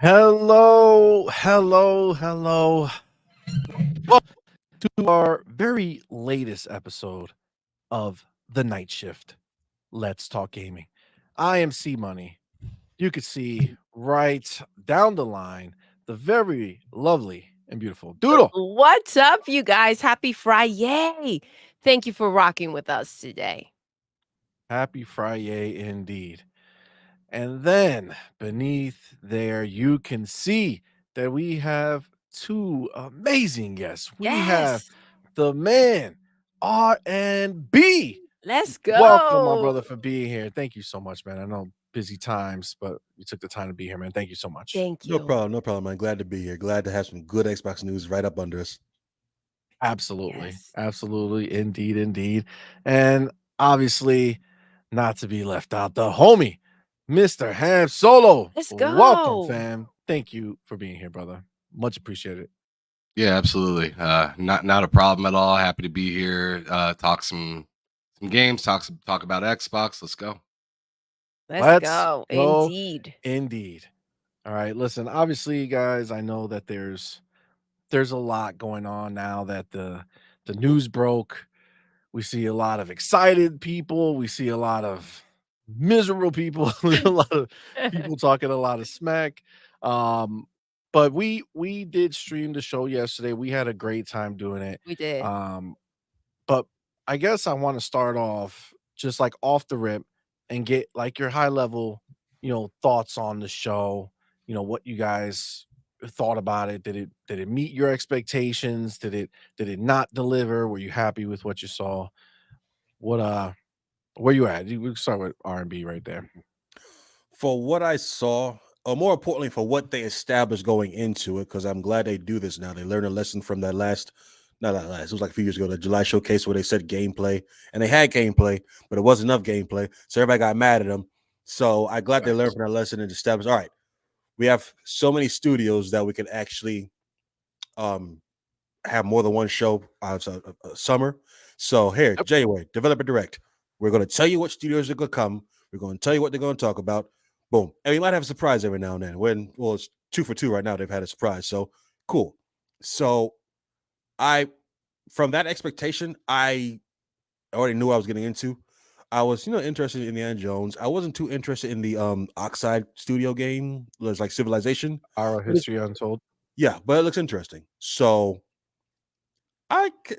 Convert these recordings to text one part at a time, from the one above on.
Hello, hello, hello. Welcome to our very latest episode of The Night Shift. Let's talk gaming. I am CMoney. You could see right down the line the very lovely and beautiful Doodle. What's up, you guys? Happy Friday. Thank you for rocking with us today. Happy Friday indeed. And then beneath there, you can see that we have two amazing guests. We have Yes. the man, R&B. Let's Welcome, my go. brother, for being here. Thank you so much, man. I know busy times, but you took the time to be here, man. Thank you so much. Thank No you. problem, no problem, man. Glad to be here. Glad to have some good Xbox news right up under us. Absolutely. Yes. Absolutely. Indeed, indeed. And obviously, not to be left out, the homie, Mr. Ham Solo. Let's Welcome, go. fam. Thank you for being here, brother. Much appreciated. Yeah, absolutely. Not a problem at all. Happy to be here. Talk some games. Talk about Xbox. Let's go. Let's Let's go. go. Indeed. Indeed. All right. Listen, obviously, guys, I know that there's a lot going on now that the news broke. We see a lot of excited people. We see a lot of miserable people. A lot of people talking a lot of smack. Um, but we did stream the show yesterday. We had a great time doing it. We did. But I guess I want to start off just like off the rip and get like your high level, thoughts on the show. What you guys thought about it. Did it meet your expectations? Did it not deliver? Were you happy with what you saw? What where you at? We can start with R&B right there. For what I saw, or more importantly, for what they established going into it, because I'm glad they do this now. They learned a lesson from that not that last, it was like a few years ago, the July showcase where they said gameplay, and they had gameplay, but it wasn't enough gameplay. So everybody got mad at them. So I'm glad they learned Facts. from that lesson and established, all right, we have so many studios that we can actually um have more than one show a summer. So here, Yep. January, developer direct. We're going to tell you what studios are going to come. We're going to tell you what they're going to talk about. Boom. And we might have a surprise every now and then. It's 2 for 2 right now. They've had a surprise. So cool. So I, from that expectation, I already knew what I was getting into. I was, interested in Indiana Jones. I wasn't too interested in the Oxide Studio game. It was like Civilization. Our But history untold. yeah, but it looks interesting. So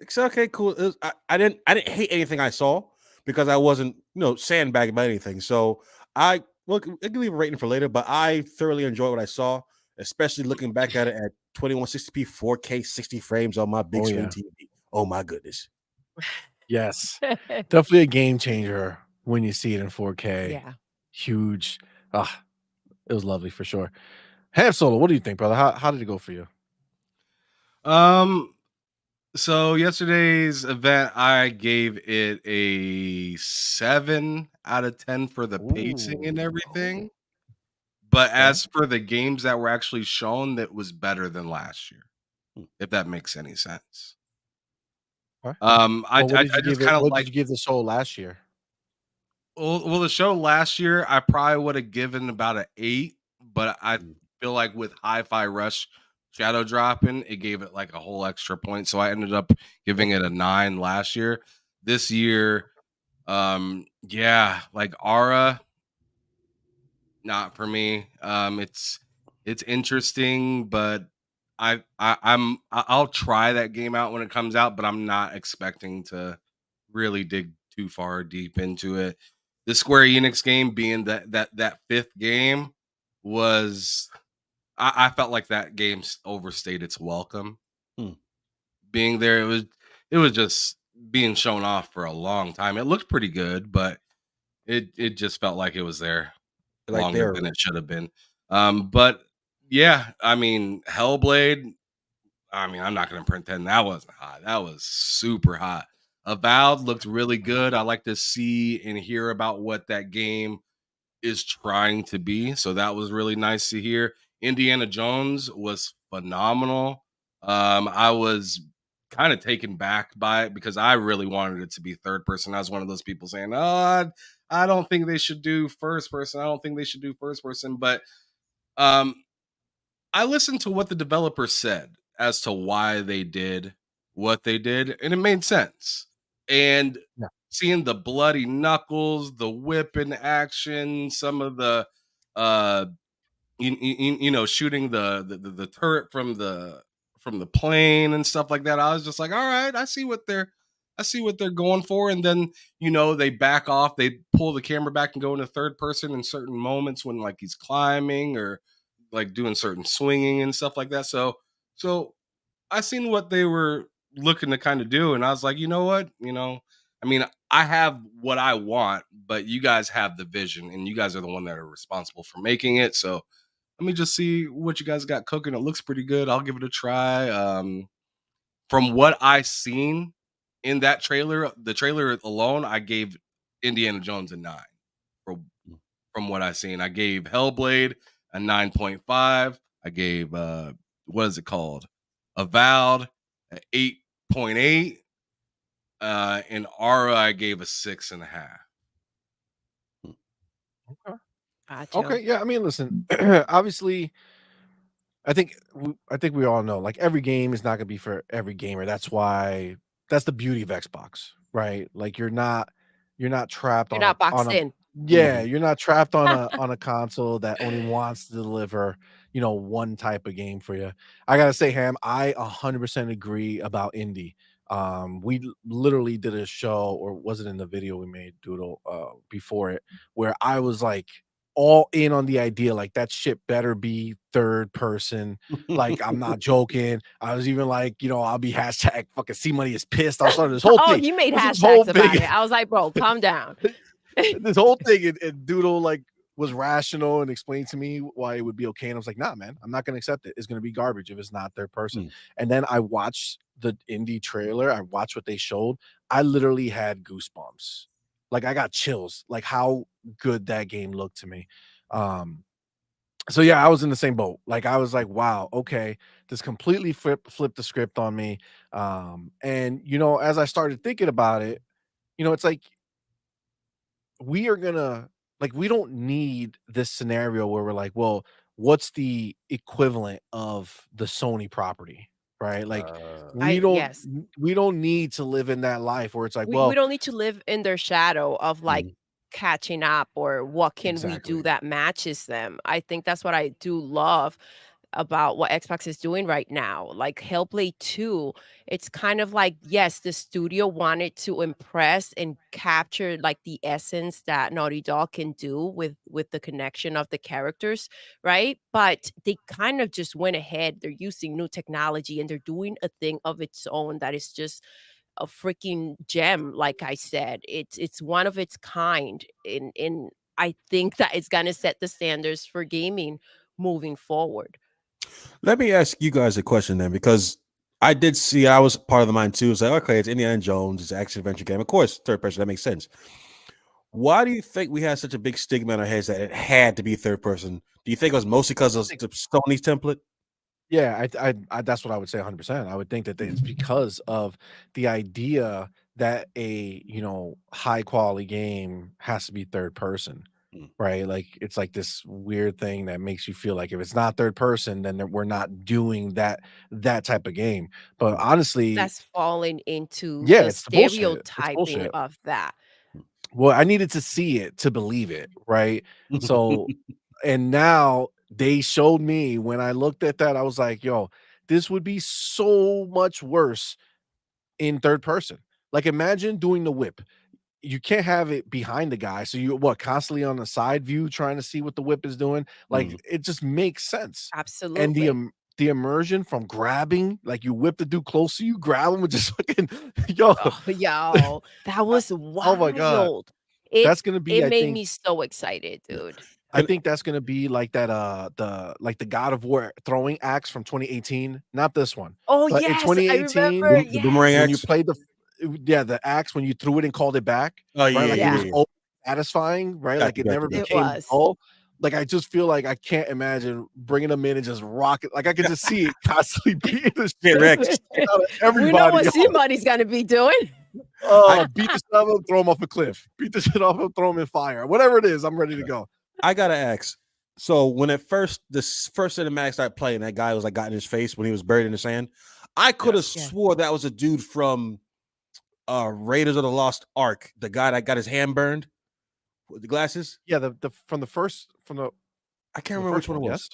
so okay, cool. I didn't hate anything I saw because I wasn't, sandbagged by anything. So I can leave a rating for later, but I thoroughly enjoyed what I saw, especially looking back at it at 2160p 4K 60 frames on my big Oh screen yeah. TV. Oh my goodness. Yes. Definitely a game changer when you see it in 4K. Yeah. Huge. Ah, it was lovely for sure. Ham Solo, what do you think, brother? How did it go for you? Um. So yesterday's event, I gave it a 7 out of 10 for the pacing and Ooh. everything. But Okay. as for the games that were actually shown, that was better than last year. Hmm. If that makes any sense. Okay. I Well, what I, did I you just give it? kind of What did like you give the show last year? well, the show last year, I probably would have given about an 8, but I Mm. feel like with Hi-Fi Rush shadow dropping, it gave it like a whole extra point. So I ended up giving it a 9 last year. This year, yeah, like Aura, not for me. It's interesting, but I'll try that game out when it comes out, but I'm not expecting to really dig too far deep into it. The Square Enix game being that fifth game was I felt like that game overstayed its welcome. Hmm. Being there, it was just being shown off for a long time. It looked pretty good, but it just felt like it was there Like longer they're than it should have been. But yeah, I mean, Hellblade. I mean, I'm not going to pretend that wasn't hot. That was super hot. Avowed looked really good. I like to see and hear about what that game is trying to be. So that was really nice to hear. Indiana Jones was phenomenal. I was kind of taken back by it because I really wanted it to be third person. I was one of those people saying, "Oh, I don't think they should do first person. I don't think they should do first person." But um, I listened to what the developer said as to why they did what they did, and it made sense. And Yeah. seeing the bloody knuckles, the whip in action, some of the uh shooting the turret from the plane and stuff like that. I was just like, all right, I see what they're going for. And then they back off, they pull the camera back and go into third person in certain moments when like he's climbing or like doing certain swinging and stuff like that. So I seen what they were looking to kind of do, and I was like, you know what, I mean, I have what I want, but you guys have the vision, and you guys are the one that are responsible for making it. So let me just see what you guys got cooking. It looks pretty good. I'll give it a try. From what I seen in that trailer, the trailer alone, I gave Indiana Jones a 9. From what I seen, I gave Hellblade a 9.5. I gave what is it called? Avowed an 8.8. And Aura, I gave a 6.5. Okay. Gotcha. Okay. Yeah. I mean, listen. Obviously, I think we all know, like, every game is not gonna be for every gamer. That's the beauty of Xbox, right? Like, you're not trapped You're on a not boxed in. yeah, you're not trapped on a console that only wants to deliver, one type of game for you. I gotta say, Ham, I 100% agree about indie. We literally did a show, or was it in the video we made, Doodle, before it, where I was like all in on the idea, like that shit better be third person. Like, I'm not joking. I was even like, I'll be hashtag fucking CMoney is pissed. I started this whole Oh, thing. you made This whole hashtags thing. about it. I was like, bro, calm down. This whole thing, and Doodle like was rational and explained to me why it would be okay. And I was like, nah, man, I'm not gonna accept it. It's gonna be garbage if it's not third person. Mm. And then I watched the indie trailer, I watched what they showed. I literally had goosebumps. Like, I got chills, like how good that game looked to me. So yeah, I was in the same boat. Like, I was like, wow, okay, this completely flipped the script on me. And as I started thinking about it, it's like we are gonna like we don't need this scenario where we're like, well, what's the equivalent of the Sony property, right? Like, we don't Yes. we don't need to live in that life where it's like, We well, don't need to live in their shadow of, like, Mhm. catching up or what can we do exactly. that matches them. I think that's what I do love about what Xbox is doing right now. Like Hellblade 2, it's kind of like, yes, the studio wanted to impress and capture like the essence that Naughty Dog can do with the connection of the characters, right? But they kind of just went ahead. They're using new technology and they're doing a thing of its own that is just a freaking gem. Like I said, it's one of its kind, in I think that it's gonna set the standards for gaming moving forward. Let me ask you guys a question then, because I did see, I was part of the mind too. It's like, okay, it's Indiana Jones, it's an action adventure game. Of course, third person, that makes sense. Why do you think we had such a big stigma in our heads that it had to be third person? Do you think it was mostly because of the Sony's template? Yeah, that's what I would say 100%. I would think that it's because of the idea that a, high quality game has to be third person, Mm. right? Like, it's like this weird thing that makes you feel like if it's not third person, then we're not doing that type of game. But honestly, That's falling into yeah, the it's bullshit. It's stereotyping bullshit. of that. Well, I needed to see it to believe it, right? So, and now they showed me when I looked at that, I was like, yo, this would be so much worse in third person. Like, imagine doing the whip. You can't have it behind the guy. So you constantly on the side view trying to see what the whip is doing. Like, Mm. it just makes sense. And Absolutely. the immersion from grabbing, like, you whip the dude close to you, grab him and just fucking yo. Oh, yo, that was Oh my god. wild. It That's gonna be, it I made think, me so excited, dude. I think that's gonna be like that, the God of War throwing axe from 2018, not this one, Oh, but in yes, I 2018, remember, The boomerang when you yes. axe? played the axe when you threw it and called it back, Oh right? yeah, Like, it yeah, Yeah, was yeah. always satisfying, right? Got Like, you, it got never you, got it you. became was. dull. Like, I just feel like I can't imagine bringing them in and just rocket. Like, I could just see it constantly beating the Get shit wrecked. out of We know everybody, what yo. C-Money's gonna be doing. I Oh, beat the shit out of him, throw him off a cliff. Beat the shit off him, throw him in fire. Whatever it is, I'm ready to go. I gotta ask, So when this first cinematic started playing, that guy was like got in his face when he was buried in the sand. I could have Yes. Yeah. swore that was a dude from Raiders of the Lost Ark, the guy that got his hand burned with the glasses. Yeah, the from the first I can't from the remember which first one it one, was.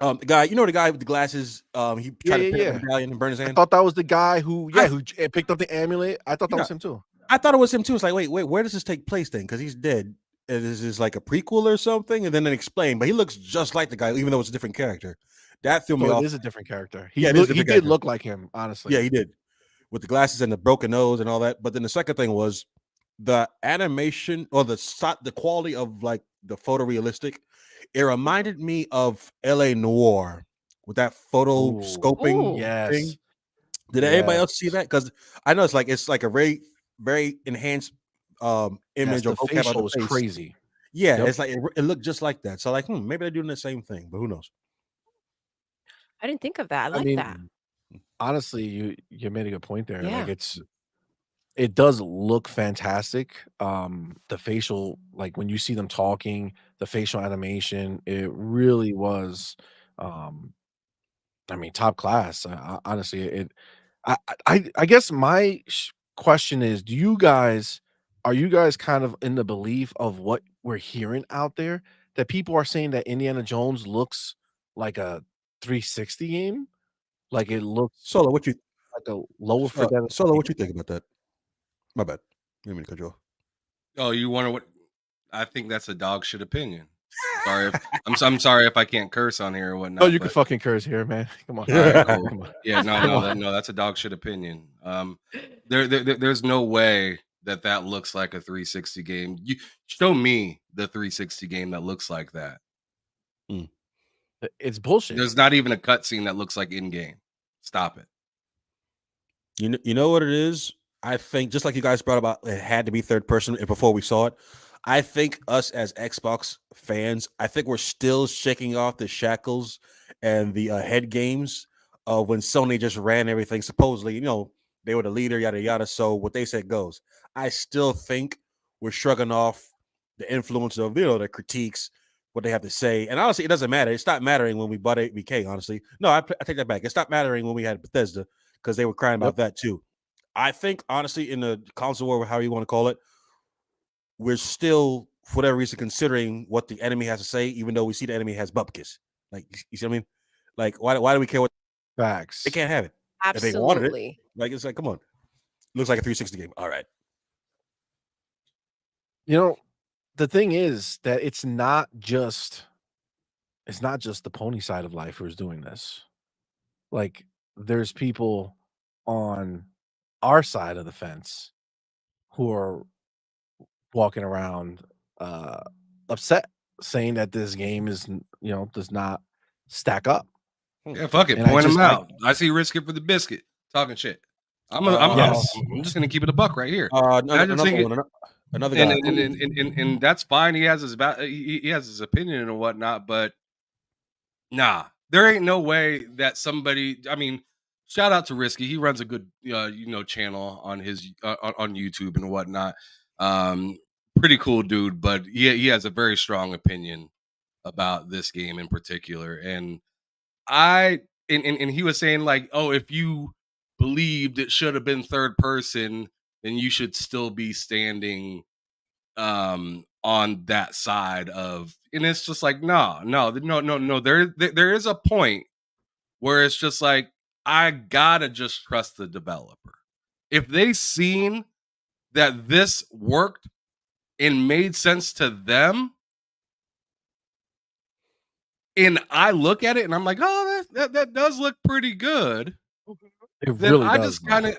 yes? The guy, the guy with the glasses. He Yeah, tried to yeah, pick up the yeah. medallion and burn his I hand. thought that was the guy who I picked up the amulet. I thought that Yeah. was him too. I thought it was him too. It's like, wait, where does this take place then? Because he's dead. Is this like a prequel or something? And then explain, but he looks just like the guy, even though it's a different character. That threw me So it off. is a different character. Yeah, it is a He different did character. look like him, Yeah, honestly. he did. With the glasses and the broken nose and all that. But then the second thing was the animation or the quality of like the photorealistic. It reminded me of LA Noir with that photo Ooh, scoping Ooh. thing. yes. Did anybody else see Yes. that? Because I know it's like a very, very enhanced Yes, image or the vocab of facial the was face. crazy. Yeah, Yep. it's like it looked just like that. So like, maybe they're doing the same thing, but who knows? I didn't think of that. I I like mean, that. honestly, you made a good point there. Like Yeah. it does look fantastic. The facial, like when you see them talking, the facial animation, it really was um I mean, top class. Honestly, I guess my question is, are you guys kind of in the belief of what we're hearing out there that people are saying that Indiana Jones looks like a 360 game, like it looks Solo, what you like a lower fidelity Solo, what game? you think about that? My bad. Didn't mean to cut you off. Oh, you wonder what? I think that's a dog shit opinion. Sorry if I'm sorry if I can't curse on here or No, whatnot, you can but fucking curse here, man. Come on, all right, cool. come on, Yeah, no, come no, on. that's a dog shit opinion. There's no way that that looks like a 360 game. You show me the 360 game that looks like that. Mm. It's bullshit. There's not even a cutscene that looks like in game. Stop it. You know what it is? I think just like you guys brought about, it had to be third person before we saw it. I think us as Xbox fans, I think we're still shaking off the shackles and the head games of when Sony just ran everything. Supposedly, they were the leader, yada yada. So what they said goes. I still think we're shrugging off the influence of the critiques, what they have to say. And honestly, it doesn't matter. It stopped mattering when we bought ABK. Honestly, no, I take that back. It stopped mattering when we had Bethesda because they were crying Yep. about that too. I think honestly, in the console war, however you want to call it, we're still, for whatever reason, considering what the enemy has to say, even though we see the enemy has bupkis. Like, you see what I mean? Like, why do we care what they Facts. can't have it? If they wanted it, Absolutely. like it's like, come on. Looks like a 360 game. All right. You know, the thing is that it's not just the pony side of life who's doing this. Like, there's people on our side of the fence who are walking around upset, saying that this game does not stack up. Yeah, fuck it. And Point them out. I see risk it for the biscuit. Talking shit. Yes. I'm just gonna keep it a buck right here. Another guy. And that's fine. He has he has his opinion and whatnot, but nah, there ain't no way that somebody. I mean, shout out to Risky. He runs a good channel on his on YouTube and whatnot. Pretty cool dude, but he has a very strong opinion about this game in particular. And and he was saying like, oh, if you believed it should have been third person, then you should still be standing on that side of, and it's just like no, there is a point where it's just like, I gotta just trust the developer. If they seen that this worked and made sense to them, and I look at it and I'm like, oh, that does look pretty good, It then really I does, just bro. kind of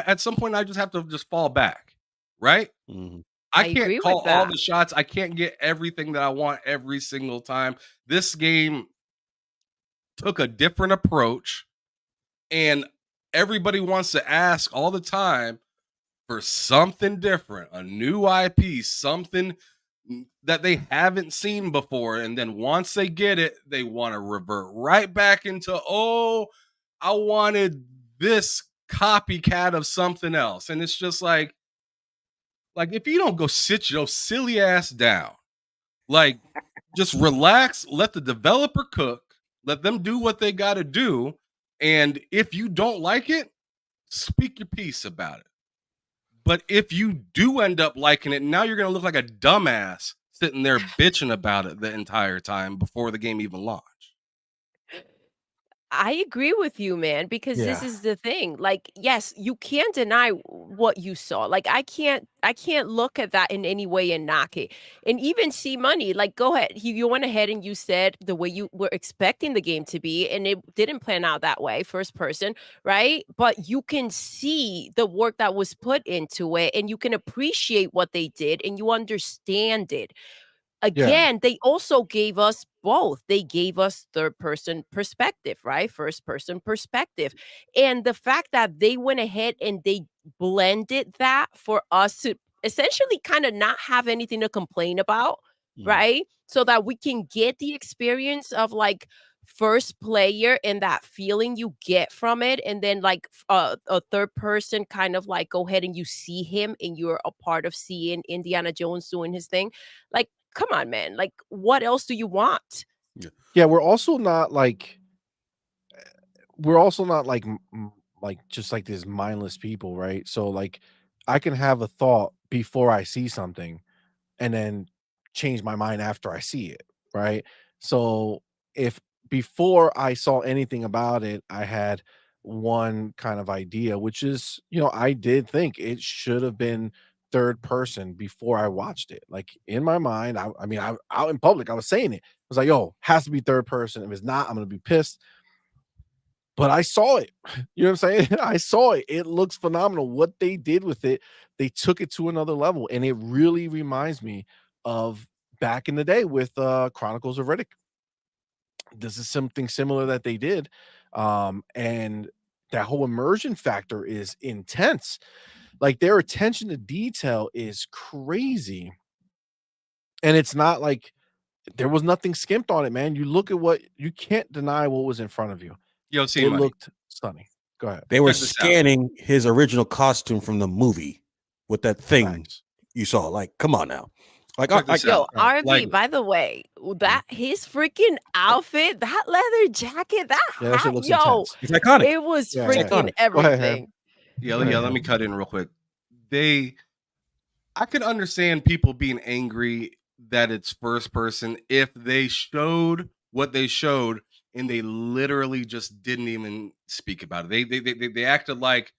at some point I just have to just fall back, right? Mhm. I I can't agree call with all that. the shots. I can't get everything that I want every single time. This game took a different approach, and everybody wants to ask all the time for something different, a new IP, something that they haven't seen before. And then once they get it, they want to revert right back into, oh, I wanted this copycat of something else. And it's just like if you don't go sit your silly ass down Like, just relax, let the developer cook, let them do what they got to do. And if you don't like it, speak your piece about it. But if you do end up liking it, now you're going to look like a dumbass sitting there bitching about it the entire time before the game even launched. I agree with you, man, because this Yeah. is the thing. Like, yes, you can't deny what you saw. Like, I can't look at that in any way and knock it. And even see money. Like, go ahead. You went ahead and you said the way you were expecting the game to be, and it didn't plan out that way, first person, right? But you can see the work that was put into it, and you can appreciate what they did, and you understand it. Yeah. Again, they also gave us both. They gave us third person perspective, right? First person perspective. And the fact that they went ahead and they blended that for us to essentially kind of not have anything to complain about, Mhm. right? So that we can get the experience of like first player and that feeling you get from it, and then like a third person kind of like go ahead and you see him and you're a part of seeing Indiana Jones doing his thing. Like, come on, man. Like, what else do you want? Yeah. Yeah, we're also not like like just like these mindless people, right? So like I can have a thought before I see something and then change my mind after I see it, right? So if before I saw anything about it, I had one kind of idea, which is, I did think it should have been third person before I watched it. Like in my mind, I mean, I out in public, I was saying it. I was like, yo, has to be third person. If it's not, I'm gonna be pissed. But I saw it. You know what I'm saying? I saw it. It looks phenomenal. What they did with it, they took it to another level, and it really reminds me of back in the day with, Chronicles of Riddick. This is something similar that they did, and that whole immersion factor is intense. Like, their attention to detail is crazy, and it's not like there was nothing skimped on it, man. You can't deny what was in front of you. Yo, It CMoney, looked stunning. Go ahead. They were check this out. scanning his original costume from the movie with that thing Facts. you saw. Like, come on now. Like, Check this Yo, out. Right. RB, Like, by the way, Mhm. that his freaking outfit, that leather jacket, that Yeah, that shit hat, looks yo, intense. It's iconic. it was Yeah, It's yeah. freaking iconic. Go ahead, Ham. everything. yeah, Go ahead, yeah, let Ham. me cut in real quick. They I could understand people being angry that it's first person if they showed what they showed and they literally just didn't even speak about it. They acted like,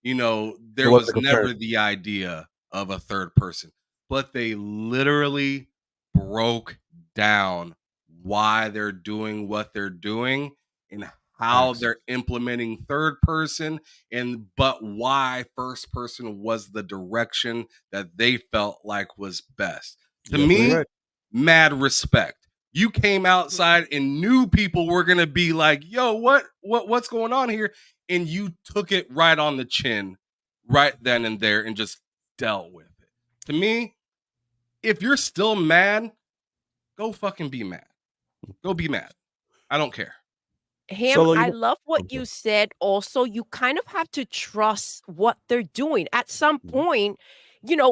It there wasn't a was never comparison. the idea of a third person, but they literally broke down why they're doing what they're doing and how Facts. they're implementing third person, and but why first person was the direction that they felt like was best. To You're absolutely me, right. mad respect. You came Mhm. outside and knew people were going to be like, "Yo, what's going on here?" And you took it right on the chin right then and there and just dealt with it. To me, if you're still mad, go fucking be mad. Go be mad. I don't care. Ham, Solo, I love what you said. Also, you kind of have to trust what they're doing. At some Mhm. point,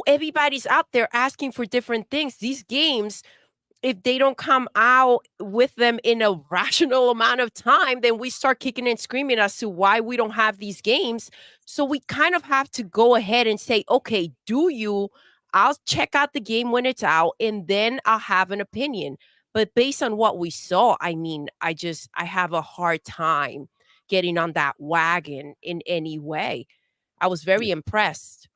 everybody's out there asking for different things. These games, if they don't come out with them in a rational amount of time, then we start kicking and screaming as to why we don't have these games. So we kind of have to go ahead and say, okay, do you? I'll check out the game when it's out and then I'll have an opinion. But based on what we saw, I mean, I have a hard time getting on that wagon in any way. I was very impressed.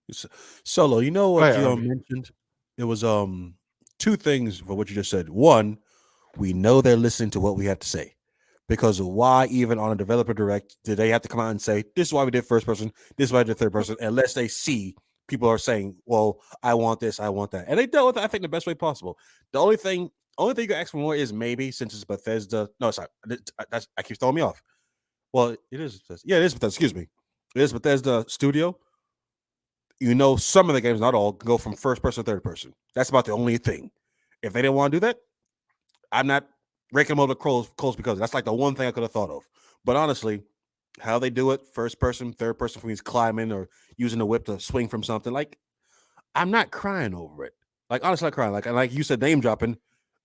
S- Solo, you know Go what ahead, you Arby. mentioned? It was two things for what you just said. One, we know they're listening to what we have to say. Because why even on a developer direct did they have to come out and say, this is why we did first person, this is why we did third person, unless they see people are saying, well, I want this, I want that. And they dealt with it, I think, the best way possible. The only thing you can ask for more is maybe since it's Bethesda. No, sorry. I keep throwing me off. Well, it is Bethesda. Yeah, it is Bethesda. Excuse me. It is Bethesda Studio. Some of the games, not all, go from first person to third person. That's about the only thing. If they didn't want to do that, I'm not raking them over the coals because that's like the one thing I could have thought of. But honestly, how they do it, first person, third person for me is climbing or using the whip to swing from something, like I'm not crying over it. Like honestly, like crying. Like you said, name dropping.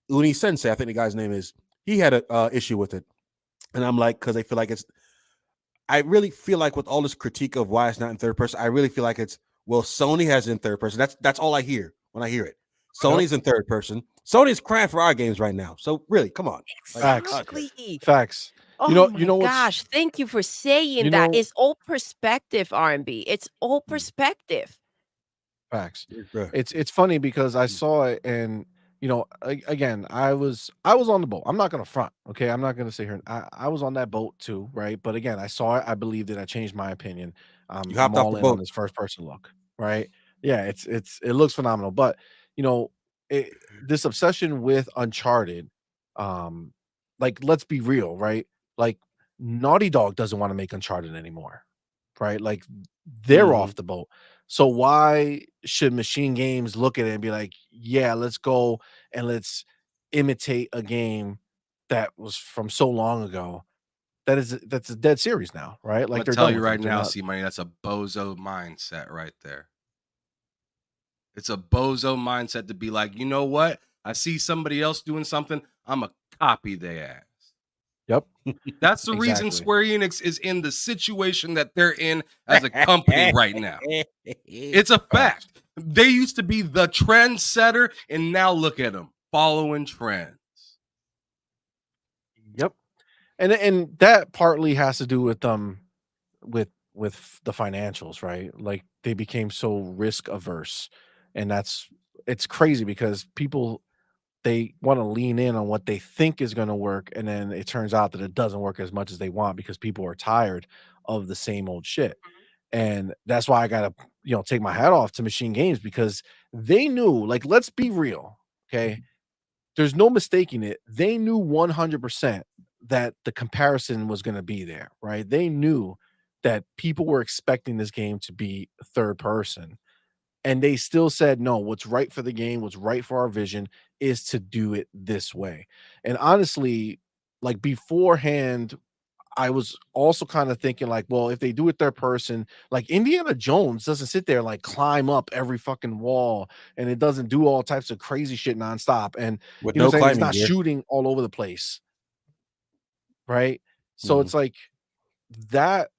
Uni Sensei, I think the guy's name is. He had a issue with it, and I'm like, because they feel like it's. I really feel like with all this critique of why it's not in third person, I really feel like it's well, Sony has it in third person. That's all I hear when I hear it. Yep. Sony's in third person. Sony's crying for our games right now. So really, come on. Like, Facts. okay. Exactly. Facts. Oh You my know what's gosh, thank you for saying you that. know It's all perspective, R&B. It's all Mm, perspective. facts. yeah. It's funny because I Mm, saw it and again, I was on the boat. I'm not gonna front, okay? I'm not gonna sit here and I was on that boat too, right? But again, I saw it, I believed it, I changed my opinion. You I'm hopped off all the in on boat. this first person look, right? Yeah, it looks phenomenal. But you know, this obsession with Uncharted, um, like let's be real, right? Like Naughty Dog doesn't want to make Uncharted anymore, right? Like they're Mhm. off the boat. So why should Machine Games look at it and be like, "Yeah, let's go and let's imitate a game that was from so long ago." That's a dead series now, right? I'm Like gonna they're tell done you with right it. They're now, not. C Money, that's a bozo mindset right there. It's a bozo mindset to be like, you know what? I see somebody else doing something, I'm a copy their ass. Yep, That's the reason exactly. Square Enix is in the situation that they're in as a company right now. It's a Facts. fact. They used to be the trendsetter, and now look at them following trends. Yep, and that partly has to do with the financials, right? Like they became so risk averse, and it's crazy because people they want to lean in on what they think is going to work, and then it turns out that it doesn't work as much as they want because people are tired of the same old shit. And that's why I gotta take my hat off to Machine Games because they knew, like, let's be real, okay? There's no mistaking it. They knew 100% that the comparison was going to be there, right? They knew that people were expecting this game to be third person, and they still said, no, what's right for the game, what's right for our vision is to do it this way. And honestly, like beforehand, I was also kind of thinking, like, well, if they do it third person, like Indiana Jones doesn't sit there and like climb up every fucking wall and it doesn't do all types of crazy shit nonstop. And With you know what no I'm saying? He's climbing not gear. shooting all over the place, right? So Mhm. it's like that,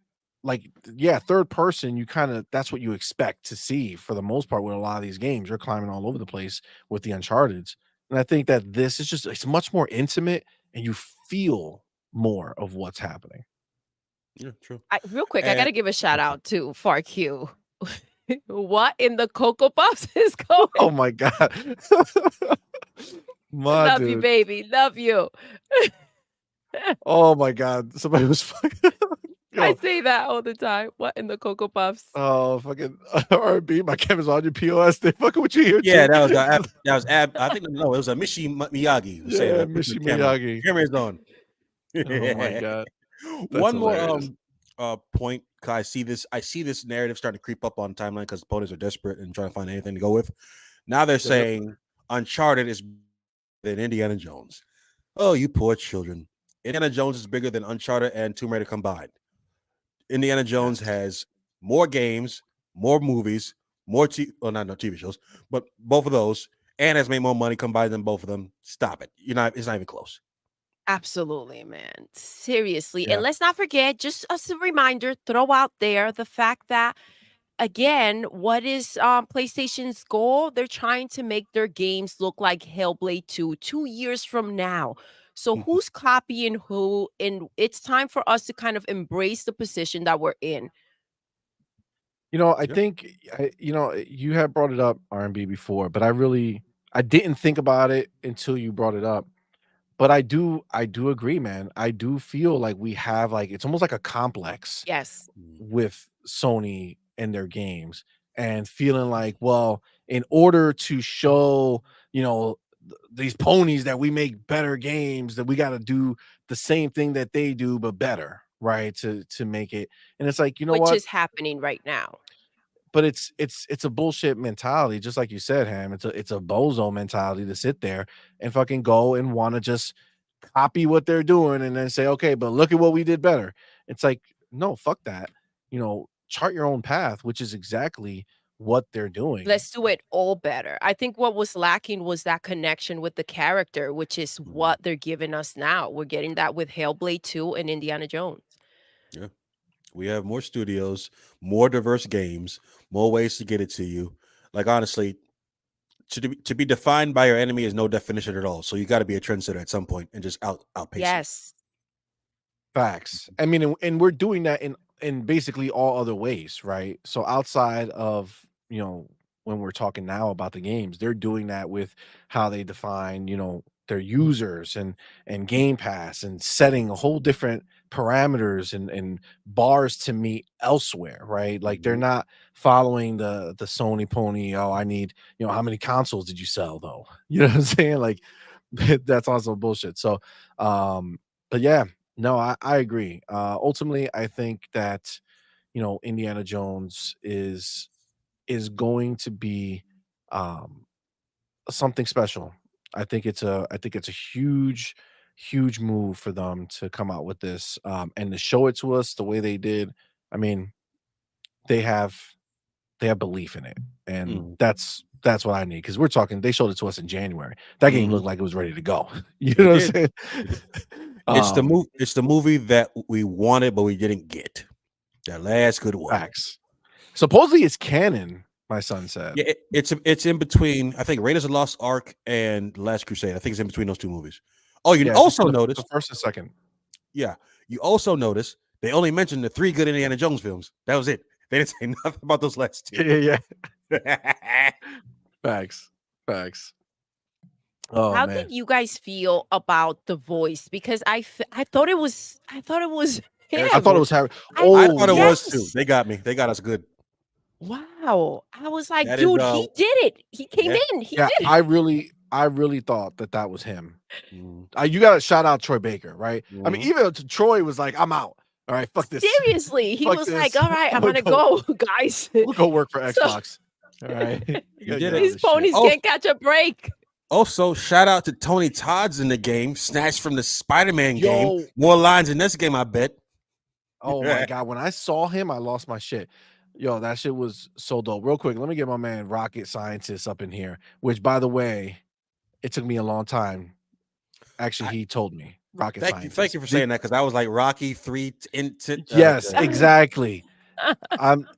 like, yeah, third person, you kind of that's what you expect to see for the most part with a lot of these games. You're climbing all over the place with the Uncharted's. And I think that this is just it's much more intimate and you feel more of what's happening. Yeah, true. Real quick, I And gotta give a shout out to Far Q. What in the Cocoa Puffs is going? Oh my god. My Love you, dude. baby. Love you. Oh my god. Somebody was fucking I yo, say that all the time. What in the Cocoa Puffs? oh fucking R&B, my camera's on your POS. They fucking with you here yeah, too. that was Ab. I think no, it was a Miyagi who was saying Yeah, that. Put the Mishi camera. Miyagi. Camera is on. Oh my god. That's One more hilarious. point. 'Cause I see this narrative starting to creep up on timeline because opponents are desperate and trying to find anything to go with. Now they're Yep. saying Uncharted is bigger than Indiana Jones. Oh, you poor children. Indiana Jones is bigger than Uncharted and Tomb Raider combined. Indiana Jones Yes. has more games, more movies, more well, not no TV shows, but both of those, and has made more money combined than both of them. Stop it. You're not. It's not even close. Absolutely, man. Seriously. And Yeah. let's not forget, just as a reminder, throw out there the fact that again, what is PlayStation's goal? They're trying to make their games look like Hellblade 2 2 years from now. So who's copying who? And it's time for us to kind of embrace the position that we're in. I Yep. think you had brought it up R&B before, but I didn't think about it until you brought it up. But I do agree, man. I do feel like we have like it's almost like a complex Yes. Mhm. with Sony and their games and feeling like, well, in order to show, these ponies that we make better games, that we got to do the same thing that they do, but better, right? To make it. And it's like, you know Which what? is happening right now. But it's a bullshit mentality, just like you said, Ham. It's a bozo mentality to sit there and fucking go and want to just copy what they're doing and then say, okay, but look at what we did better. It's like, no, fuck that. Chart your own path, which is exactly what they're doing. Let's do it all better. I think what was lacking was that connection with the character, which is Mhm. what they're giving us now. We're getting that with Hellblade 2 and Indiana Jones. Yeah. We have more studios, more diverse games, more ways to get it to you. Like honestly, to be defined by your enemy is no definition at all. So you got to be a trendsetter at some point and just outpace them. Yes. Facts. I mean, and we're doing that in basically all other ways, right? So outside of, when we're talking now about the games, they're doing that with how they define, their users and Game Pass and setting a whole different parameters and bars to meet elsewhere, right? Like they're Mhm. not following the Sony pony. Oh, I need, how many consoles did you sell though? You know what I'm saying? Like that's also bullshit. So but yeah, no, I agree. Ultimately, I think that Indiana Jones is going to be um, something special. I think it's a huge move for them to come out with this and to show it to us the way they did. I mean, they have they have belief in it, and Mhm. that's what I need because we're talking. They showed it to us in January. That game Mhm. looked like it was ready to go. You know It what did. I'm It did. saying? It's the um, move. It's the movie that we wanted, but we didn't get. That last good one. Facts. Supposedly it's canon, my son said. Yeah, it's in between. I think Raiders of the Lost Ark and Last Crusade. I think it's in between those two movies. Oh, you Yeah, it's also between the noticed, first and second. yeah, you also noticed they only mentioned the 3 good Indiana Jones films. That was it. They didn't say nothing about those last 2. Yeah. Facts. Facts. Oh, How did man. you guys feel about the voice? Because I thought it was I thought it him. was Harry. I I Oh, thought it was too. yes. They got me. They got us good. Wow. I was like, That is dude, he did it. He came yeah. in. He yeah, did I really thought that was him. Mhm. You gotta shout out Troy Baker, right? I mean, Mhm. even to Troy was like, "I'm out. All right, fuck this. Seriously. He Fuck was like, this. all right, I'm Imma gonna go go, guys. we'll go work for So Xbox. All right. You He gotta did get it. out of these this shit." ponies can't catch a break. Also, shout out to Tony Todd's in the game, snatched from the Spider-Man game. Yo, More lines in this game, I bet. oh my god, when I saw him, I lost my shit. Yo, that shit was so dope. Real quick, let me get my man Rocket Scientist up in here, which by the way, it took me a long time. Actually, I, he told me Rocket thank Scientist. you for saying that because I was like Rocky 3 Yes, yeah. exactly.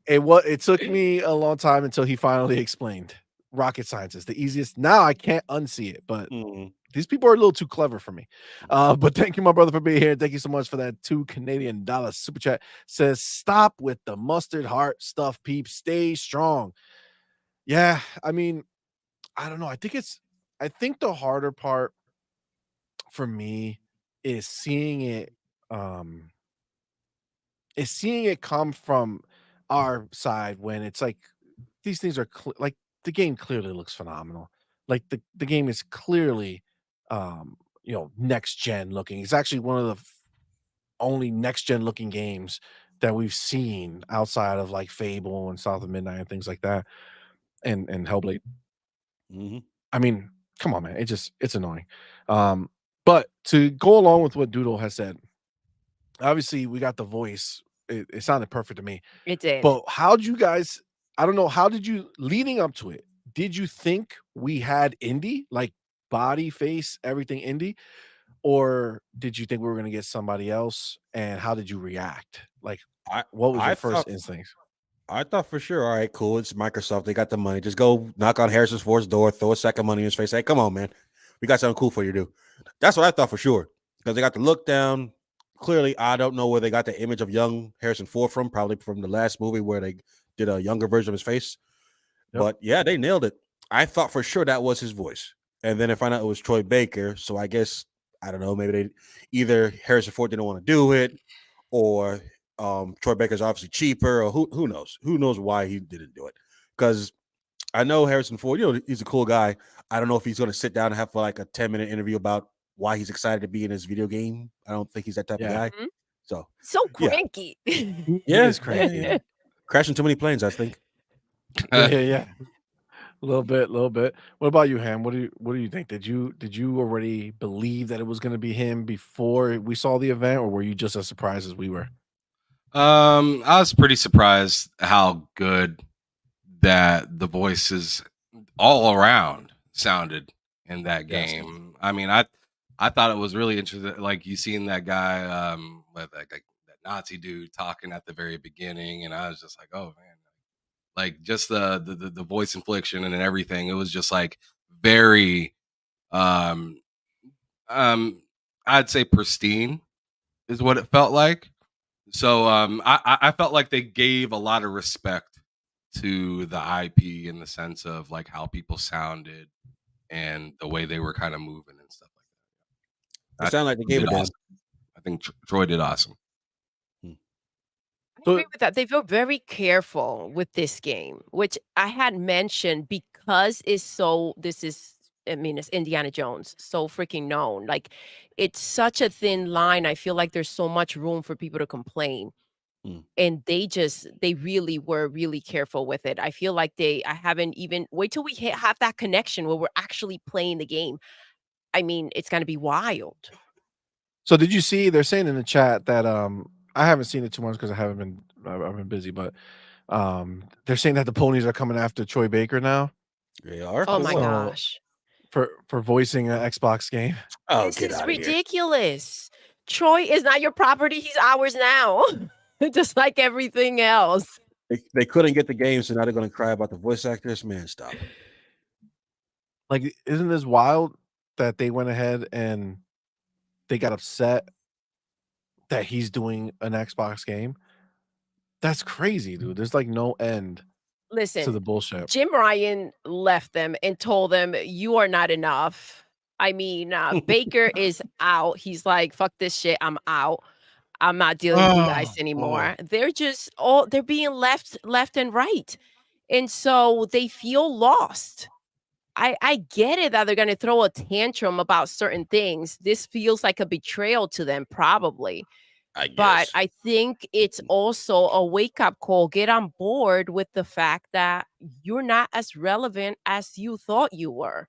It took me a long time until he finally explained Rocket Scientist. The easiest. Now I can't unsee it, but Mhm. these people are a little too clever for me. But thank you, my brother, for being here. Thank you so much for that $2 Canadian super chat. Says, stop with the mustard heart stuff, peeps. Stay strong. Yeah, I mean, I don't know. I think the harder part for me is um, seeing it come from our side when it's like these things are like the game clearly looks phenomenal. Like the game is clearly next gen looking. It's actually one of the only next gen looking games that we've seen outside of like Fable and South of Midnight and things like that and Hellblade. Mhm. I mean, come on, man. It's annoying. But to go along with what Doodle has said, obviously we got the voice. It sounded perfect to me. It did. But how'd you guys I don't know, how did you leading up to it, did you think we had Indy, like body, face, everything Indy? Or did you think we were gonna get somebody else? And how did you react? Like, I what was your I first thought instinct? I thought for sure. All right, cool. It's Microsoft. They got the money. Just go knock on Harrison Ford's door, throw a sack of money in his face. Hey, come on, man. We got something cool for you to do. That's what I thought for sure. Because they got the look down. Clearly, I don't know where they got the image of young Harrison Ford from. Probably from the last movie where they did a younger version of his face. Yep. But yeah, they nailed it. I thought for sure that was his voice. And then I found out it was Troy Baker. So I guess, I don't know, maybe they either Harrison Ford didn't want to do it or Troy Baker's obviously cheaper, or who knows? Who knows why he didn't do it? Because I know Harrison Ford, he's a cool guy. I don't know if he's going to sit down and have like a 10-minute interview about why he's excited to be in his video game. I don't think he's that type of Yeah. guy. Mhm. So So yeah, cranky. He is cranky. crashing too many planes. I think. Yeah. A little bit. What about you, Ham? What do you think? Did you already believe that it was gonna be him before we saw the event, or were you just as surprised as we were? I was pretty surprised how good that the voices all around sounded in that Yes. game. I mean, I thought it was really interesting. Like you seen that guy, with like that Nazi dude talking at the very beginning, and I was just like, oh man, like just the voice infliction and everything. It was just like very, um, um, I'd say pristine is what it felt like. So I felt like they gave a lot of respect to the IP in the sense of like how people sounded and the way they were kind of moving and stuff It like that. sounded like they gave Did a damn. awesome. I think Troy did awesome. I agree with that. They feel very careful with this game, which I had mentioned because I mean, it's Indiana Jones, so freaking known. Like, it's such a thin line. I feel like there's so much room for people to complain. Mm. And they really were really careful with it. I feel like I haven't even, wait till we have that connection where we're actually playing the game. I mean, it's going to be wild. So did you see they're saying in the chat that I haven't seen it too much because I've been busy, but they're saying that the ponies are coming after Troy Baker now They are. Oh For my what? gosh. for voicing an Xbox game. Oh, This get is out of here! ridiculous. Troy is not your property. He's ours now. Just like everything else. They couldn't get the game, so now they're going to cry about the voice actors. Man, stop it. Like, isn't this wild that they went ahead and they got upset that he's doing an Xbox game? That's crazy, dude. There's like no end to Listen, the bullshit. Jim Ryan left them and told them, "You are not enough." I mean, Baker is out. He's like, "Fuck this shit. I'm out. I'm not dealing with you Oh guys anymore." boy. They're being left and right. And so they feel lost. I get it that they're gonna throw a tantrum about certain things. This feels like a betrayal to them, probably. I But guess. I think it's also a wake-up call. Get on board with the fact that you're not as relevant as you thought you were.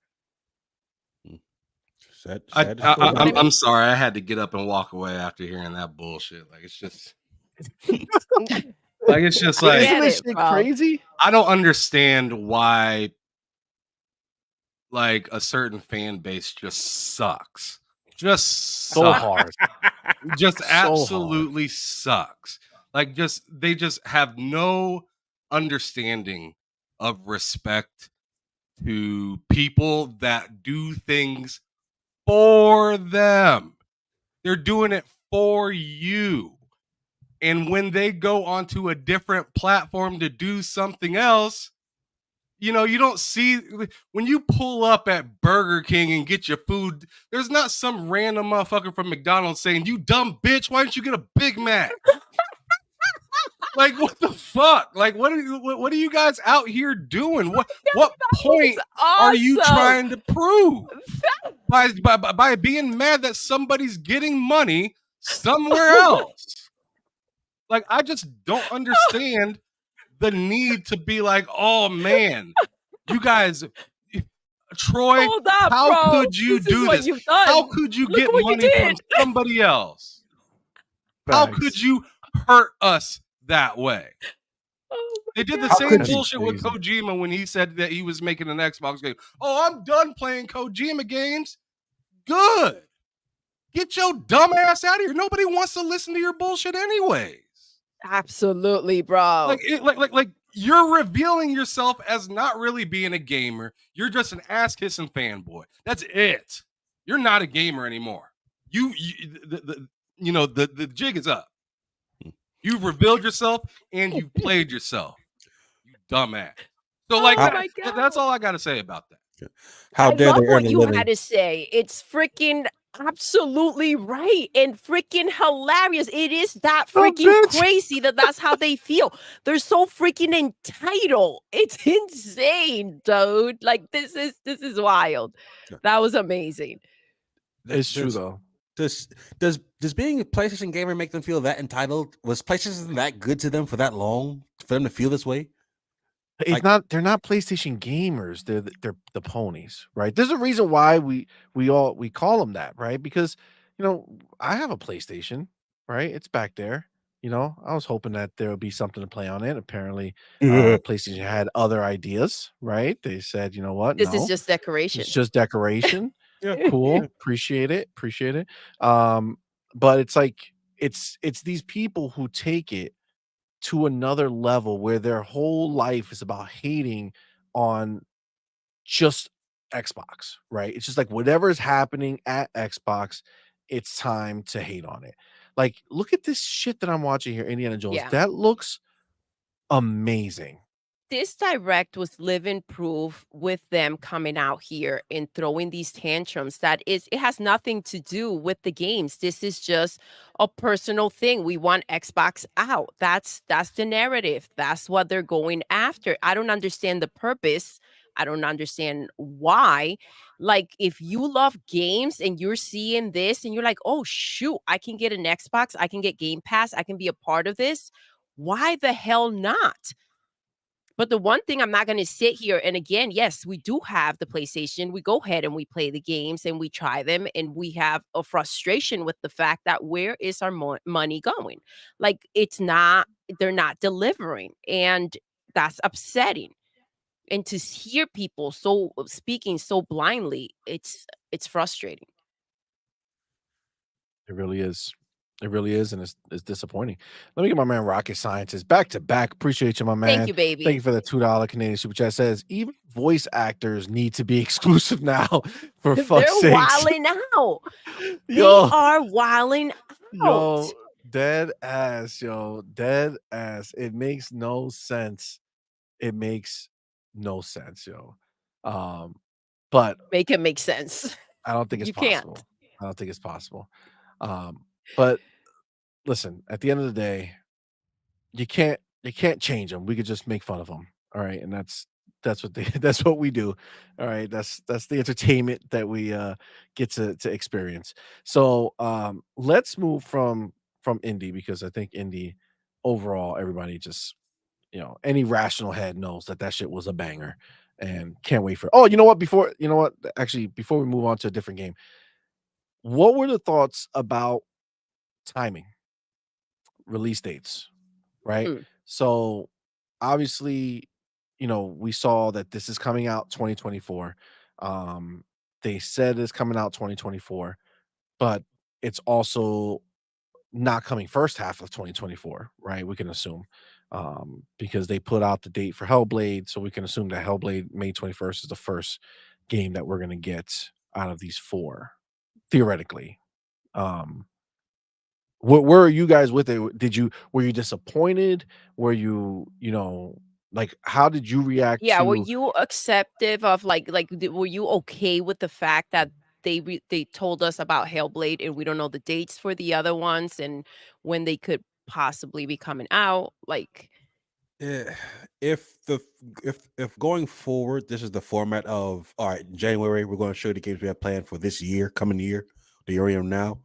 Sad I, to I, say. I mean, I'm sorry. I had to get up and walk away after hearing that bullshit. Like it's just like it's just I Isn't like get this it, shit bro. crazy? I don't understand why like a certain fan base just sucks. Just So sucks. hard. Just So hard. absolutely sucks. Like they just have no understanding of respect to people that do things for them. They're doing it for you. And when they go onto a different platform to do something else, you know, you don't see when you pull up at Burger King and get your food, there's not some random motherfucker from McDonald's saying, "You dumb bitch, why don't you get a Big Mac?" Like what the fuck? Like what are you guys out here doing? What point are you Awesome. trying to prove by being mad that somebody's getting money somewhere else? Like I just don't understand the need to be like, "Oh man, you guys Troy, Hold up, how bro. could you This is do what this? you've done. How could you Look get what you money from did. somebody else? How Facts. could you hurt us that way?" Oh They did the God. same That's bullshit with crazy. Kojima when he said that he was making an Xbox game. "Oh, I'm done playing Kojima games." Good. Get your dumb ass out of here. Nobody wants to listen to your bullshit anyways. Absolutely, bro. Like you're revealing yourself as not really being a gamer. You're just an ass kissing fanboy. That's it. You're not a gamer anymore. The jig is up. You've revealed yourself and you've played yourself. You dumbass. So like Oh my that's God. all I got to say about that. How I dare love they earn what a you living? had to say. It's freaking absolutely right and freaking hilarious. It is that Oh, freaking bitch. crazy that's how they feel. They're so freaking entitled. It's insane, dude. Like this is wild. That was amazing. It's true Does though. does being a PlayStation gamer make them feel that entitled? Was PlayStation that good to them for that long for them to feel this way? It's Like- they're not PlayStation gamers. They're the ponies, right? There's a reason why we call them that, right? Because I have a PlayStation, right? It's back there. You know, I was hoping that there would be something to play on it. Apparently, Yeah. PlayStation had other ideas, right? They said, "You know what? This is No, just it's decoration. just decoration. Yeah. Cool, appreciate it, appreciate it." Um, but it's like it's these people who take it to another level where their whole life is about hating on just Xbox, right? It's just like whatever is happening at Xbox, it's time to hate on it. Like, look at this shit that I'm watching here, Indiana Jones. Yeah. That looks amazing. This direct was living proof with them coming out here and throwing these tantrums that is it has nothing to do with the games. This is just a personal thing. We want Xbox out. That's the narrative. That's what they're going after. I don't understand the purpose. I don't understand why. Like if you love games and you're seeing this and you're like, "Oh shoot, I can get an Xbox, I can get Game Pass, I can be a part of this." Why the hell not? But the one thing I'm not gonna sit here and again, yes, we do have the PlayStation. We go ahead and we play the games and we try them, and we have a frustration with the fact that where is our money going? Like it's not they're not delivering, and that's upsetting. And to hear people so speaking so blindly, it's frustrating. It really is. It really is, and it's disappointing. Let me get my man Rocket Scientist back to back. Appreciate you, my Thank man. you, Thank you baby. for the $2 Canadian super chat. Says even voice actors need to be exclusive now, for They're fuck's sakes. wilding out. They Yo, are wilding out. yo, dead ass, yo, dead ass. It makes no sense. It makes no sense, yo. Um, but Make it make sense. I don't think it's You can't. possible. I don't think it's possible. But listen, at the end of the day, you can't change them. We could just make fun of them. All right, and that's what they that's what we do. All right, that's the entertainment that we get to experience. So let's move from indie because I think indie overall everybody just any rational head knows that that shit was a banger and can't wait for. Oh, you know what? Actually, before we move on to a different game, what were the thoughts about timing, release dates? Right? Mm. So, obviously, we saw that this is coming out 2024. Um, they said it's coming out 2024, but it's also not coming first half of 2024, right? We can assume, because they put out the date for Hellblade, so we can assume that Hellblade May 21st is the first game that we're gonna get out of these 4, theoretically. Um, where are you guys with it? Were you disappointed? Were you, like, how did you react Yeah, were to you acceptive of were you okay with the fact that they told us about Hellblade and we don't know the dates for the other ones and when they could possibly be coming out? Like, Eh, if the if going forward, this is the format of all right, in January, we're going to show you the games we have planned for this year, coming year, the year we're in now.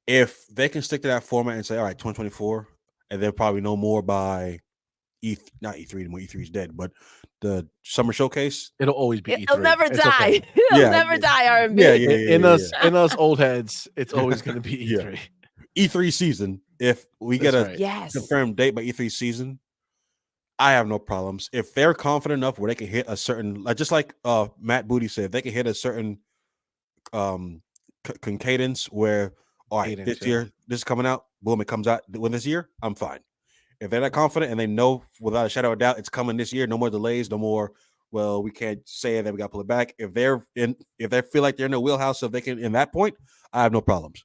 If they can stick to that format and say, all right, 2024, and they'll probably know more by not E3 anymore, E3 is dead, but the summer showcase. it'll always be it'll E3. never It's die. okay. It'll Yeah, never yeah, die, yeah, R&B. yeah, yeah, In yeah, us yeah. in us old heads, it's always gonna be Yeah. E3. E3 season. If we get That's a right. Yes. confirmed date by E3 season, I have no problems. If they're confident enough where they can hit a certain, like just like Matt Booty said, if they can hit a certain um concordance where all right, Cadence, this yeah. year, this is coming out, boom, it comes out when this year, I'm fine. If they're not confident and they know without a shadow of a doubt it's coming this year, no more delays, no more. Well, we can't say that we got to pull it back. If they feel like they're in the wheelhouse, so they can in that point, I have no problems.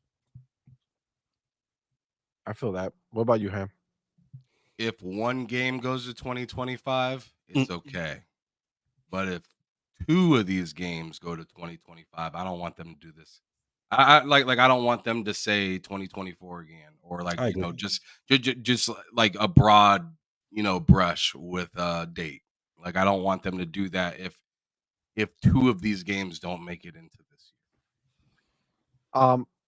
I feel that. What about you, Ham? If one game goes to 2025, it's okay. But if two of these games go to 2025, I don't want them to do this. I I don't want them to say 2024 again or I agree. just like a broad brush with a date. Like I don't want them to do that if two of these games don't make it into this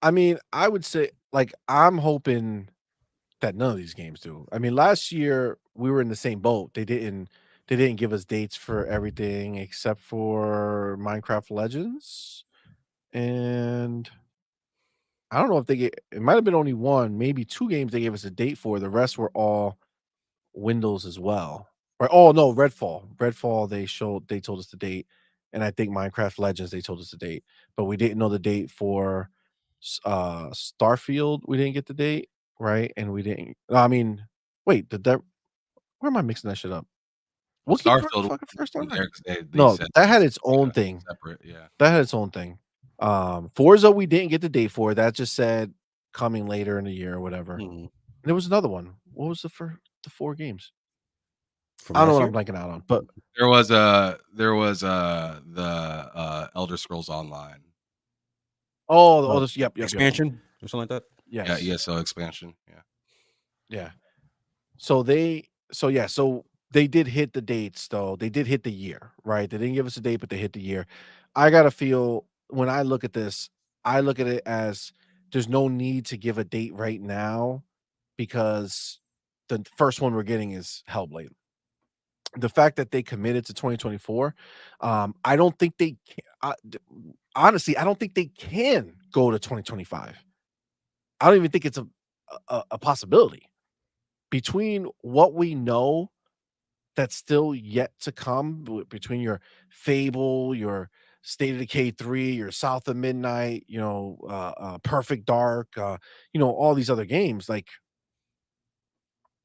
I mean, I would say, like, I'm hoping that none of these games do. I mean, last year we were in the same boat. They didn't give us dates for everything except for Minecraft Legends, and I don't know if it might have been only 1, maybe 2 games they gave us a date for, the rest were all Windows as well. Or oh, no, Redfall. Redfall, they told us the date, and I think Minecraft Legends, they told us the date, but we didn't know the date for Starfield, we didn't get the date, right? And we didn't I mean, wait, did that where am I mixing that shit up? Well, What came Starfield fucking first on wasn't that? there 'cause they No, said that that had its own yeah, thing. separate, yeah. That had its own thing. Forza, we didn't get the date for, that just said coming later in the year or whatever. And Mhm. there was another one. What was the 4 games? From I don't know last what year? I'm blanking out on, but There was Elder Scrolls Online. this yep. Expansion or something like that? Yeah, Yes. ESO expansion, yeah. Yeah. So they did hit the dates though. They did hit the year, right? They didn't give us a date, but they hit the year. I gotta feel when I look at this, I look at it as there's no need to give a date right now because the first one we're getting is Hellblade. The fact that they committed to 2024, I don't think they can, honestly, I don't think they can go to 2025. I don't even think it's a possibility between what we know that's still yet to come between your Fable, your State of Decay 3, your South of Midnight, Perfect Dark, all these other games. Like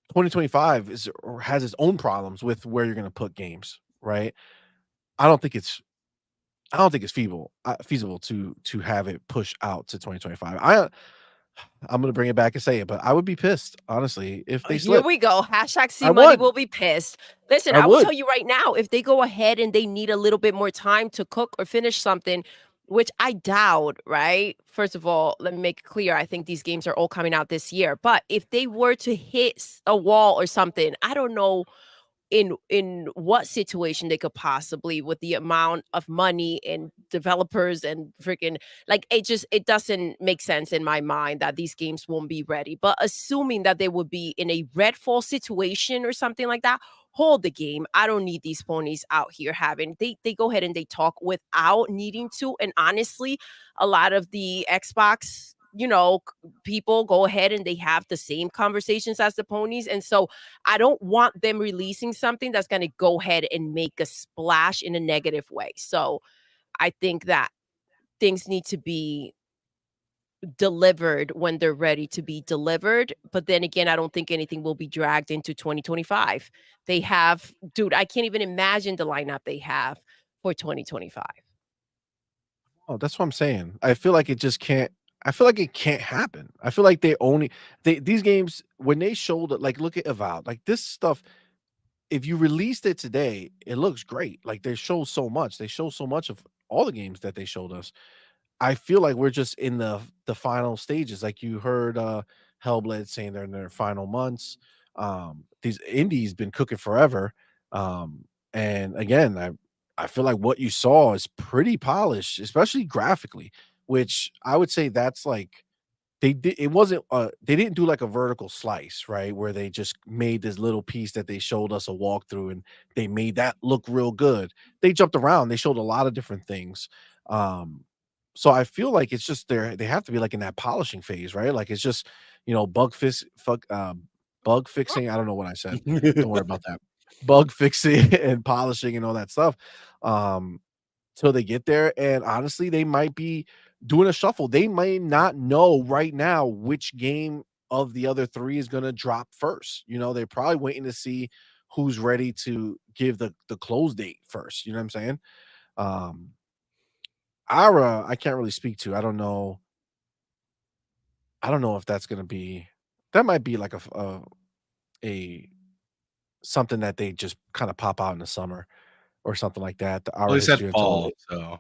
2025 is or has its own problems with where you're going to put games, right? I don't think it's I don't think it's feasible to have it push out to 2025. I'm gonna bring it back and say it, but I would be pissed honestly if they Here slip. we go. Hashtag I CMoney would. will be pissed. Listen, I I will would. tell you right now, if they go ahead and they need a little bit more time to cook or finish something, which I doubt, right? First of all, let me make it clear. I think these games are all coming out this year. But if they were to hit a wall or something, I don't know in what situation they could possibly with the amount of money and developers and freaking like it doesn't make sense in my mind that these games won't be ready. But assuming that they would be in a Redfall situation or something like that, hold the game. I don't need these ponies out here having they go ahead and they talk without needing to. And honestly, a lot of the Xbox people go ahead and they have the same conversations as the ponies. And so I don't want them releasing something that's going to go ahead and make a splash in a negative way. So I think that things need to be delivered when they're ready to be delivered. But then again, I don't think anything will be dragged into 2025. They have, dude, I can't even imagine the lineup they have for 2025. Oh, that's what I'm saying. I feel like it can't happen. I feel like these games when they showed it, like look at Avowed, like this stuff. If you released it today, it looks great. Like they show so much. They show so much of all the games that they showed us. I feel like we're just in the final stages. Like you heard Hellblade saying they're in their final months. These indies been cooking forever. And again, I feel like what you saw is pretty polished, especially graphically, which I would say that's like they didn't do like a vertical slice, right? Where they just made this little piece that they showed us a walkthrough and they made that look real good. They jumped around, they showed a lot of different things. Um, so I feel like it's just they have to be like in that polishing phase, right? Like it's just, bug fixing. I don't know what I said. Don't worry about that. Bug fixing and polishing and all that stuff. Um, till they get there. And honestly, they might be doing a shuffle. They may not know right now which game of the other 3 is gonna drop first. They're probably waiting to see who's ready to give the close date first. You know what I'm saying? Um Ara, I can't really speak to. I don't know if that's gonna be that might be like a something that they just kind of pop out in the summer or something like that. The Well, Ara they said history until fall, so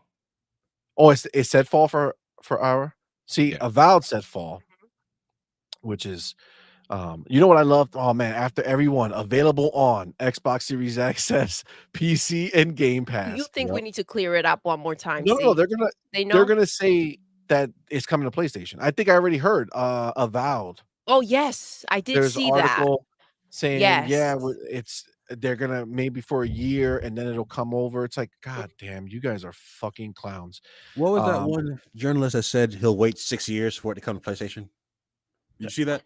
it said fall for Ara. See, yeah. Avowed said fall, which is you know what I loved? Oh man, after everyone available on Xbox Series X, PC, and Game Do you Pass. think we Yep. need to clear it up one more time? No, See, they they're know? gonna say that it's coming to PlayStation. I think I already heard Avowed. Oh, yes, I did There's an see that. article saying, yeah, Yes. it's they're gonna maybe for a year and then it'll come over. It's like, God damn, you guys are fucking clowns. What was that Um, one journalist that said he'll wait 6 years for it to come to PlayStation? You see that?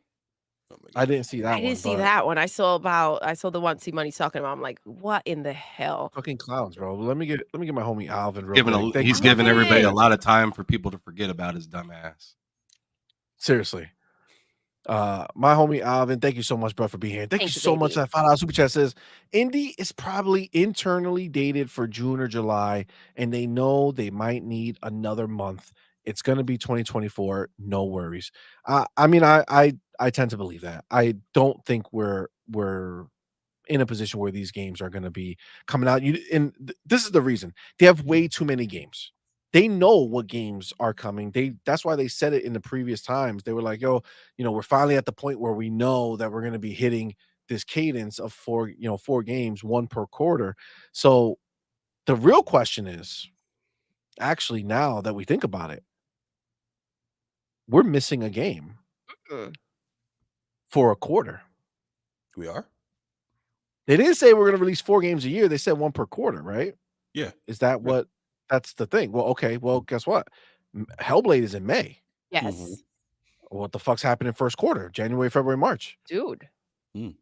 Oh my I god! didn't see that I didn't one, see but that one. I saw the one CMoney's talking about. I'm like, what in the hell? fucking clowns, bro. Let me get my homie Alvin real Giving quick. Thank you he's so much giving for being everybody here. a Alvin! lot of time for people to forget about his dumb ass. Seriously. My homie Alvin, thank you so much, bro, for being here. Thank you Thank you, so much. baby. That $5 super chat says Indy is probably internally dated for June or July, and they know they might need another month. It's gonna be 2024. No worries. I mean, I tend to believe that. I don't think we're in a position where these games are going to be coming out. This is the reason they have way too many games. They know what games are coming. That's why they said it in the previous times. They were like, "Yo, we're finally at the point where we know that we're going to be hitting this cadence of four games, one per quarter." So the real question is, actually, now that we think about it, we're missing a game Mm. for a quarter. We are. They didn't say we're going to release 4 games a year. They said one per quarter, right? Yeah. Is that Yeah. what that's the thing? Well, okay, well, guess what? Hellblade is in May. Mhm. Yes, What the fuck's happening first quarter? January, February, March. dude. Mm. We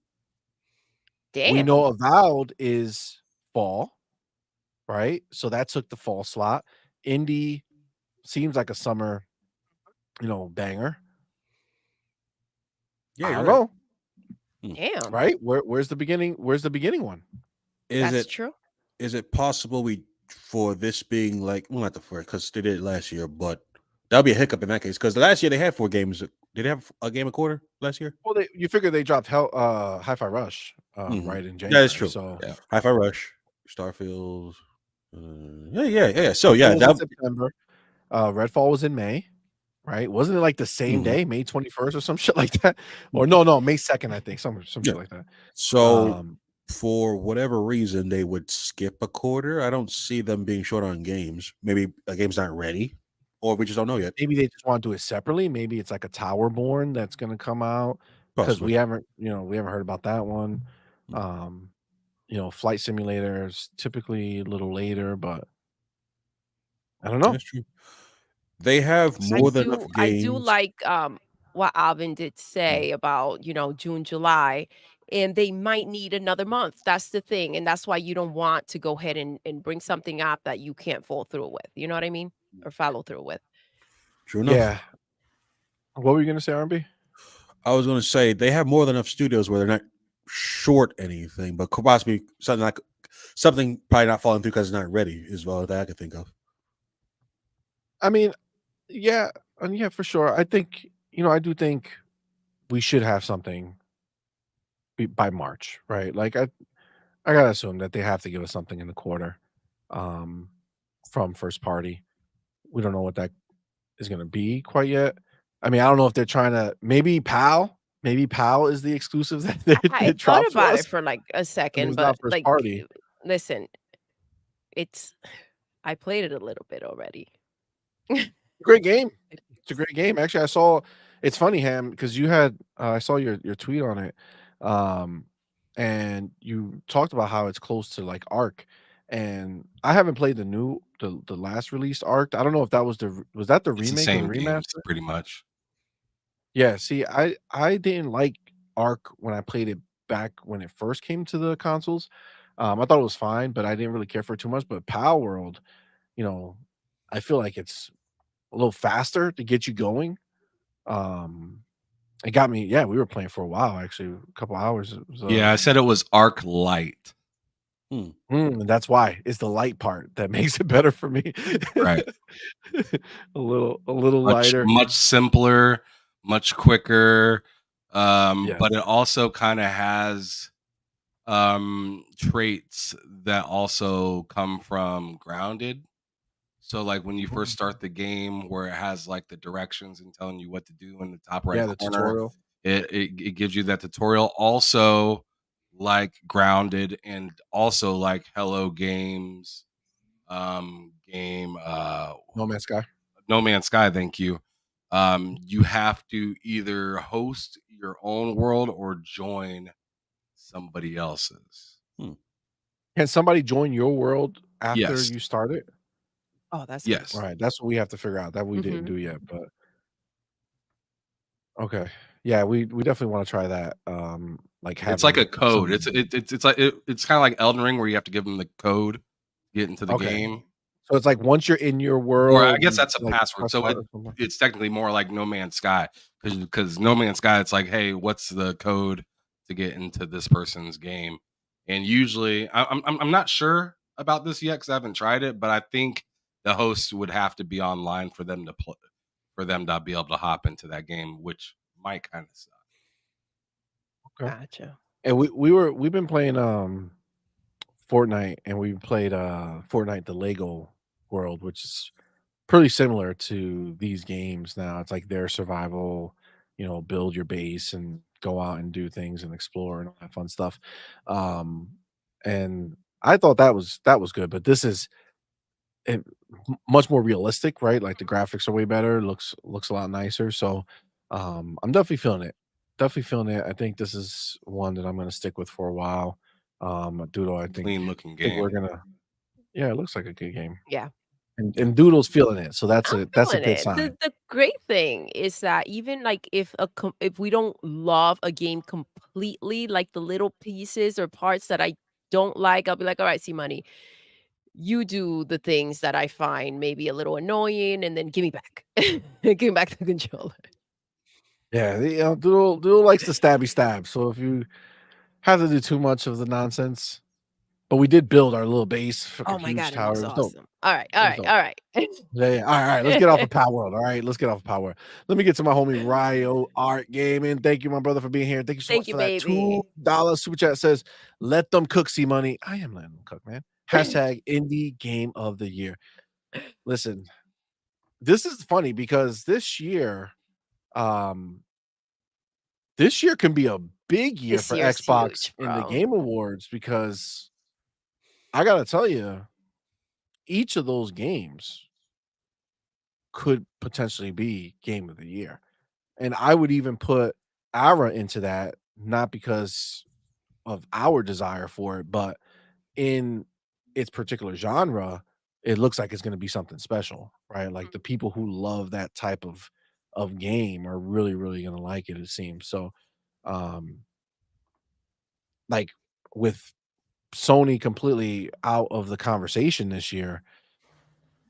Damn. know Avowed is fall, right? So that took the fall slot. Indie seems like a summer, banger. Yeah, I you're don't right. know, Damn. right? Where's the beginning? Where's the beginning one? Is That's it true. is it possible for this being like, well, not the first, because they did it last year, but that'll be a hiccup in that case, because the last year they had 4 games. Did they have a game a quarter last year? Well, you figure they dropped Hi-Fi Rush right in That is January. true. So Yeah. Hi-Fi Rush, Starfield. Yeah. So yeah, Redfall was in September. Redfall was in May. Right? Wasn't it like the same Mhm. day, May 21st or some shit like that? Or no, May 2nd, I think, some Yeah. shit like that. So Um, for whatever reason, they would skip a quarter. I don't see them being short on games. Maybe a game's not ready, or we just don't know yet. maybe they just want to do it separately. Maybe it's like a Towerborn that's gonna come out because Possibly. we haven't heard about that one. Mm. Flight simulators typically a little later, but I don't know. That's true. They have We'll I more see. than enough do I do games. like what Alvin did Mm. say about, June, July, and they might need another month. That's the thing. And that's why you don't want to go ahead and bring something up that you can't follow through with. You know what I mean? Or follow through with. True enough. Yeah. What were you gonna say, R&B? I was going to say they have more than enough studios where they're not short anything, but could possibly something probably not falling through because it's not ready is all that I could think of. I mean, yeah, and yeah, for sure. I think, I do think we should have something by March, right? Like I gotta assume that they have to give us something in the quarter, um, from first party. We don't know what that is gonna be quite yet. I mean, I don't know if they're trying to maybe PAL is the exclusive that they I thought dropped for about us, it for like a and second, it's not but first like, party. listen, it's I played it a little bit already. Great game. It's a great game. Actually, I saw it's funny, Ham, because you had I saw your tweet on it, um, and you talked about how it's close to like Arc, and I haven't played the last released Arc. I don't know if that was that the It's the remake or the same games, remaster? pretty much. Yeah. See, I didn't like Arc when I played it back when it first came to the consoles. I thought it was fine, but I didn't really care for it too much. But Power World, you know, I feel like it's a little faster to get you going. Um, it got me. Yeah, we were playing for a while, actually, a couple hours. It was, Yeah, I said it was Arc Light. and that's why it's the light part that makes it better for me. Right. a little Much lighter. much simpler, much quicker. Yeah. But it also kind of has traits that also come from Grounded. So like when you first start the game where it has like the directions and telling you what to do in the top right Yeah, the corner, tutorial. it gives you that tutorial. Also like Grounded and also like Hello Games game No Man's Sky. No Man's Sky, thank you. You have to either host your own world or join somebody else's. Hmm. Can somebody join your world after Yes. you start it? Oh, that's Yes. nice. Alright, that's what we have to figure out, that we didn't Mhm. do yet, but okay. Yeah, we definitely wanna try that, like, It's like a having code. some It's like it's kinda like Elden Ring where you have to give them the code to get into the okay. game. So it's like once you're in your Or I world, guess you, that's a like, password. press So start or something? it's technically more like No Man's Sky because No Man's Sky, it's like, hey, what's the code to get into this person's game? And usually, I'm not sure about this yet because I haven't tried it, but I think the host would have to be online for them to play, for them to be able to hop into that game, which might kind of suck. Okay. Gotcha. And we've been playing, Fortnite, and we played, Fortnite: The Lego World, which is pretty similar to these games now. It's like their survival, build your base and go out and do things and explore and all that fun stuff. Um, and I thought that was good, but this is much more realistic, right? Like the graphics are way better, looks a lot nicer. So I'm definitely feeling it. Definitely feeling it. I think this is one that I'm gonna stick with for a while. Doodle, I think Clean looking think we're game. gonna yeah, it looks like a good game. Yeah. And Doodle's feeling it, so that's I'm a feeling good it. sign. The great thing is that even like if we don't love a game completely, like the little pieces or parts that I don't like, I'll be like, all right, see money. You do the things that I find maybe a little annoying and then give me back. Give me back the controller. Yeah, Doodle likes to stabby stab, so if you have to do too much of the nonsense, but we did build our little base, Oh freaking my huge god, and it tower. was It was dope. awesome. All right, all It was right, dope. all right. Yeah, yeah. Alright, let's get off of Power World, alright? Let's get off of Power World. Let me get to my homie Ryo Art Gaming. Thank you, my brother, for being here. Thank you so Thank much you, for that baby. $2 super chat. Says, "Let them cook, see money." I am letting them cook, man. Hashtag indie game of the year. Listen, this is funny because um, this year can be a big year This for year's Xbox huge, in the bro. Game Awards because I gotta tell you, each of those games could potentially be game of the year. And I would even put Ara into that, not because of our desire for it, but in its particular genre, it looks like it's gonna be something special, right? Like, the people who love that type of game are really, really gonna like it, it seems. So, um, like, with Sony completely out of the conversation this year,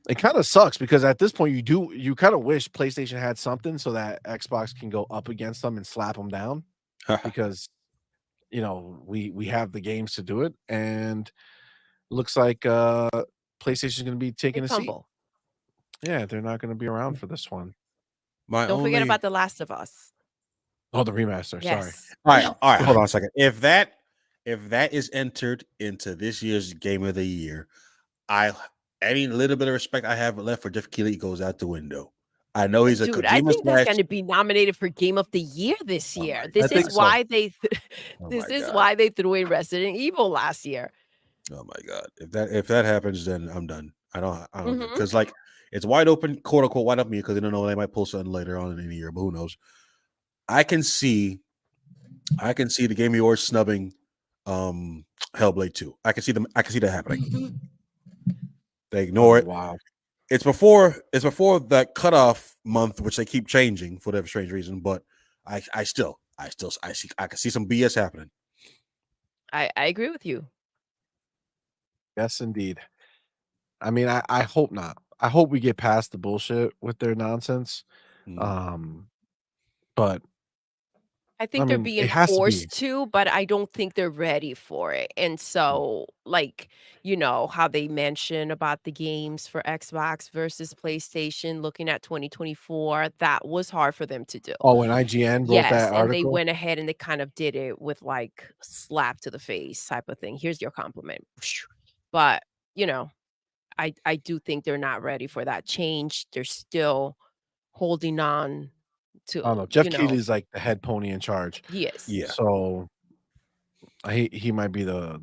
it kinda sucks because at this point, you kinda wish PlayStation had something so that Xbox can go up against them and slap them down because we have the games to do it, and looks like PlayStation's gonna be They taking a seat. fumble. Yeah, they're not gonna be around for this one. My Don't forget only about The Last of Us. Oh, the remaster, sorry. Yes. all right, hold on a second. If that is entered into this year's game of the year, I any little bit of respect I have left for Jeff Keighley goes out the window. I know he's a Dude, I Kojima think that's smash. gonna be nominated for Game of the Year this Oh year. my I This is think god. so. why they Oh this my is god. why they threw in Resident Evil last year. Oh my god. If that happens, then I'm done. I don't Mhm. because like it's wide open, quote unquote wide open because they don't know they might pull something later on in the year, but who knows? I can see I can see the Game Awards snubbing Hellblade 2. I can see that happening. They That'd ignore be it. wild. It's before that cutoff month, which they keep changing for whatever strange reason. But I can see some BS happening. I agree with you. Yes, indeed. I mean, I hope not. I hope we get past the bullshit with their nonsense. Mm. Um, but, I I think they're mean, it being has to be. forced to, but I don't think they're ready for it. And so, like, how they mention about the games for Xbox versus PlayStation looking at 2024, that was hard for them to do. Oh, when IGN wrote Yes, that and they article? went ahead and they kind of did it with like slap to the face type of thing. Here's your compliment. But, you know, I do think they're not ready for that change. They're still holding on I don't to, know. Jeff Keighley's like the head pony in charge. he is Yeah. So he might be the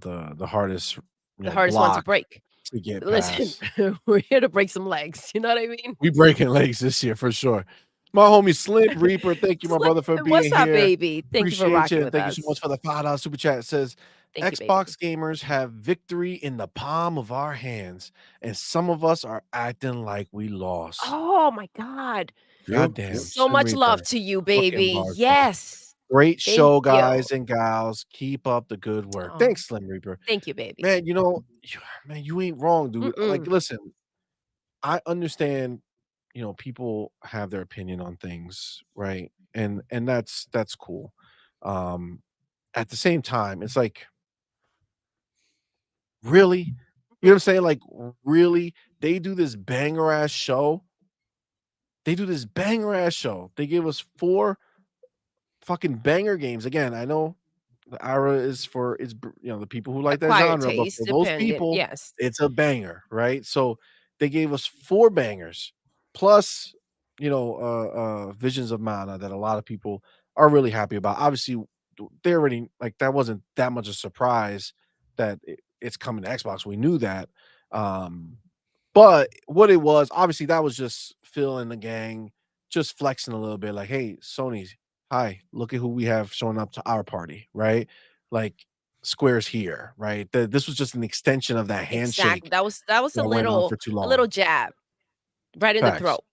hardest, the hardest one to block break. to get Listen, past. we're here to break some legs. You know what I mean? We breaking legs this year for sure. My homie Slim Reaper, thank you, my Slim, brother, for what's being up, here. baby? Thank you for Appreciate you, rocking and with thank you so us. much for the $5 super chat. It says, Thank you, baby. Xbox gamers have victory in the palm of our hands, and some of us are acting like we lost. Oh my god. Yep. Yep. Goddamn, So Slim much love Reaper. to you, Fucking baby. bars, bro. Yes. Great Thank show, you. guys and gals. Keep up the good work. Oh, Thanks, Slim Reaper. thank you, baby. Man, man, you ain't wrong, dude. Like, Mm-mm. listen, I understand, people have their opinion on things, right? And that's cool. Um, at the same time, it's like, really? You know what I'm saying? Like, really? They do this banger ass show. They do this banger ass show. They gave us 4 fucking banger games. Again, I know the IRA the people who like that Acquired genre, but taste, for those dependent. people, Yes. it's a banger, right? So they gave us 4 bangers plus, Visions of Mana that a lot of people are really happy about. Obviously, they already like that wasn't that much a surprise that it's coming to Xbox. We knew that. Um, but what it was, obviously, that was just Phil and the gang just flexing a little bit, like, hey, Sony's hi, look at who we have showing up to our party, right? Like Square's here, right? This was just an extension of that Exactly. handshake That was that went on for too a long. little jab right in the Facts. throat.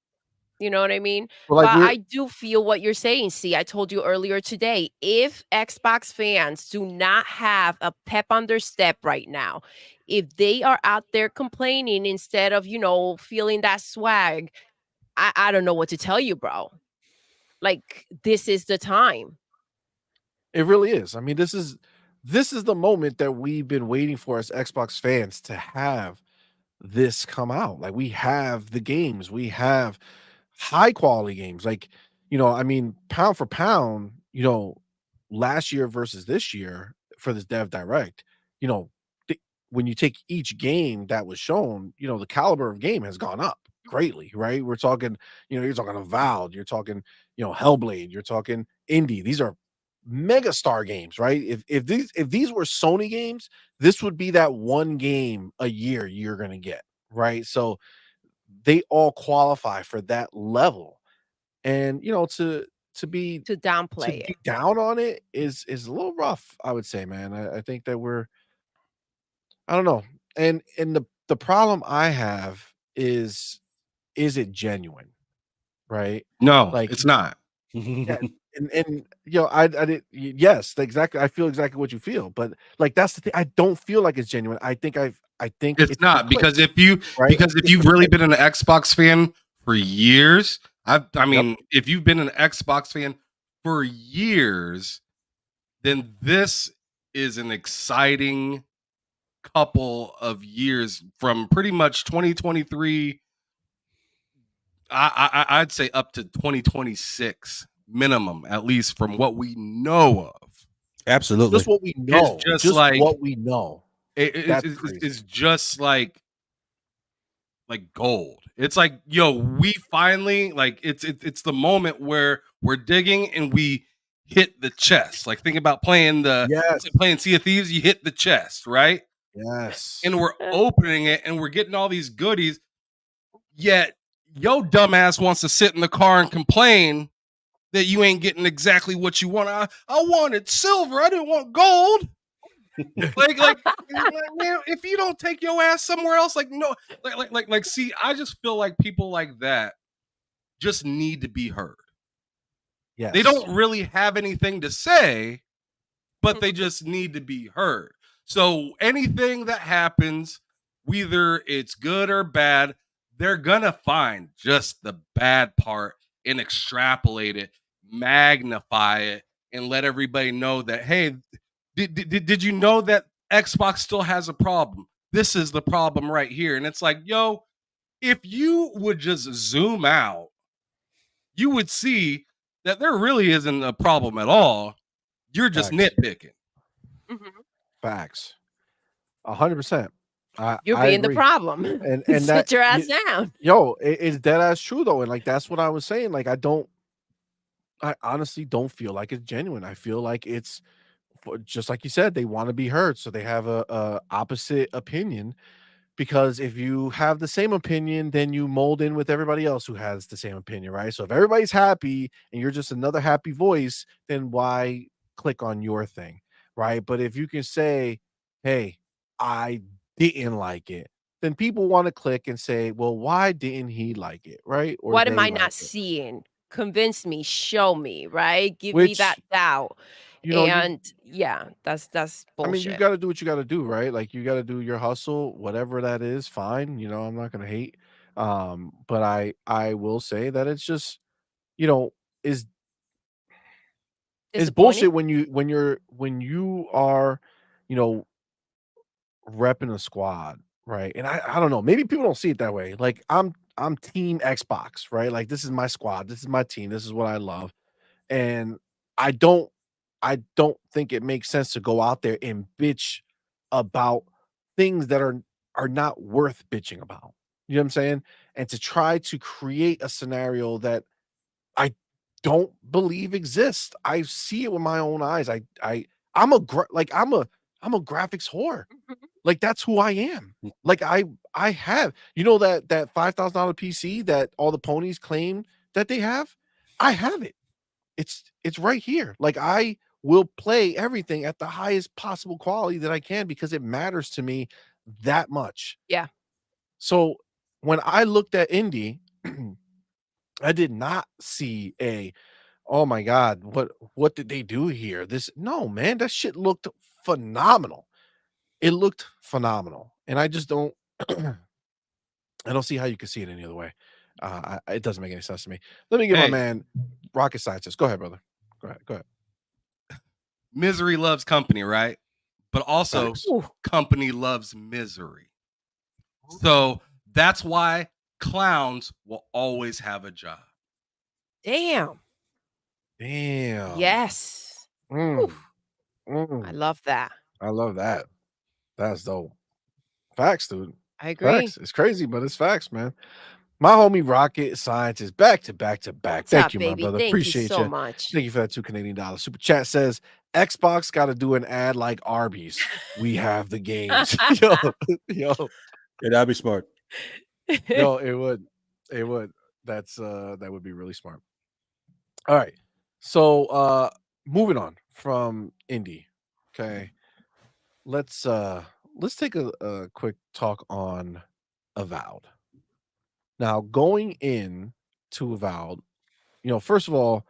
You know what I mean? But like But we're I do feel what you're saying. See, I told you earlier today, if Xbox fans do not have a pep on their step right now, if they are out there complaining instead of, feeling that swag, I don't know what to tell you, bro. Like, this is the time. it really is. I mean, this is the moment that we've been waiting for as Xbox fans to have this come out. Like we have the games, we have high quality games. Like, I mean, pound for pound, last year versus this year for this Dev Direct, you know, when you take each game that was shown, the caliber of game has gone up greatly, right? We're talking, you're talking Avowed, you're talking, Hellblade, you're talking Indie. These are mega star games, right? If these were Sony games, this would be that one game a year you're gonna get, right? So they all qualify for that level. And to be To to downplay it. be down on it is a little rough, I would say, man. I think that I don't know. And the problem I have is it genuine, right? No, Like, it's not. yeah, and I did yes, exactly. I feel exactly what you feel, but like that's the thing. I don't feel like it's genuine. I think It's it's the not clicks, because right? if It's you've the really clicks. been an Xbox fan for years, I Yep. mean, if you've been an Xbox fan for years, then this is an exciting couple of years from pretty much 2023. I'd say up to 2026 minimum, at least from what we know of. Absolutely. Just what we It's know. just Just like what we know. That's it's crazy. just like gold. It's like, yo, we finally like it's the moment where we're digging and we hit the chest. Like think about Yes. playing Sea of Thieves, you hit the chest, right? Yes. And we're opening it and we're getting all these goodies. Yet yo dumbass wants to sit in the car and complain that you ain't getting exactly what you want. I wanted silver. I didn't want gold. Like, man, if you don't take your ass somewhere else, like no, see, I just feel like people like that just need to be heard. They Yes. don't really have anything to say, but they just need to be heard. So anything that happens, whether it's good or bad, they're gonna find just the bad part and extrapolate it, magnify it, and let everybody know that, hey, did you know that Xbox still has a problem? This is the problem right here. And it's like, yo, if you would just zoom out, you would see that there really isn't a problem at all. You're just Facts. nitpicking. Mhm. Facts. 100%. You're I being the agree. problem. And that Sit your ass down. it's dead ass true though. And like that's what I was saying. Like I honestly don't feel like it's genuine. I feel like it's just like you said, they want to be heard. So they have a opposite opinion because if you have the same opinion, then you mold in with everybody else who has the same opinion, right? So if everybody's happy and you're just another happy voice, then why click on your thing? right? But if you can say, "Hey, I didn't like it," then people want to click and say, "Well, why didn't he like it?" Right? Or What am they I like not it. seeing? Convince me, show me, right? Give me that Which, doubt. you And yeah, that's I mean, you bullshit. gotta do what you gotta do, right? Like, you gotta do your hustle, whatever that is, fine, I'm not gonna hate. But I will say that it's just, you know, is Disappointing? bullshit when you are, you know, repping a squad, right? And I don't know, maybe people don't see it that way. Like, I'm team Xbox, right? Like, this is my squad, this is my team, this is what I love. And I don't I don't think it makes sense to go out there and bitch about things that are not worth bitching about. You know what I'm saying? And to try to create a scenario that I don't believe exists. I see it with my own eyes. I'm a I'm a graphics whore. Mhm. Like, that's who I am. Like, I have, that $5,000 PC that all the ponies claim that they have? I have it. It's right here. Like, I will play everything at the highest possible quality that I can because it matters to me that much. Yeah. So, when I looked at indie, I did not see "Oh my god, what did they do here?" No, man, that shit looked phenomenal. It looked phenomenal, and I just don't I don't see how you could see it any other way. It doesn't make any sense to me. Let me get my Hey, man, Rocket Scientist. Go ahead, brother. Go ahead. misery loves company, right? But also, Facts. Ooh, company loves misery. So that's why clowns will always have a job. damn. Damn. Yes. Ooh, Mm, I mm. love that. I love that. That's dope. Facts, dude. I agree. Facts. It's crazy, but it's facts, man. My homie Rocket Scientist, back to back to back. What's Thank up, you, my baby? brother. Thank you Appreciate so you. much. Thank you for that $2 Canadian. Super chat says Xbox got to do an ad like Arby's. We have the games. Yo, Yeah, that'd be smart. yo. It would. That would be really smart. All right. So, moving on from indie. Okay, let's take a quick talk on Avowed. Now, going in to Avowed, first of all,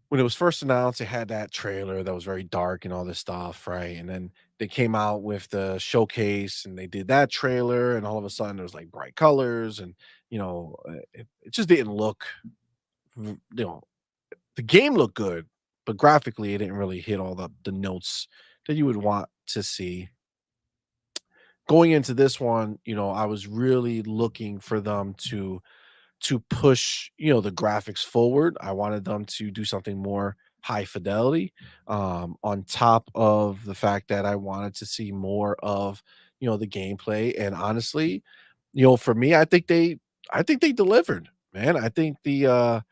when it was first announced, it had that trailer that was very dark and all this stuff, right? And then they came out with the showcase and they did that trailer, and all of a sudden there was like bright colors, and it just didn't look, v- you know, the game looked good, but graphically it didn't really hit all the notes that you would want to see. Going into this one, I was really looking for them to push, the graphics forward. I wanted them to do something more high fidelity, on top of the fact that I wanted to see more of, the gameplay. And honestly, for me, I think they delivered, man. I think the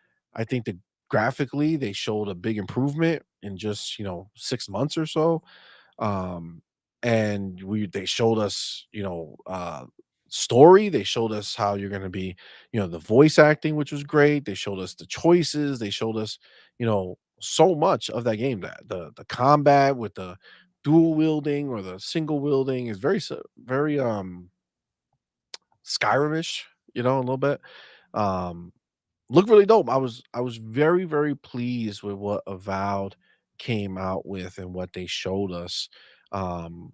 graphically they showed a big improvement in just, 6 months or so. um and they showed us, story. They showed us how you're going to be, the voice acting, which was great. They showed us the choices. They showed us, so much of that game. That the combat with the dual wielding or the single wielding is very Skyrimish, a little bit. um Look really dope. I was very, very pleased with what Avowed came out with and what they showed us. Um,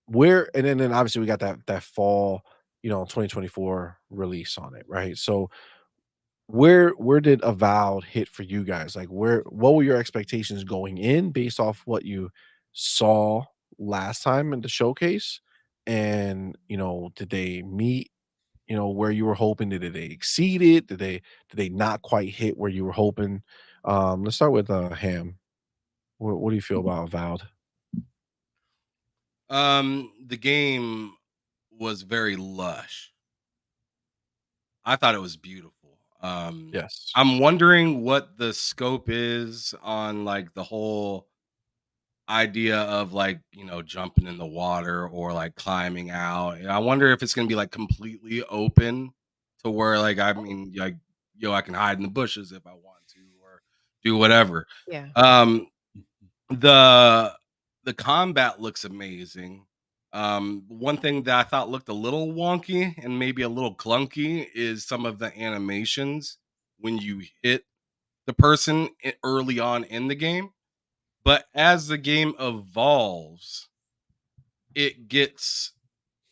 where and then obviously we got that fall, 2024 release on it, right? So where did Avowed hit for you guys? Like, what were your expectations going in based off what you saw last time in the showcase? And did they meet, where you were hoping? Did they exceed it? Did they not quite hit where you were hoping? Let's start with Ham. What do you feel about Avowed? The game was very lush. I thought it was beautiful. Yes. I'm wondering what the scope is on like the whole idea of like, jumping in the water or like climbing out. And I wonder if it's gonna be like completely open to where like I mean like I can hide in the bushes if I want to or do whatever. Yeah. Um The the combat looks amazing. One thing that I thought looked a little wonky and maybe a little clunky is some of the animations when you hit the person early on in the game. But as the game evolves, it gets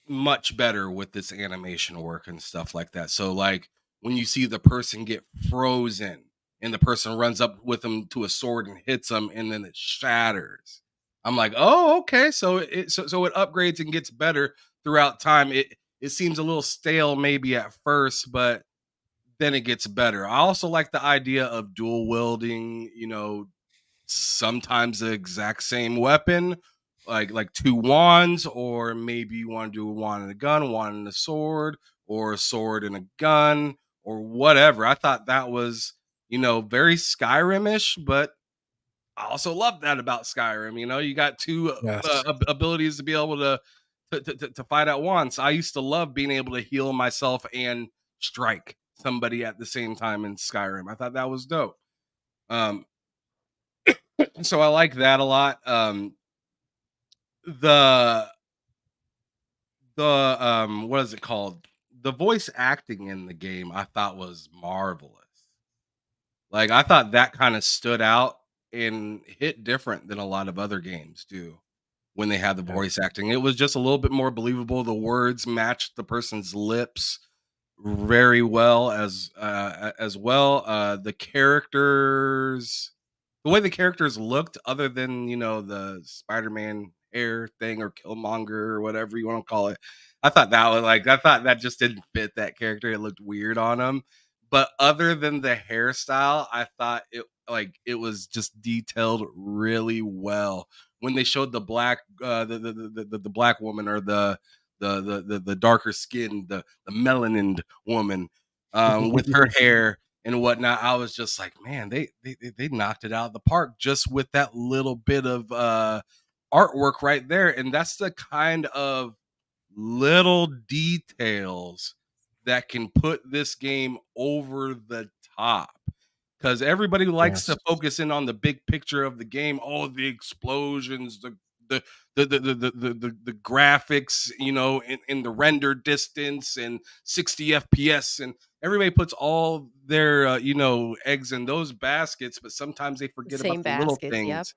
much better with this animation work and stuff like that. So like when you see the person get frozen and the person runs up with them to a sword and hits them and then it shatters. I'm like, "Oh, okay." So it upgrades and gets better throughout time. It seems a little stale maybe at first, but then it gets better. I also like the idea of dual wielding, sometimes the exact same weapon, like two wands, or maybe you want to do a wand and a gun, wand and a sword, or a sword and a gun, or whatever. I thought that was, very Skyrim-ish, but I also love that about Skyrim. You got two Yes. abilities to be able to fight at once. I used to love being able to heal myself and strike somebody at the same time in Skyrim. I thought that was dope. Um, so I like that a lot. The what is it called? The voice acting in the game I thought was marvelous. Like I thought that kind of stood out and hit different than a lot of other games do when they had the Yeah. voice acting. It was just a little bit more believable. The words matched the person's lips very well as well. The characters, the way the characters looked, other than the Spider-Man hair thing or Killmonger or whatever you want to call it, I thought that just didn't fit that character. It looked weird on him. But other than the hairstyle, I thought it was just detailed really well. When they showed the black the black woman, or the darker skin, the melanined woman, with her hair and whatnot, I was just like, man, they knocked it out of the park just with that little bit of artwork right there. And that's the kind of little details that can put this game over the top, because everybody likes Yes. to focus in on the big picture of the game. Oh, the explosions, the the graphics, in the render distance and 60 FPS, and everybody puts all their eggs in those baskets, but sometimes they The forget about same the little baskets, yep.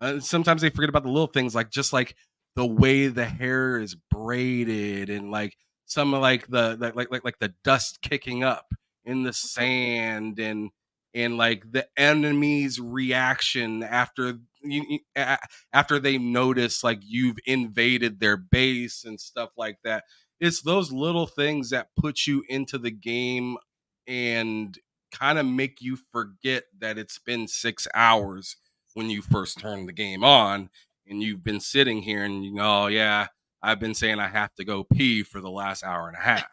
things. Sometimes they forget about the little things, like just like the way the hair is braided, and like some of like like the dust kicking up in the sand, and like the enemy's reaction after after they notice like you've invaded their base and stuff like that. It's those little things that put you into the game and kind of make you forget that it's been 6 hours when you first turn the game on, and you've been sitting here and oh yeah, I've been saying I have to go pee for the last hour and a half.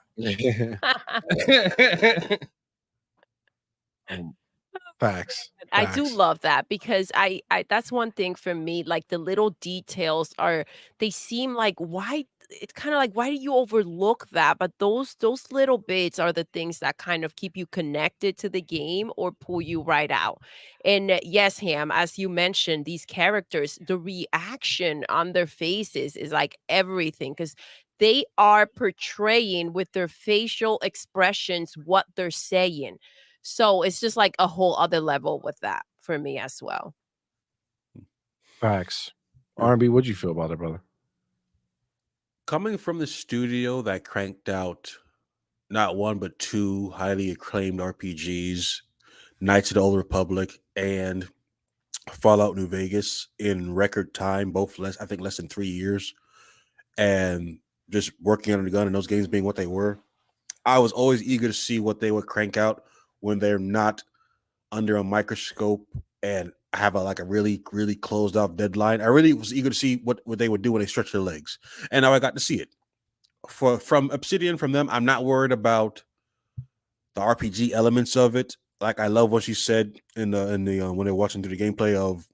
Um, facts. I do Facts. love that because I that's one thing for me, like the little details are they seem like why it's kind of like why do you overlook that? But those little bits are the things that kind of keep you connected to the game or pull you right out. And yes, Ham, as you mentioned, these characters, the reaction on their faces is like everything because they are portraying with their facial expressions what they're saying. So it's just like a whole other level with that for me as well. Facts. Yeah. R&B, what'd you feel about it, brother? Coming from the studio that cranked out not one but two highly acclaimed RPGs, Knights of the Old Republic and Fallout New Vegas, in record time, both I think less than 3 years, and just working under the gun and those games being what they were, I was always eager to see what they would crank out when they're not under a microscope and have like a really, really closed off deadline. I really was eager to see what they would do when they stretch their legs. And now I got to see it. From Obsidian, from them, I'm not worried about the RPG elements of it. Like I love what she said in the when they're watching through the gameplay of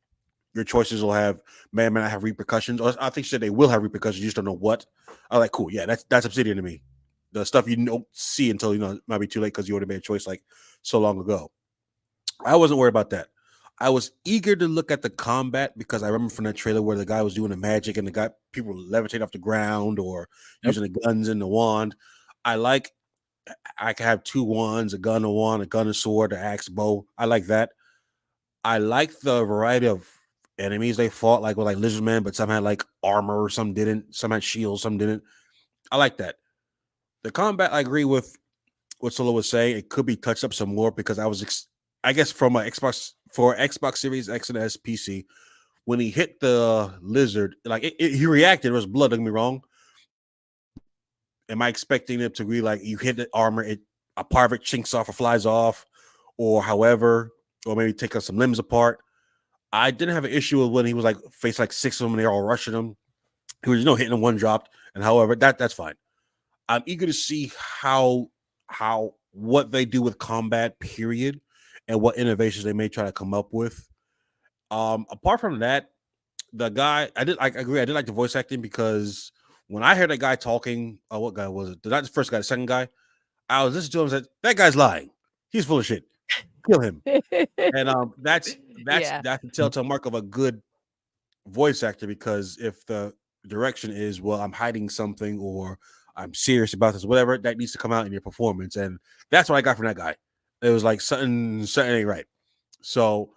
your choices will have may not have repercussions. Or I think she said they will have repercussions. You just don't know what. I like cool. Yeah, that's Obsidian to me. The stuff you don't see until it might be too late because you already made a choice like so long ago. I wasn't worried about that. I was eager to look at the combat because I remember from that trailer where the guy was doing the magic and the guy people levitate off the ground or Yep. using the guns and the wand. I like I can have two wands, a gun, a wand, a gun, a sword, an axe, bow. I like that. I like the variety of enemies they fought, like with like lizardmen, but some had like armor, some didn't, some had shields, some didn't. I like that. The combat, I agree with what Solo was saying. It could be touched up some more because I guess from my Xbox Series X and S PC, when he hit the lizard, like he reacted. It was blood. Don't get me wrong. Am I expecting it to be like you hit the armor, a part of it chinks off or flies off, or however, or maybe take some limbs apart? I didn't have an issue with when he was like faced like six of them and they're all rushing him. He was hitting them one dropped, and however that's fine. I'm eager to see how what they do with combat, period, and what innovations they may try to come up with. Apart from that, the guy I agree, I did like the voice acting because when I heard that guy talking, what guy was it? Not the first guy, the second guy. I was listening to him and said, that guy's lying. He's full of shit. Kill him. And that's Yeah. the telltale mark of a good voice actor, because if the direction is, well, I'm hiding something or I'm serious about this, whatever, that needs to come out in your performance. And that's what I got from that guy. It was like something ain't right. So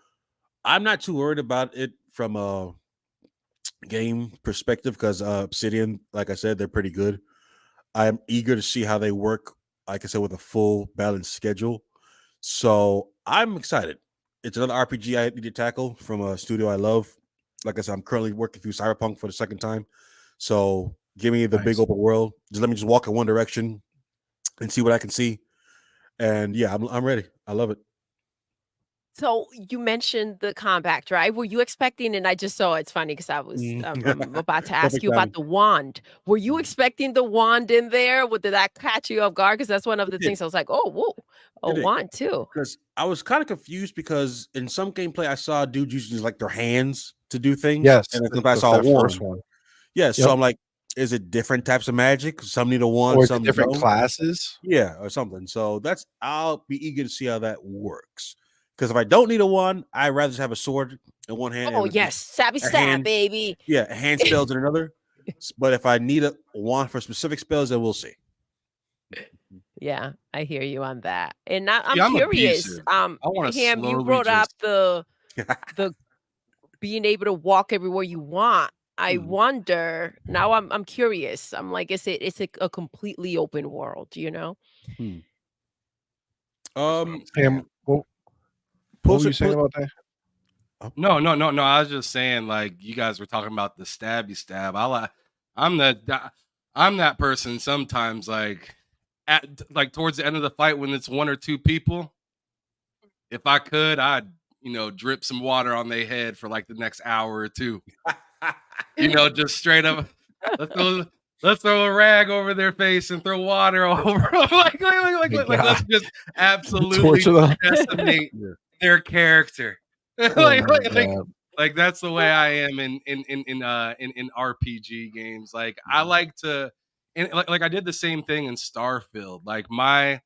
I'm not too worried about it from a game perspective because Obsidian, like I said, they're pretty good. I'm eager to see how they work, like I said, with a full balanced schedule. So I'm excited. It's another RPG I need to tackle from a studio I love. Like I said, I'm currently working through Cyberpunk for the second time. So give me the big Nice. open world. Just let me just walk in one direction and see what I can see. And yeah, I'm ready. I love it. So you mentioned the combat, right? Were you expecting, and I just saw it's funny because I'm about to ask Perfect you about timing. the wand. Were you Mhm. expecting the wand in there? Did that catch you off guard? Because that's one of It the did. things I was like, oh, whoa, a It did. wand too. Because I was kind of confused because in some gameplay I saw dudes using like their hands to do things, Yes, and then sometimes I saw a that first wand. one. Yeah, so Yep. I'm like, is it different types of magic? Some need a wand, Or is it some different don't. classes? Yeah, or something. So I'll be eager to see how that works. Because if I don't need a wand, I'd rather just have a sword in one hand Oh and yes, stabby a stab, hand, baby. yeah, a hand spells in another. But if I need a wand for specific spells, then we'll see. Yeah, I hear you on that. And See, I'm I'm curious. abusive. I want to Ham, you slowly brought up just. the being able to walk everywhere you want. I Mhm. wonder. Now I'm curious. I'm like, is it a completely open world? You know? Hmm. That's what I'm saying. Sam, what Pull were you it, pull saying it. about that? Oh, No. I was just saying, like, you guys were talking about the stabby stab. I'm I'm that person sometimes, like, like towards the end of the fight when it's one or two people. If I could, I'd drip some water on their head for like the next hour or two. Just straight up. Let's throw, let's throw a rag over their face and throw water over them. My Let's God. just absolutely Torture them? decimate yeah. their character. Oh my god. Like that's the way I am in RPG games. Like I Mhm. like to, and like I did the same thing in Starfield. Like my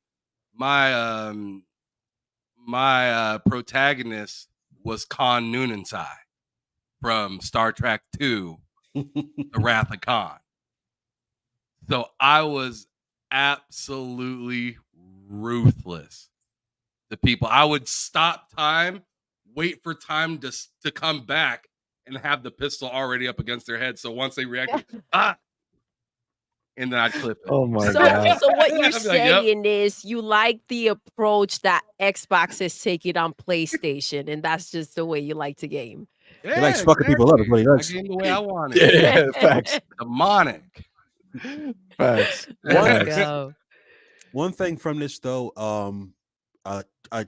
protagonist was Khan Noonantai from Star Trek 2, The Wrath of Khan. So I was absolutely ruthless to people. I would stop time, wait for time to come back, and have the pistol already up against their head. So once they reacted, ah, and then I'd clip it. Oh my So god. so what you're I'd be like, "Yep, saying is you like the approach that Xbox is taking on PlayStation, and that's just the way you like to game. He likes yeah, fucking people up. Is exactly. what he I likes. game the way I want it. Yeah, facts. Demonic." Facts. One Let's Facts. go. one thing from this though, a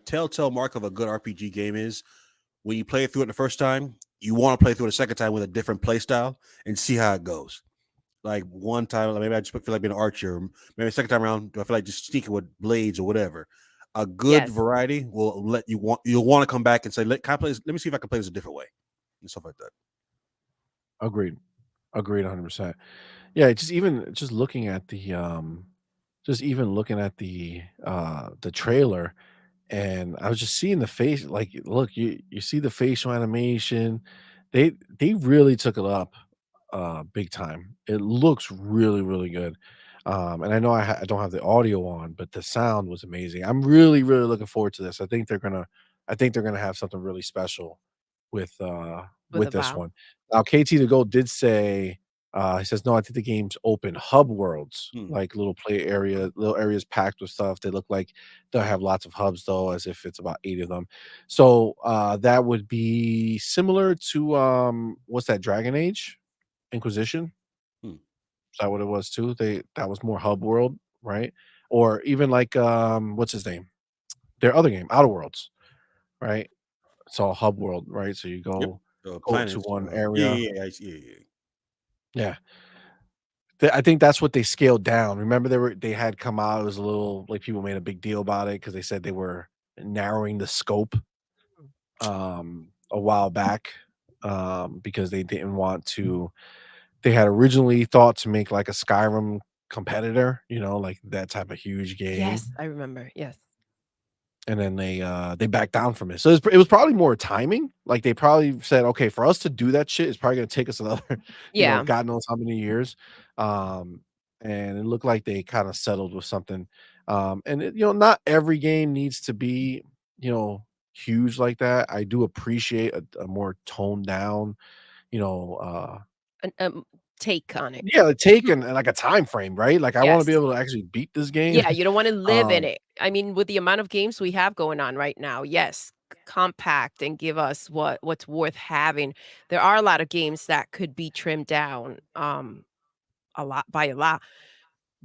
telltale mark of a good RPG game is when you play it through it the first time, you want to play through it a second time with a different play style and see how it goes. Like one time, like maybe I just feel like being an archer. Maybe second time around, I feel like just sneaking with blades or whatever. A good Yes. variety will let you'll want to come back and say, can I play this? Let me see if I can play this a different way and stuff like that. Agreed. Agreed 100%. Yeah, just looking at the just even looking at the trailer, and I was just seeing the face, like, look, you see the facial animation. They really took it up, big time. It looks really, really good. And I know I don't have the audio on, but the sound was amazing. I'm really, really looking forward to this. I think they're gonna have something really special with a with this vow. one. Now, KT to go did say, he says, "No, I think the game's open hub worlds, Hmm. like little areas packed with stuff. They look like they'll have lots of hubs though, as if it's about 8 of them." So, that would be similar to, what's that, Dragon Age? Inquisition? Hmm. Is that what it was too? That was more hub world, right? Or even like, what's his name? Their other game, Outer Worlds, right? It's all hub world, right? So you Yep. go to Planets. one Yeah, area. yeah, yeah, yeah, yeah. Yeah. I think that's what they scaled down. Remember they had come out, it was a little like people made a big deal about it because they said they were narrowing the scope, a while back, because they didn't want to they had originally thought to make like a Skyrim competitor, like that type of huge game. Yes, I remember. Yes. And then they backed down from it. So it was probably more timing. Like they probably said, okay, for us to do that shit, it's probably gonna take us another, Yeah. God knows how many years. Um, and it looked like they kind of settled with something. Not every game needs to be, you know, huge like that. I do appreciate a more toned down, you know, uh An take on it. yeah, take Mhm. and like a time frame, right? Like I want to be Yes. able to actually beat this game. Yeah, you don't wanna live in um it. I mean, with the amount of games we have going on right now, yes, compact and give us what's worth having. There are a lot of games that could be trimmed down, a lot.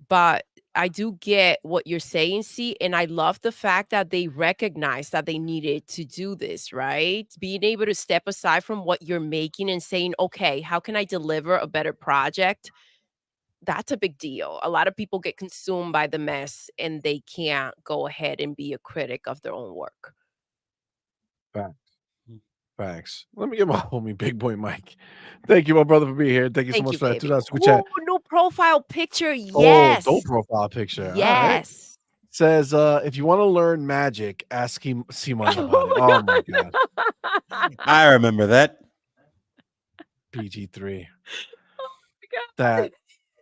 But I do get what you're saying, see, and I love the fact that they recognize that they needed to do this, right? Being able to step aside from what you're making and saying, "Okay, how can I deliver a better project?" That's a big deal. A lot of people get consumed by the mess and they can't go ahead and be a critic of their own work. Hmm. Facts. Let me get my homie Big Boy Mike. Thank you, my brother, for being here. Thank you so Thank much you, for that baby. $2 super Ooh, chat. new profile picture. Oh, dope Yes. profile picture. All right. Yes. Says, if you want to learn magic, ask him CMoney about it. Oh Oh my god. I remember that. PG-3. my That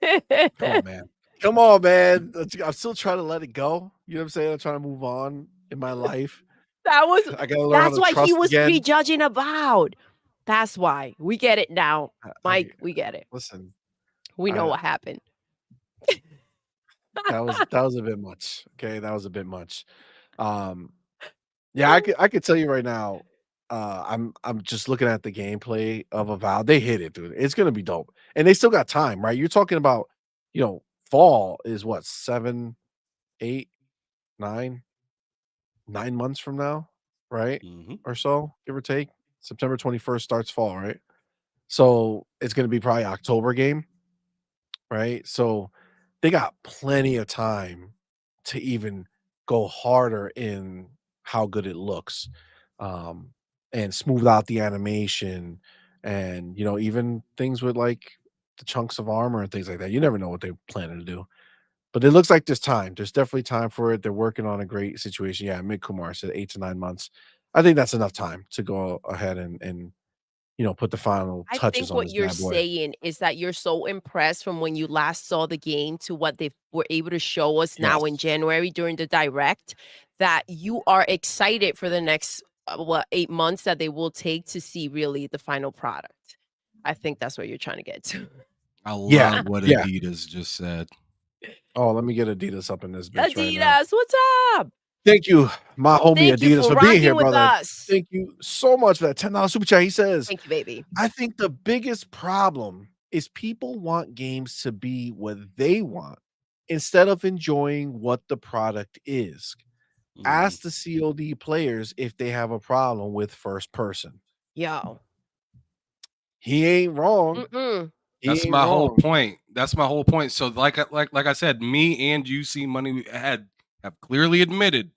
come god. on, man. Come on, man. I'm still trying to let it go. You know what I'm saying? I'm trying to move on in my life. That was I gotta learn how that's to why he trust was again. prejudging about. That's why. We get it now. I Mike, we get it. listen. We know I what happened. that was a bit much. Okay, that was a bit much. Um Yeah, I could tell you right now, I'm just looking at the gameplay of Avowed. They hit it, dude. It's gonna be dope. And they still got time, right? You're talking about, fall is what, 7, 8, 9, 9 months from now, right? Hmm. Or so, give or take. September 21st starts fall, right? So it's gonna be probably October game, right? So they got plenty of time to even go harder in how good it looks, um, and smooth out the animation, and even things with like the chunks of armor and things like that. You never know what they're planning to do, but it looks like there's time. There's definitely time for it. They're working on a great situation. Yeah, Mick Kumar said 8 to 9 months. I think that's enough time to go ahead and put the final I touches think on what this you're bad boy. saying is that you're so impressed from when you last saw the game to what they were able to show us now in Yes. January during the direct, that you are excited for the next 8 months that they will take to see really the final product. I think that's what you're trying to get to. I Yeah. love what Yeah. Adidas just said. Oh, let me get Adidas up in this bitch right now. Adidas, what's up? Thank you, my homie Thank you Adidas, for for being rocking here, with brother. us. Thank you so much for that $10 super chat. He says, Thank you, baby. I think the biggest problem is people want games to be what they want instead of enjoying what the product is. Hmm. Ask the COD players if they have a problem with first person. Yo. He ain't wrong. Mm-mm. He That's ain't my whole wrong. point. That's my whole point. So, like I said, me and UC Money have clearly admitted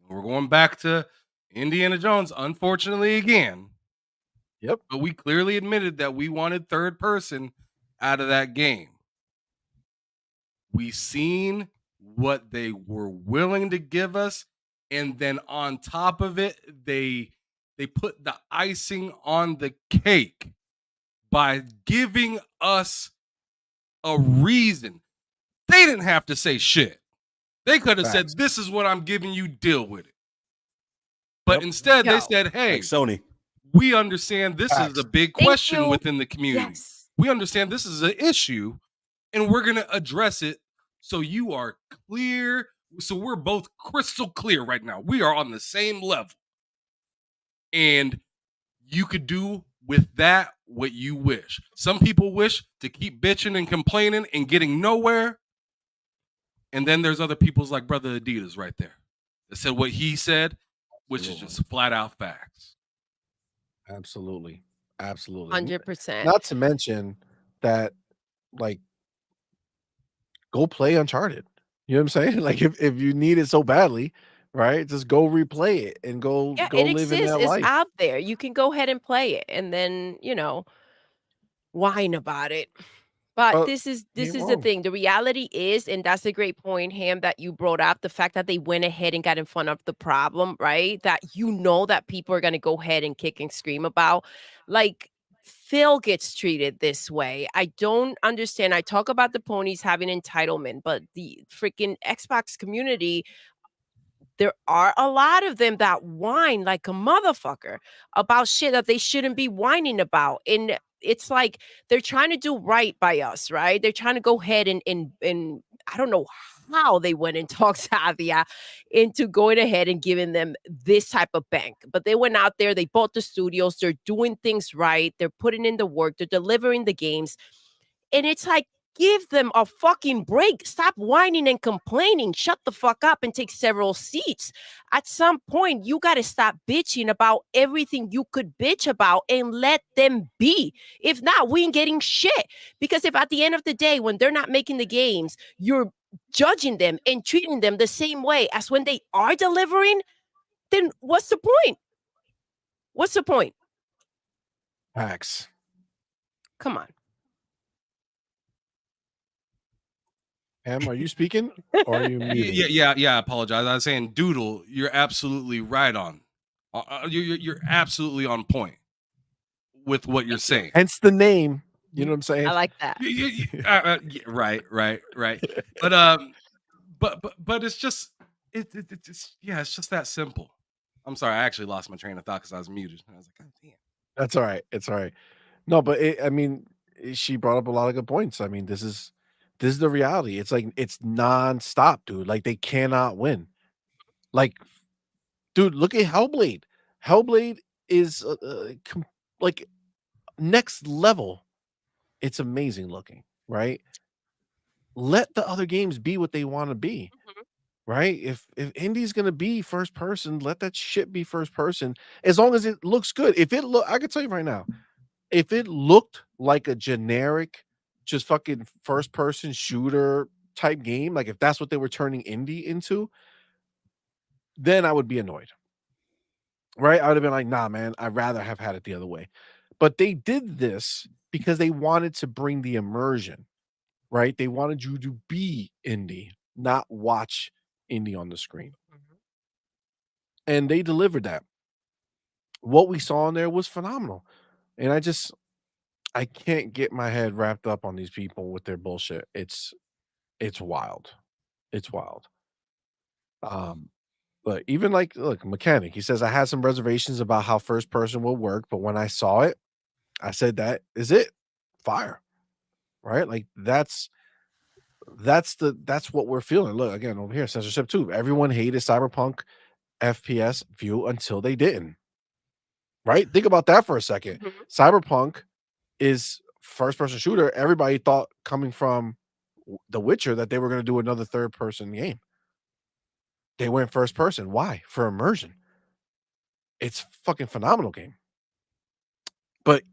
we're going back to Indiana Jones, unfortunately again. Yep. But we clearly admitted that we wanted third person out of that game. We seen what they were willing to give us, and then on top of it, they put the icing on the cake by giving us a reason. They didn't have to say shit. They could have Facts. said, "This is what I'm giving you, deal with it." But Yep. instead, they Yo. said, Like "Hey, Sony. we understand this is Facts. a big Thank question you. within the community. Yes. We understand this is an issue, and we're gonna address it so you are clear. So we're both crystal clear right now. We are on the same level, and you could do with that what you wish. Some people wish to keep bitching and complaining and getting nowhere, and then there's other people's like Brother Adidas right there that said what he said, which is Absolutely. just flat out facts. Absolutely. Absolutely. 100%. Not to mention that, like, go play Uncharted. You know what I'm saying? Like, if you need it so badly, right? Just go replay it and go Yeah, go it live in exists. that It's life. out there. You can go ahead and play it and then, whine about it. But But this is he this ain't is the wrong. thing. The reality is, and that's a great point, Ham, that you brought up, the fact that they went ahead and got in front of the problem, right? That that people are gonna go ahead and kick and scream about. Like Phil gets treated this way. I don't understand. I talk about the ponies having entitlement, but the freaking Xbox community, there are a lot of them that whine like a motherfucker about shit that they shouldn't be whining about. And it's like they're trying to do right by us, right? They're trying to go ahead and I don't know how they went and talked Savia into going ahead and giving them this type of bank. But they went out there, they bought the studios, they're doing things right, they're putting in the work, they're delivering the games. And it's like, give them a fucking break. Stop whining and complaining. Shut the fuck up and take several seats. At some point, you got to stop bitching about everything you could bitch about and let them be. If not, we ain't getting shit. Because if at the end of the day, when they're not making the games, you're judging them and treating them the same way as when they are delivering, then what's the point? What's the point? Facts. Come on. Am, are you speaking or are you muting? Yeah. I apologize. I was saying, Doodle, you're absolutely right on. You're absolutely on point with what you're Thank you. saying. Hence the name. You know what I'm saying? I like that. Yeah, right. But it's just it's just that simple. I'm sorry, I actually lost my train of thought because I was muted. I was like, God damn. That's all right. It's all right. No, but I mean, she brought up a lot of good points. I mean, this is the reality. It's like it's nonstop, dude. Like they cannot win. Like, dude, look at Hellblade. Hellblade is like next level. It's amazing looking, right? Let the other games be what they want to be, Mhm. right? If indie's gonna be first person, let that shit be first person. As long as it looks good. If it look, I can tell you right now, if it looked like a generic, just fucking first person shooter type game, like if that's what they were turning indie into, then I would be annoyed. Right? I would have been like, nah, man, I'd rather have had it the other way. But they did this because they wanted to bring the immersion, right? They wanted you to be indie, not watch indie on the screen. Mhm. And they delivered that. What we saw in there was phenomenal. And I can't get my head wrapped up on these people with their bullshit. It's wild. It's wild. Um, but even like, look, mechanic, he says, I had some reservations about how first person will work, but when I saw it, I said, that is it. Fire. Right? Like that's what we're feeling. Look, again, over here, censorship too. Everyone hated Cyberpunk FPS view until they didn't. Right? Think about that for a second. Mhm. Cyberpunk is first person shooter. Everybody thought coming from The Witcher that they were going to do another third person game. They went first person. Why? For immersion. It's fucking phenomenal game. But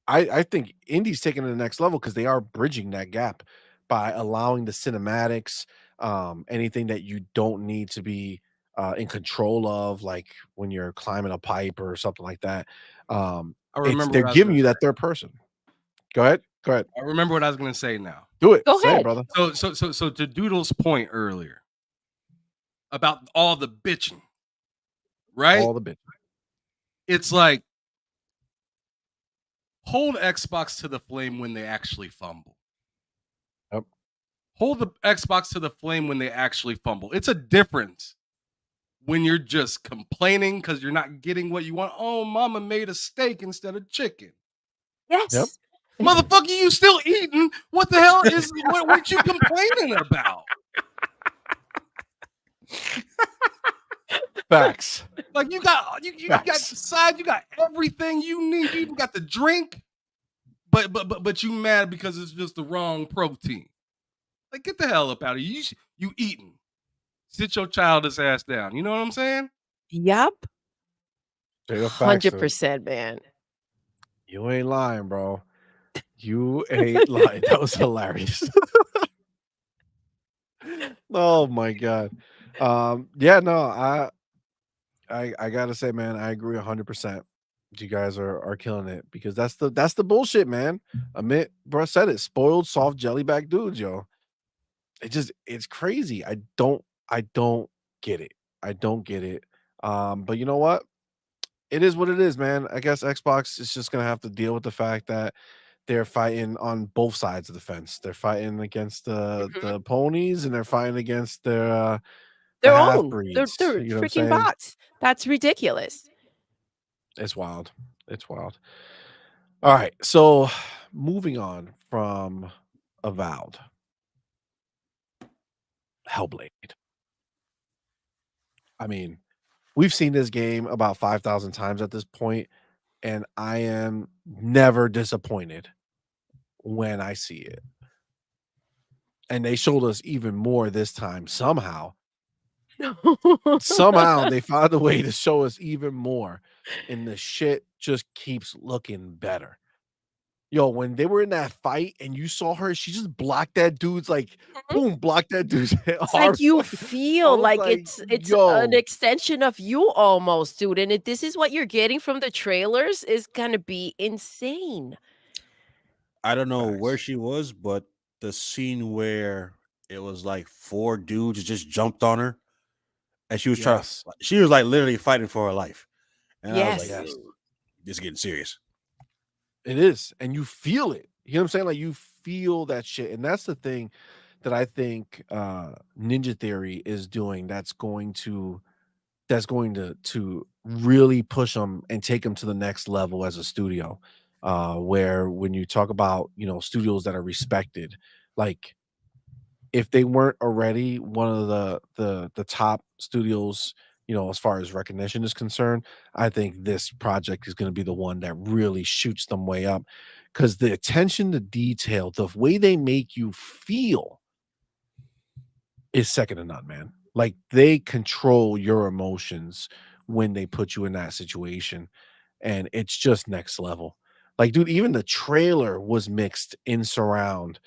I think indie's taking it to the next level because they are bridging that gap by allowing the cinematics, anything that you don't need to be in control of, like when you're climbing a pipe or something like that. I It's remember they're what I was giving gonna you say. that third person. Go ahead. Go ahead. I remember what I was gonna say now. Do it. Go Say it, ahead. brother. So to Doodle's point earlier about all the bitching. right? all the bitches. It's like hold Xbox to the flame when they actually fumble. Yep. Hold the Xbox to the flame when they actually fumble. It's a difference when you're just complaining because you're not getting what you want. Oh, mama made a steak instead of chicken. Yep. Yes. Motherfucker, you still eating? What the hell is what you complaining about? Facts. Like you got you got the Facts. side, you got everything you need. You even got the drink, but you mad because it's just the wrong protein. Like get the hell up out of you. You eating. Sit your childish ass down. You know what I'm saying? Yep. Straight up facts. 100%, man. You ain't lying, bro. You ain't lying. That was hilarious. Oh my god. Yeah, no, I gotta say, man, I agree 100%. You guys are killing it because that's the bullshit, man. Amit, bro, said it. Spoiled, soft jellyback dudes, yo. It's crazy. I don't get it. I don't get it. But you know what? It is what it is, man. I guess Xbox is just gonna have to deal with the fact that they're fighting on both sides of the fence. They're fighting against Mhm. the ponies and they're fighting against the Their half own. breeds. They're You know what I'm freaking saying? bots. That's ridiculous. It's wild. It's wild. All right. So moving on from Avowed, Hellblade. I mean, we've seen this game about 5,000 times at this point, and I am never disappointed when I see it. And they showed us even more this time somehow. Somehow they found a way to show us even more, and the shit just keeps looking better. Yo, when they were in that fight and you saw her, she just blocked that dude's like, Mhm. boom, blocked that dude's It's like arms. you Like, I feel was like like, it's an yo, extension of you almost, dude, and if this is what you're getting from the trailers, is gonna be insane. I don't know where facts. she was, but the scene where it was like four dudes just jumped on her and she was trying to, Yes, she was like literally fighting for her life. And I was like, Yes. yes, this is getting serious. it is. And you feel it. You know what I'm saying? Like you feel that shit. And that's the thing that I think Ninja Theory is doing that's going to really push them and take them to the next level as a studio. Where when you talk about, studios that are respected, like if they weren't already one of the top studios, as far as recognition is concerned, I think this project is going to be the one that really shoots them way up because the attention to detail, the way they make you feel is second to none, man. Like they control your emotions when they put you in that situation, and it's just next level. Like, dude, even the trailer was mixed in surround.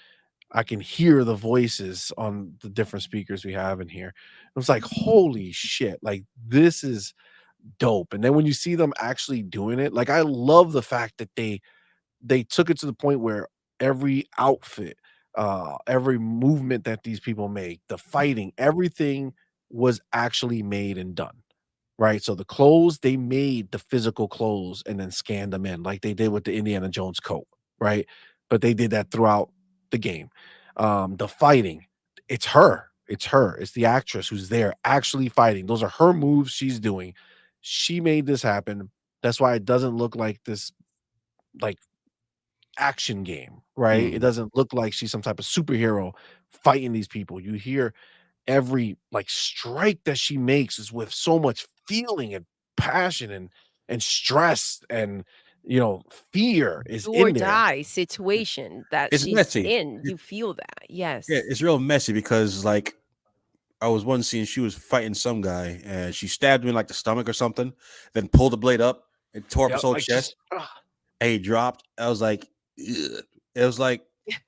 I can hear the voices on the different speakers we have in here. It was like, holy shit, like this is dope. And then when you see them actually doing it, like I love the fact that they took it to the point where every outfit, every movement that these people make, the fighting, everything was actually made and done. Right. So the clothes, they made the physical clothes and then scanned them in like they did with the Indiana Jones coat. Right. But they did that throughout the game. The fighting, it's her. It's her. It's the actress who's there actually fighting. Those are her moves she's doing. She made this happen. That's why it doesn't look like this like action game, right? It Mhm. doesn't look like she's some type of superhero fighting these people. You hear every like strike that she makes is with so much feeling and passion and stress and fear is Do or in there. die situation that It's she's messy. in, you feel that. Yeah, Yes. it's real messy because like I was one scene she was fighting some guy and she stabbed him in like the stomach or something, then pulled the blade up and tore up his Yep, whole like chest. just And he dropped. I was like, ugh. It was like,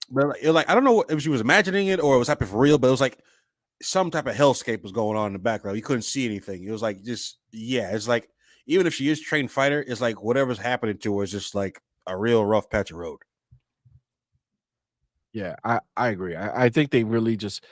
but it was like I don't know if she was imagining it or it was happening for real, but it was like some type of hellscape was going on in the background. You couldn't see anything. It was like just yeah. It's like even if she is trained fighter, it's like whatever's happening to her is just like a real rough patch of road. yeah, I agree. I think they really just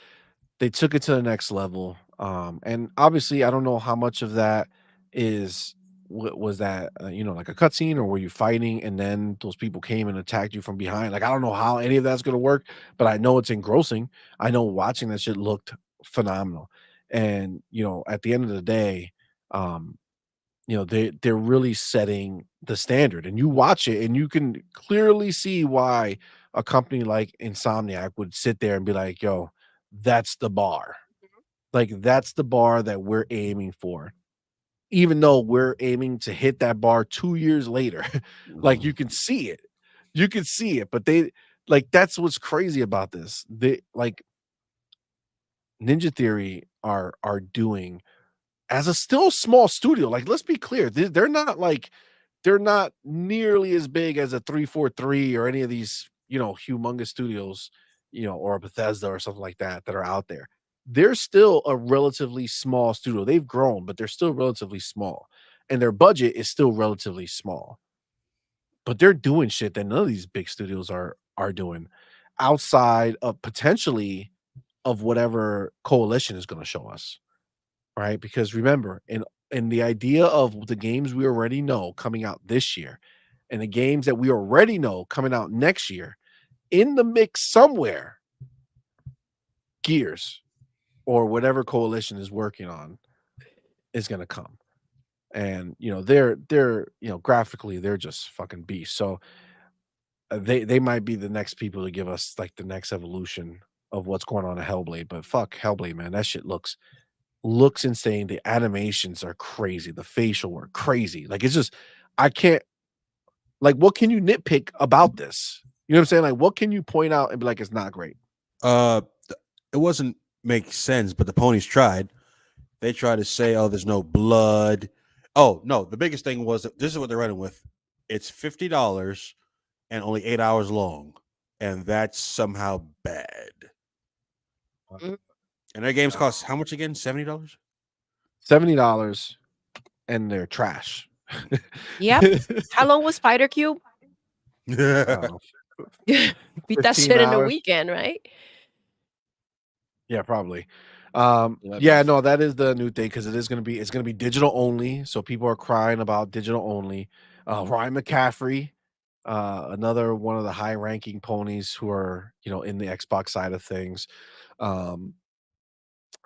they took it to the next level. And obviously I don't know how much of that is was that like a cutscene, or were you fighting and then those people came and attacked you from behind? Like I don't know how any of that's gonna work, but I know it's engrossing. I know watching that shit looked phenomenal, and at the end of the day, um, they're really setting the standard, and you watch it and you can clearly see why a company like Insomniac would sit there and be like, "Yo, that's the bar." Like that's the bar that we're aiming for, even though we're aiming to hit that bar 2 years later. Like, you can see it. You can see it, but that's what's crazy about this. Ninja Theory are doing as a still small studio, like, let's be clear, they're not nearly as big as a 343 or any of these, humongous studios, or a Bethesda or something like that that are out there. They're still a relatively small studio. They've grown, but they're still relatively small, and their budget is still relatively small. But they're doing shit that none of these big studios are doing outside of potentially of whatever coalition is gonna show us. Right? Because remember, in the idea of the games we already know coming out this year, and the games that we already know coming out next year, in the mix somewhere, Gears or whatever coalition is working on is gonna come. And they're graphically they're just fucking beasts. So they might be the next people to give us like the next evolution of what's going on in Hellblade. But fuck Hellblade, man, that shit looks insane. The animations are crazy. The facial work, crazy. Like, it's just I can't like, what can you nitpick about this? You know what I'm saying? Like, what can you point out and be like, it's not great? Uh, it wasn't make sense, but the ponies tried. They tried to say, "Oh, there's no blood." Oh no, the biggest thing was that this is what they're running with. It's $50 and only 8 hours long, and that's somehow bad. Mm, And their games cost how much again? $70. $70 and they're trash. yep. How long was Spider Cube? Oh, Beat that 15 shit in a hours. weekend, right? Yeah, probably. That Yeah, makes no, that is the new thing because it's gonna be digital only. So people are crying about digital only. Ryan McCaffrey, another one of the high ranking ponies who are in the Xbox side of things. Um,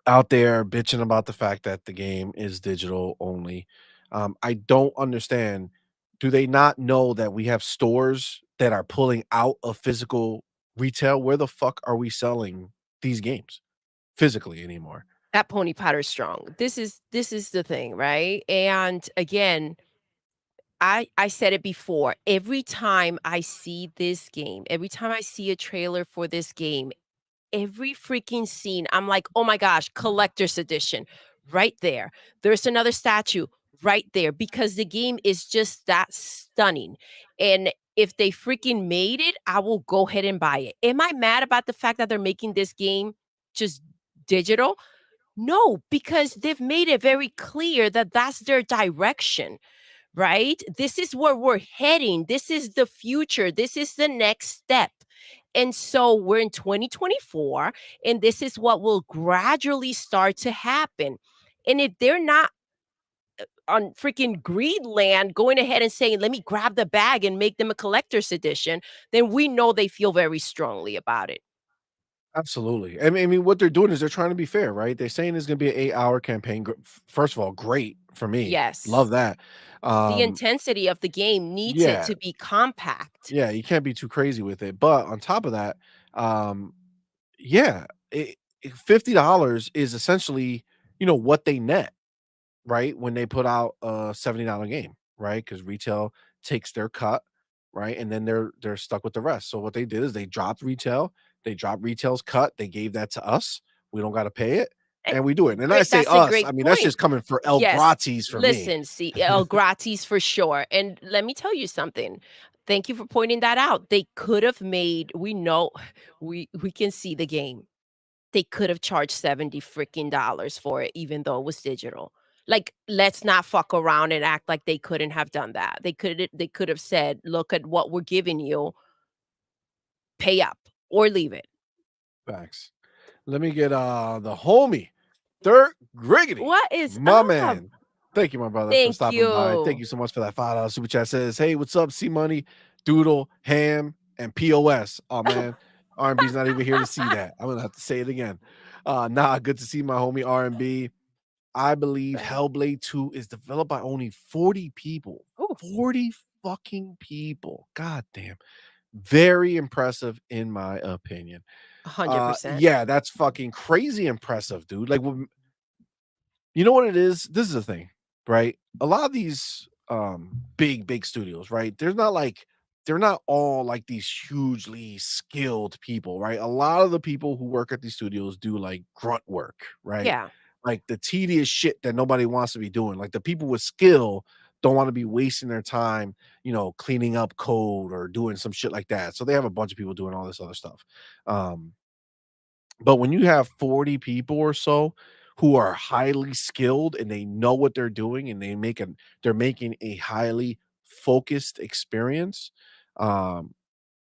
out there bitching about the fact that the game is digital only. I don't understand. Do they not know that we have stores that are pulling out of physical retail? Where the fuck are we selling these games physically anymore? That pony powder's strong. This is the thing, right? And again, I said it before. Every time I see this game, every time I see a trailer for this game, every freaking scene, I'm like, "Oh my gosh, collector's edition." Right there. There's another statue right there because the game is just that stunning. And if they freaking made it, I will go ahead and buy it. Am I mad about the fact that they're making this game just digital? No, because they've made it very clear that that's their direction, right? This is where we're heading. This is the future. This is the next step. And so we're in 2024, and this is what will gradually start to happen. And if they're not on freaking Greenland going ahead and saying, let me grab the bag and make them a collector's edition, then we know they feel very strongly about it. Absolutely. I mean, what they're doing is they're trying to be fair, right? They're saying it's gonna be an 8-hour campaign. First of all, great for me. Love Yes. that. The Um, intensity of the game needs it yeah, to be compact. yeah, you can't be too crazy with it. But on top of that, um, yeah, $50 is essentially, what they net, right? When they put out a $70 game, right? Because retail takes their cut, right? And then they're stuck with the rest. So what they did is they dropped retail's cut, they gave that to us. We don't gotta pay it, Eh, and we do it. And I great, say that's a us, great I mean, that's point. just coming for El Yes. Gratis for me. Listen, see, El Gratis for sure. And let me tell you something. Thank you for pointing that out. They could have made we know we can see the game. They could have charged 70 freaking dollars for it even though it was digital. Like, let's not fuck around and act like they couldn't have done that. They could have said, "Look at what we're giving you. Pay up or leave it." Facts. Let me get, the homie, Dirk Griggity, What is my up? man. Thank you, my brother, for Thank stopping by. Thank you. you so much for that $5 super chat. Says, hey, what's up, CMoney, Doodle, Ham, and POS. Oh man, R&B's not even here to see that. I'm gonna have to say it again. Nah, good to see my homie R&B. I believe Hellblade 2 is developed by only 40 people. Ooh, 40 fucking people. God damn. Very impressive in my opinion. 100%. Yeah, that's fucking crazy impressive, dude. Like you know what it is? This is the thing, right? A lot of these big studios, right? They're not all like these hugely skilled people, right? A lot of the people who work at these studios do like grunt work, right? Yeah. Like the tedious shit that nobody wants to be doing. Like the people with skill don't want to be wasting their time, cleaning up code or doing some shit like that. So they have a bunch of people doing all this other stuff. Um, but when you have 40 people or so who are highly skilled and they know what they're doing and they're making a highly focused experience, um,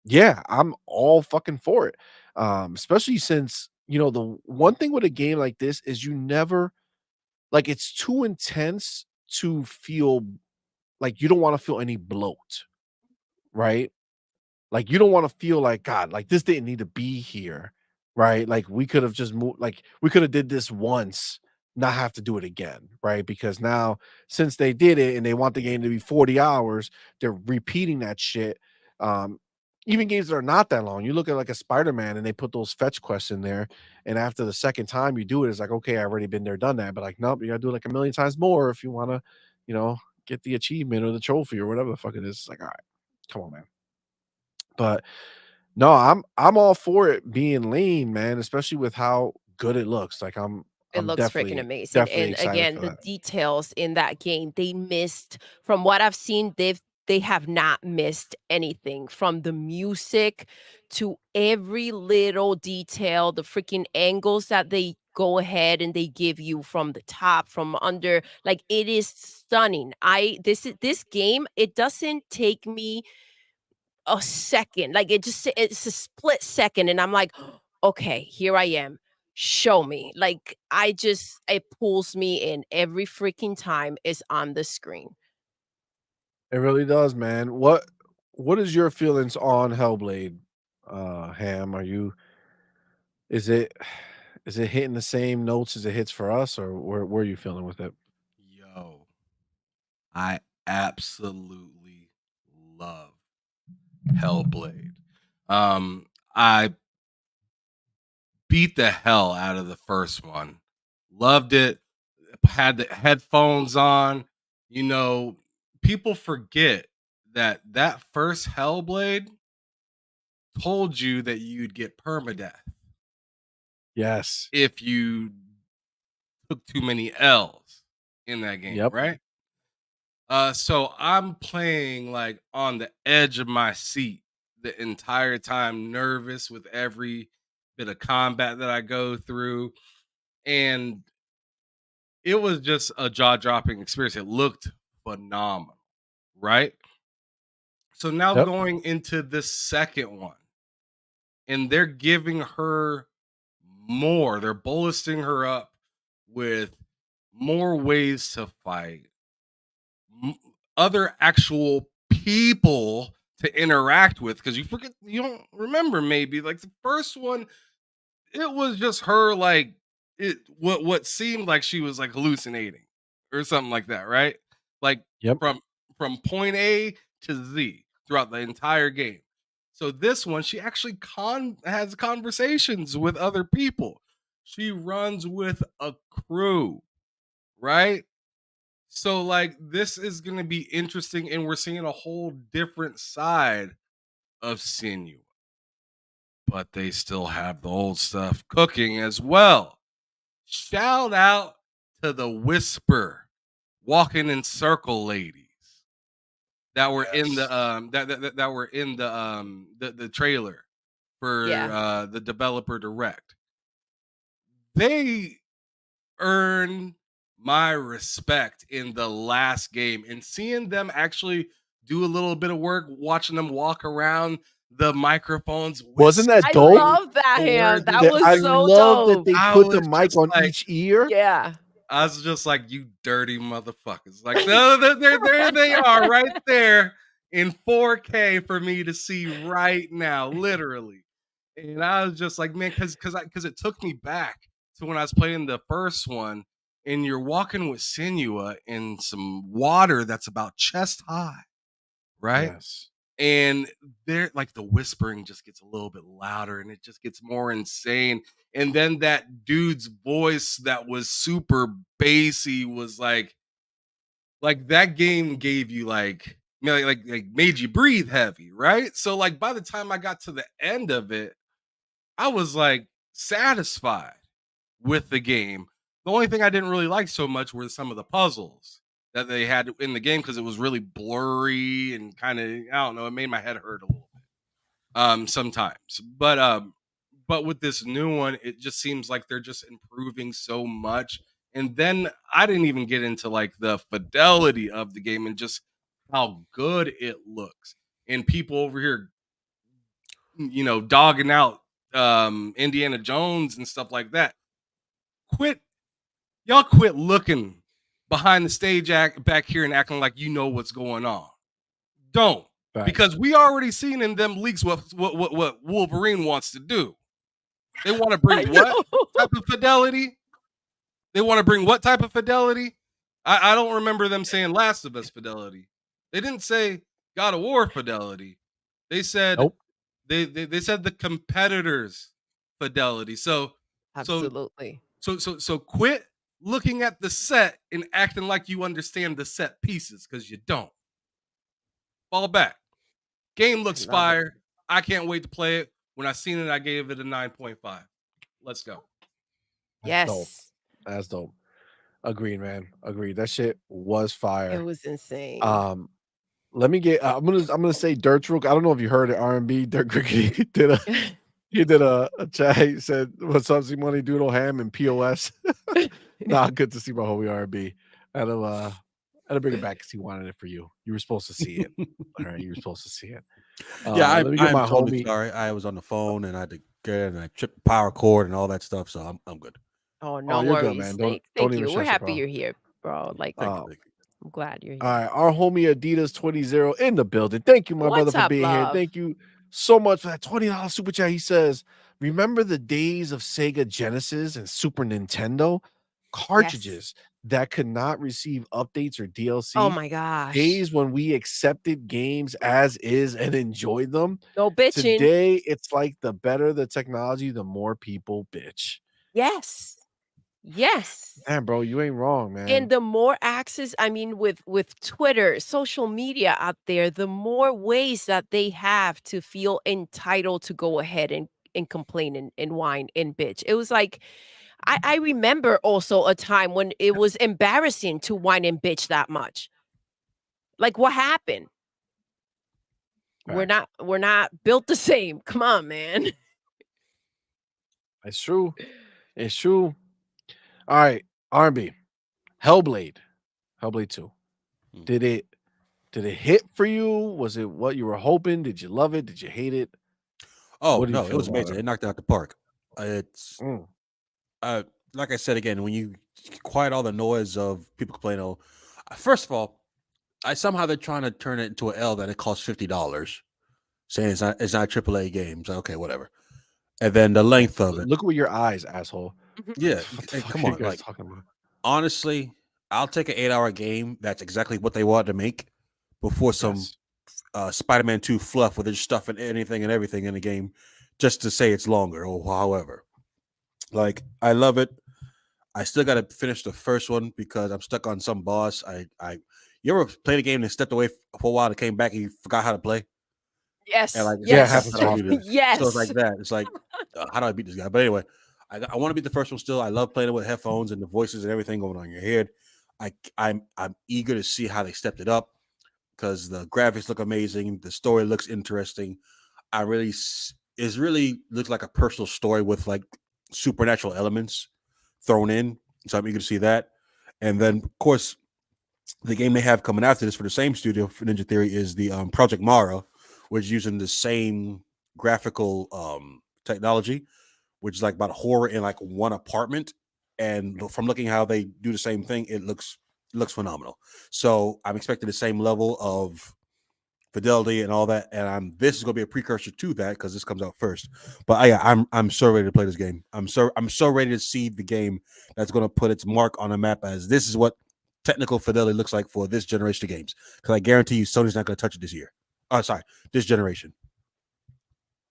yeah, I'm all fucking for it. Especially since, the one thing with a game like this is you never like it's too intense to feel like you don't want to feel any bloat, right? Like, you don't wanna feel like, "God, like, this didn't need to be here," right? Like, we could have just moved like, we coulda did this once, not have to do it again, right? Because now, since they did it and they want the game to be 40 hours, they're repeating that shit. Um, Even games that are not that long, you look at, like, a Spider-Man and they put those fetch quests in there, and after the second time you do it, it's like, "Okay, I've already been there, done that," but, like, nope, you gotta do it, like, a million times more if you wanna, you know, get the achievement or the trophy or whatever the fuck it is. It's like, "Alright, come on, man." But no, I'm all for it being lean, man, especially with how good it looks. Like It I'm looks freaking definitely amazing, definitely and excited again, for the that. details in that game, they missed from what I've seen, they have not missed anything from the music to every little detail, the freaking angles that they go ahead and they give you from the top, from under, like, it is stunning. I this game, it doesn't take me a second. Like, it's a split second, and I'm like, "Okay, here I am. Show me." Like, it pulls me in every freaking time it's on the screen. It really does, man. What is your feelings on Hellblade, Ham? Is it is it hitting the same notes as it hits for us, or where are you feeling with it? Yo, I absolutely love Hellblade. I beat the hell out of the first one. Loved it. Had the headphones on. You know, people forget that first Hellblade told you that you'd get permadeath Yes. if you took too many L's in that game, Yep. right? So I'm playing like on the edge of my seat the entire time, nervous with every bit of combat that I go through. And it was just a jaw-dropping experience. It looked phenomenal, right? So now Yep. going into this second one, and they're giving her more. They're bolstering her up with more ways to fight, m- other actual people to interact with. Because you don't remember maybe like the first one, it was just her like what seemed like she was like hallucinating or something like that, right? Like Yep. from from point A to Z throughout the entire game. So this one, she actually has conversations with other people. She runs with a crew, right? So like this is gonna be interesting, and we're seeing a whole different side of Sinew, but they still have the old stuff cooking as well. Shout out to the Whisper walking in circle ladies that were in Yes. the that were in the trailer for Yeah. the developer direct. They earn my respect in the last game, and seeing them actually do a little bit of work, watching them walk around the microphones Wasn't that I dope? whispering love that, the Ham. words That into That was I the mic. so love that dope. they I put the was mic just on like, each ear. Yeah. I was just like, you dirty motherfuckers. Like, no, there they are right there in 4K for me to see right now, literally. And I was just like, man, because it took me back to when I was playing the first one, and you're walking with Senua in some water that's about chest high, right? Yes. And there, like, the whispering just gets a little bit louder and it just gets more insane. And then that dude's voice that was super bassy was like that game gave you like, you know, like made you breathe heavy, right? So like by the time I got to the end of it, I was like satisfied with the game. The only thing I didn't really like so much were some of the puzzles that they had in the game because it was really blurry and kind of, I don't know, it made my head hurt a little bit sometimes. But with this new one, it just seems like they're just improving so much. And then I didn't even get into like the fidelity of the game and just how good it looks. And people over here, you know, dogging out Indiana Jones and stuff like that. Quit Y'all quit looking behind the stage act back here and acting like you know what's going on. Don't. Facts. Because we already seen in them leaks what Wolverine wants to do. They want to I bring what know. type of fidelity? They want to bring what type of fidelity? I don't remember them saying Last of Us fidelity. They didn't say God of War fidelity. They said Nope. they said the competitors fidelity. So Absolutely. so quit looking at the set and acting like you understand the set pieces because you don't. Fall back. Game I looks love it. fire. I can't wait to play it. When I seen it, I gave it a 9.5. Let's go. That's dope. Yes. That's dope. Agreed, man. Agreed. That shit was It fire. was insane. Let me get. I'm gonna say Dirt's real. I don't know if you heard it. R&B. Dirt Cricket he did a chat. He said, "What's up, CMoney, Doodle, Ham, and POS." Nah, good to see my homie R&B. I had to bring it back because he wanted it for you. You were supposed to see it. All right, you were supposed to see it. Yeah, Let me get I'm my totally homie. sorry. I was on the phone and I had to get it and I tripped the power cord and all that stuff. So I'm good. Oh, Oh, no you're good, worries. man. Don't Thank even you. We're stress it, happy bro. you're here, bro. Like, Thank you. Um, Thank you. I'm glad you're All here. right, our homie Adidas 20 in the building. Thank you, my brother, What's for up, being here. love? Thank you so much for that $20 super chat. He says, "Remember the days of Sega Genesis and Super Nintendo Yes. cartridges that could not receive updates or Oh DLC? my gosh. Days when we accepted games as is and enjoyed them. No bitching. Today, it's like the better the technology, the more people bitch." Yes. Yes. Damn, bro, you ain't wrong, And man. the more access, I mean, with Twitter, social media out there, the more ways that they have to feel entitled to go ahead and complain and whine and bitch. It was like I remember also a time when it was embarrassing to whine and bitch that much. Like, what happened? Facts. We're not built the same. Come on, man. It's true. It's true. All right, R&B. Hellblade. Hellblade 2. Mm. Did it hit for you? Was it what you were hoping? Did you love it? Did you hate it? Oh What do you no, it feel was about amazing. it? It knocked it out the park. It's Mm, like I said again, when you quiet all the noise of people complaining, oh, first of all, I somehow they're trying to turn it into an L that it costs $50, saying it's not a AAA game. So okay, whatever. And then the yeah, length of it. look with your eyes, asshole. Yeah, What the hey, fuck come are you on. guys Like talking about? honestly, I'll take an 8-hour game. That's exactly what they wanted to make before some Yes. Spider-Man 2 fluff where they're just stuffing anything and everything in the game just to say it's longer or however. Like I love it. I still got to finish the first one because I'm stuck on some boss. You ever played a game and stepped away for a while and came back and you forgot how to play? And Yes. like, it's Yeah, like, it "Crap, Yes. happens how do I do often. this?" So it's like Yes. that. It's like, how do I beat this guy? But anyway, I want to beat the first one still. I love playing it with headphones and the voices and everything going on in your head. I'm eager to see how they stepped it up because the graphics look amazing. The story looks interesting. It really looks like a personal story with like supernatural elements thrown in. So I'm eager to see that. And then, of course, the game they have coming after this for the same studio for Ninja Theory is the Project Mara, which is using the same graphical technology, which is like about horror in like one apartment. and from looking how they do the same thing, it looks phenomenal. So I'm expecting the same level of fidelity and all that, and this is going to be a precursor to that because this comes out first. But I'm so ready to play this game. I'm so ready to see the game that's going to put its mark on the map as this is what technical fidelity looks like for this generation of games. Because I guarantee you, Sony's not going to touch it this year. Oh, sorry, this generation.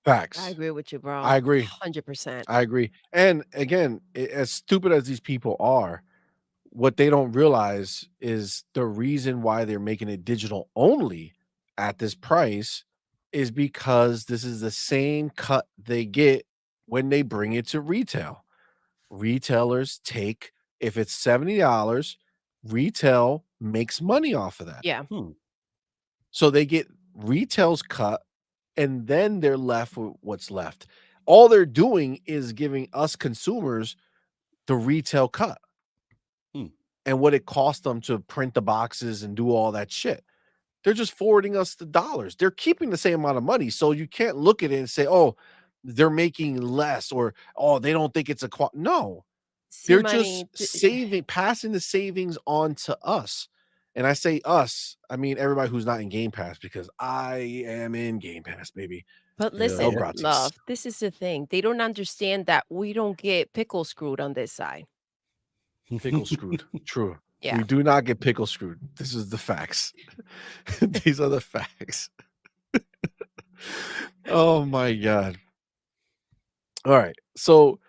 I Facts. agree with you, bro. I agree. 100%. I agree. And again, as stupid as these people are, what they don't realize is the reason why they're making it digital only at this price is because this is the same cut they get when they bring it to retail. Retailers take, if it's $70, retail makes money off of that. Yeah. So they get retail's cut and then they're left with what's left. All they're doing is giving us consumers the retail cut and what it cost them to print the boxes and do all that shit. They're just forwarding us the dollars. They're keeping the same amount of money. So you can't look at it and say, oh, they're making less or, oh, they don't think it's a no. They're just passing the savings on to us. And I say us, I mean everybody who's not in Game Pass because I am in Game Pass, baby. But listen, love, this is the thing. They don't understand that we don't get pickle screwed on this side. Pickle screwed. True. Yeah. We do not get pickle screwed. This is the facts. These are the facts. Oh my God. All right. So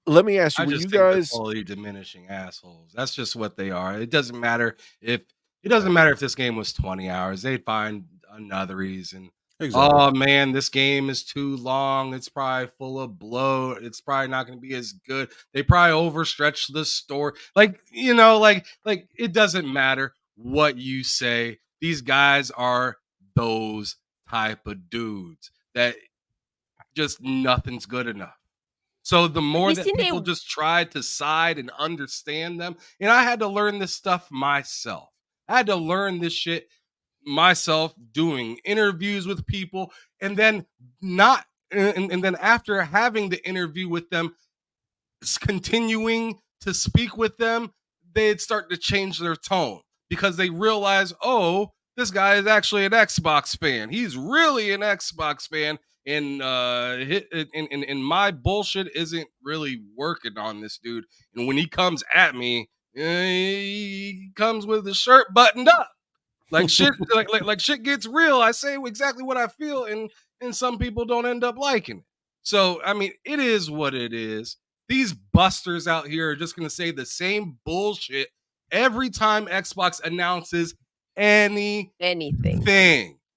let me ask you, I when just you think they're guys quality diminishing assholes. That's just what they are. It doesn't matter if this game was 20 hours. They'd find another reason. Exactly. Oh man, this game is too long. It's probably full of bloat. It's probably not going to be as good. They probably overstretched the story. Like, it doesn't matter what you say. These guys are those type of dudes that just nothing's good enough. So the more that people just try to side and understand them, and I had to learn this stuff myself. I had to learn this shit myself doing interviews with people, and then then after having the interview with them, continuing to speak with them, they'd start to change their tone because they realize, oh, this guy is actually an Xbox fan. He's really an Xbox fan. And my bullshit isn't really working on this dude. And when he comes at me, he comes with his shirt buttoned up. Like shit, like shit gets real. I say exactly what I feel, and some people don't end up liking it. So I mean, it is what it is. These busters out here are just gonna say the same bullshit every time Xbox announces anything.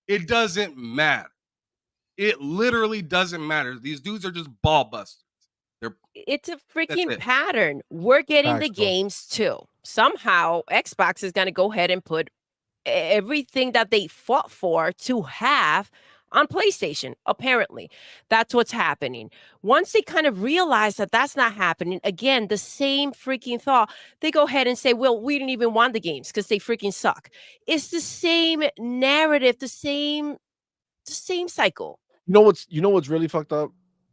It doesn't matter. It literally doesn't matter. These dudes are just ball busters. It's a freaking pattern. We're getting the games too. Somehow, Xbox is going to go ahead and put everything that they fought for to have on PlayStation. Apparently, that's what's happening. Once they kind of realize that that's not happening, again, the same freaking thought, they go ahead and say, well, we didn't even want the games because they freaking suck. It's the same narrative, the same cycle. You know what's really fucked up,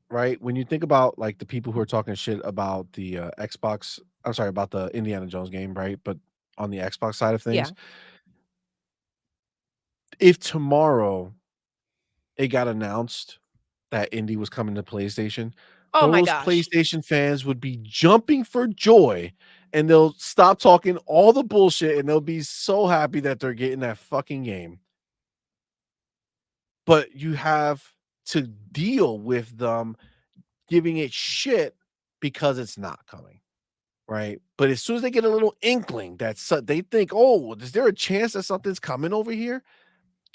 right? When you think about like the people who are talking shit about the Xbox, I'm sorry, about the Indiana Jones game, right? But on the Xbox side of things, if tomorrow it got announced that Indy was coming to PlayStation, those PlayStation fans would be jumping for joy and they'll stop talking all the bullshit and they'll be so happy that they're getting that fucking game. But you have to deal with them giving it shit because it's not coming, right? But as soon as they get a little inkling that they think, oh, is there a chance that something's coming over here?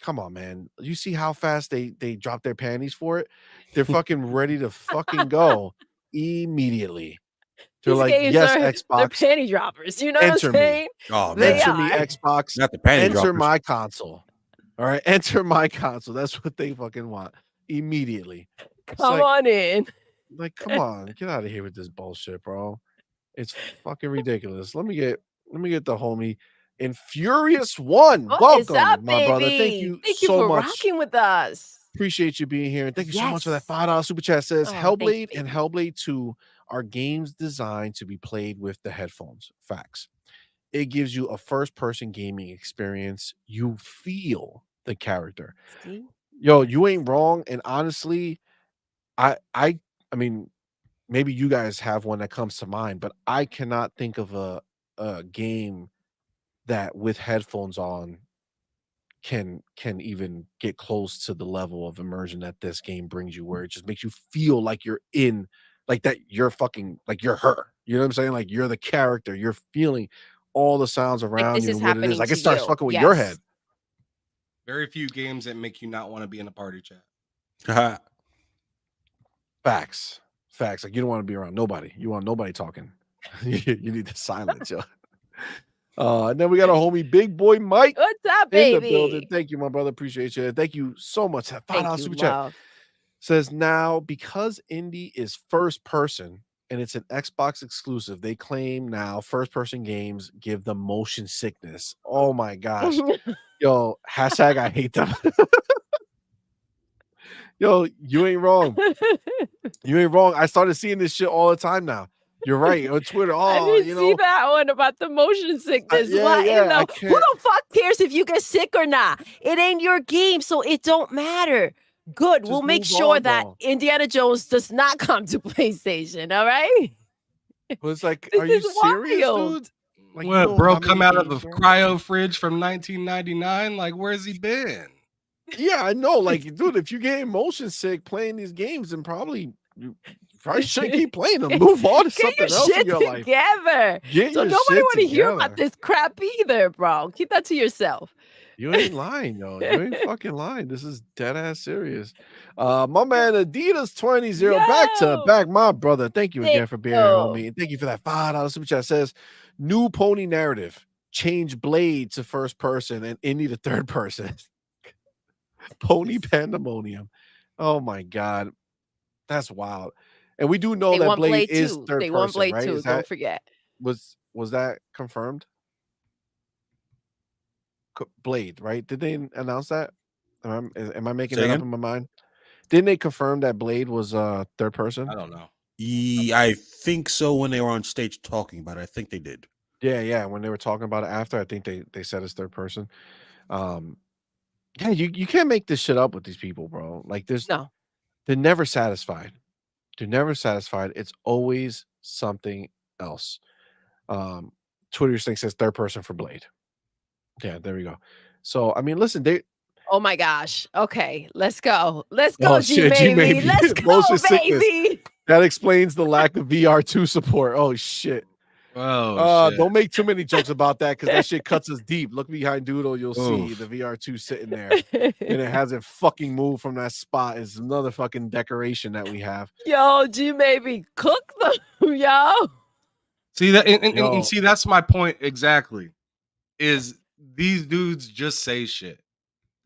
Come on, man. You see how fast they drop their panties for it? They're fucking ready to fucking go immediately. They're These like, games yes, they're Xbox. panty droppers. You know what I'm saying? Oh, enter me, Xbox. Not the panty enter droppers. my console. All right, enter my console. That's what they fucking want immediately. Come on in. Like, come on, get out of here with this bullshit, bro. It's fucking ridiculous. Let me get the homie in Furious One. What is Welcome, up, my brother. Thank baby? you Thank so you for much. rocking with us. Appreciate you being here. And thank you so much for that $5 super chat. Says Oh, thank you, Hellblade and Hellblade 2 are games designed to be played with the headphones. Facts. It gives you a first-person gaming experience. You feel the character. See? Yo, Yes. you ain't wrong, and honestly, I I I mean, maybe you guys have one that comes to mind, but I cannot think of a game that with headphones on can even get close to the level of immersion that this game brings you, where it just makes you feel like you're in like that you're fucking like you're her. You know what I'm saying? Like you're the character. You're feeling all the sounds Like around this you is and what it is. happening Like to it starts you. fucking with your head. Yes. Very few games that make you not want to be in a party chat. Facts. Facts. Like you don't want to be around nobody. You want nobody talking. You need to silence, yo. And then we got a homie Big Boy Mike What's up, in the building. baby? Thank you, my brother. Appreciate you. Thank you so much. Thank $5 you, super chat. love. Says now because indie is first person and it's an Xbox exclusive, they claim now first person games give them motion sickness. Oh my gosh. Yo, hashtag I hate them. Yo, you ain't wrong. You ain't wrong. I started seeing this shit all the time now. You're right. On Twitter. I Oh, didn't you see know. that one about the motion sickness. Yeah, What in yeah. I the who can't. the fuck cares if you get sick or not? It ain't your game, so it don't matter. Good. We'll Just make move sure on, that bro. Indiana Jones does not come to PlayStation. All right. But it's like, This are you is serious, wild. dude? Like, you What, know bro? how Come many out of the games there are? cryo fridge from 1999? Like, where's he been? Yeah, I know. Like, dude, if you get motion sick playing these games, then probably you probably shouldn't keep playing them. Move on to Get your something else in shit your life. together. Get So your nobody shit want to hear about together. this crap either, bro. Keep that to yourself. You ain't lying, yo. You ain't fucking lying. This is dead ass serious. My man Adidas 20 back to Yo, back, my brother. Thank you again for being here, yo. homie. And thank you for that $5 super chat. Says new pony narrative. Change Blade to first person and Indy to third person. Pony pandemonium. Oh my god. That's wild. And we do know They that want Blade Blade is 2. third They want person, Blade right? 2. Is Don't that forget. was that confirmed? Blade, right? Did they announce that? Am I making Say that up again? in my mind? Didn't they confirm that Blade was third person? I don't know. I think so when they were on stage talking about it. I think they did. Yeah. When they were talking about it after, I think they said it's third person. Yeah, you can't make this shit up with these people, bro. Like No. they're never satisfied. They're never satisfied. It's always something else. Twitter thing says third person for Blade. Yeah, there we go. So I mean, listen, they Oh my gosh. Okay, let's go. Let's oh go, G shit, G baby. maybe Let's go, motion sickness. baby. That explains the lack of VR2 support. Oh shit. Oh, shit. Don't make too many jokes about that because that shit cuts us deep. Look behind Doodle, you'll see the VR2 sitting there, and it hasn't fucking moved from that spot. It's another fucking decoration that we have. Yo, G baby, cook them, yo. See that, Yo. and see that's my point exactly. Is these dudes just say shit?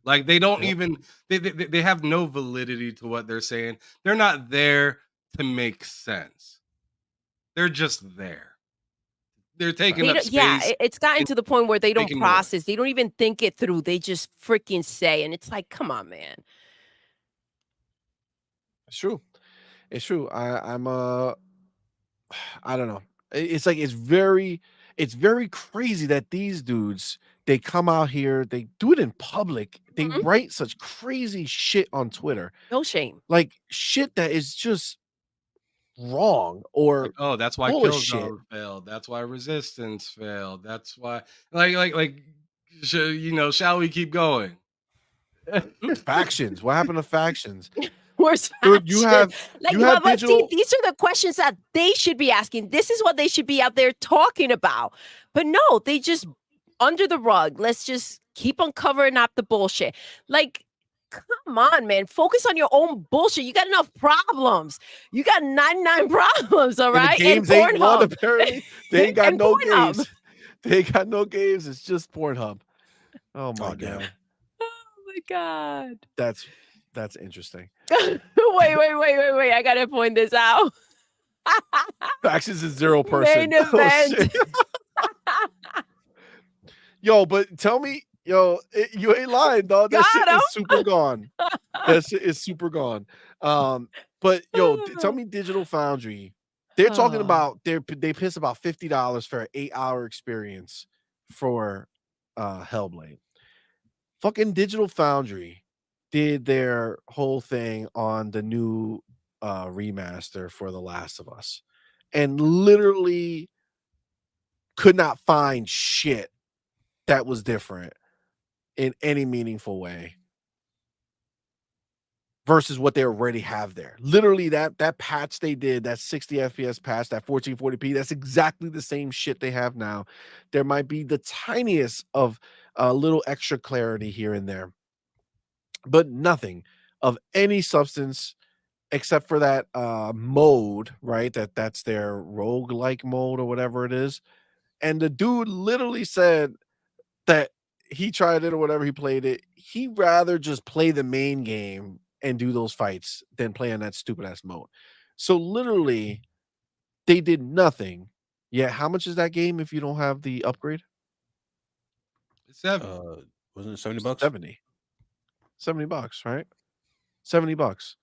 Like they don't Yep. even they have no validity to what they're saying. They're not there to make sense. They're just there. They're taking up space. It's gotten and to the point where they don't making noise. process. They don't even think it through. They just freaking say, and it's like, come on, man. It's true. It's true. I'm I don't know. It's like it's very crazy that these dudes they come out here, they do it in public, they Mhm. write such crazy shit on Twitter, No shame. like shit that is just wrong or Like, oh, that's why bullshit. Killzone failed. That's why Resistance failed. That's why, shall we keep going? Factions. What happened to factions? Where's Dude, you faction? have But see, digital. these are the questions that they should be asking. This is what they should be out there talking about. But no, they just under the rug. Let's just keep on covering up the bullshit. Like, come on, man. Focus on your own bullshit. You got enough problems. You got 99 problems, all And the right? games ain't one, apparently. They ain't got And no Pornhub. games. They ain't got no games. It's just Pornhub. Oh my Oh, damn. god. Oh my God. That's interesting. wait. I gotta point this out. Factions is 0%. Main Oh, event. shit. Yo, but tell me, you ain't lying, dog. That shit Got is 'em. super gone. That shit is super gone. But yo, tell me Digital Foundry They're talking about they piss about $50 for an 8-hour experience for Hellblade. Fucking Digital Foundry did their whole thing on the new remaster for The Last of Us and literally could not find shit that was different in any meaningful way versus what they already have there. Literally that patch they did, that 60 FPS patch, that 1440p, that's exactly the same shit they have now. There might be the tiniest of a little extra clarity here and there, but nothing of any substance except for that mode, right? That's their roguelike mode or whatever it is. And the dude literally said that he tried it or whatever, he played it. He'd rather just play the main game and do those fights than play on that stupid ass mode. So literally, they did nothing. Yeah, how much is that game if you don't have the upgrade? It's 7. Wasn't it $70? 70. $70, right? $70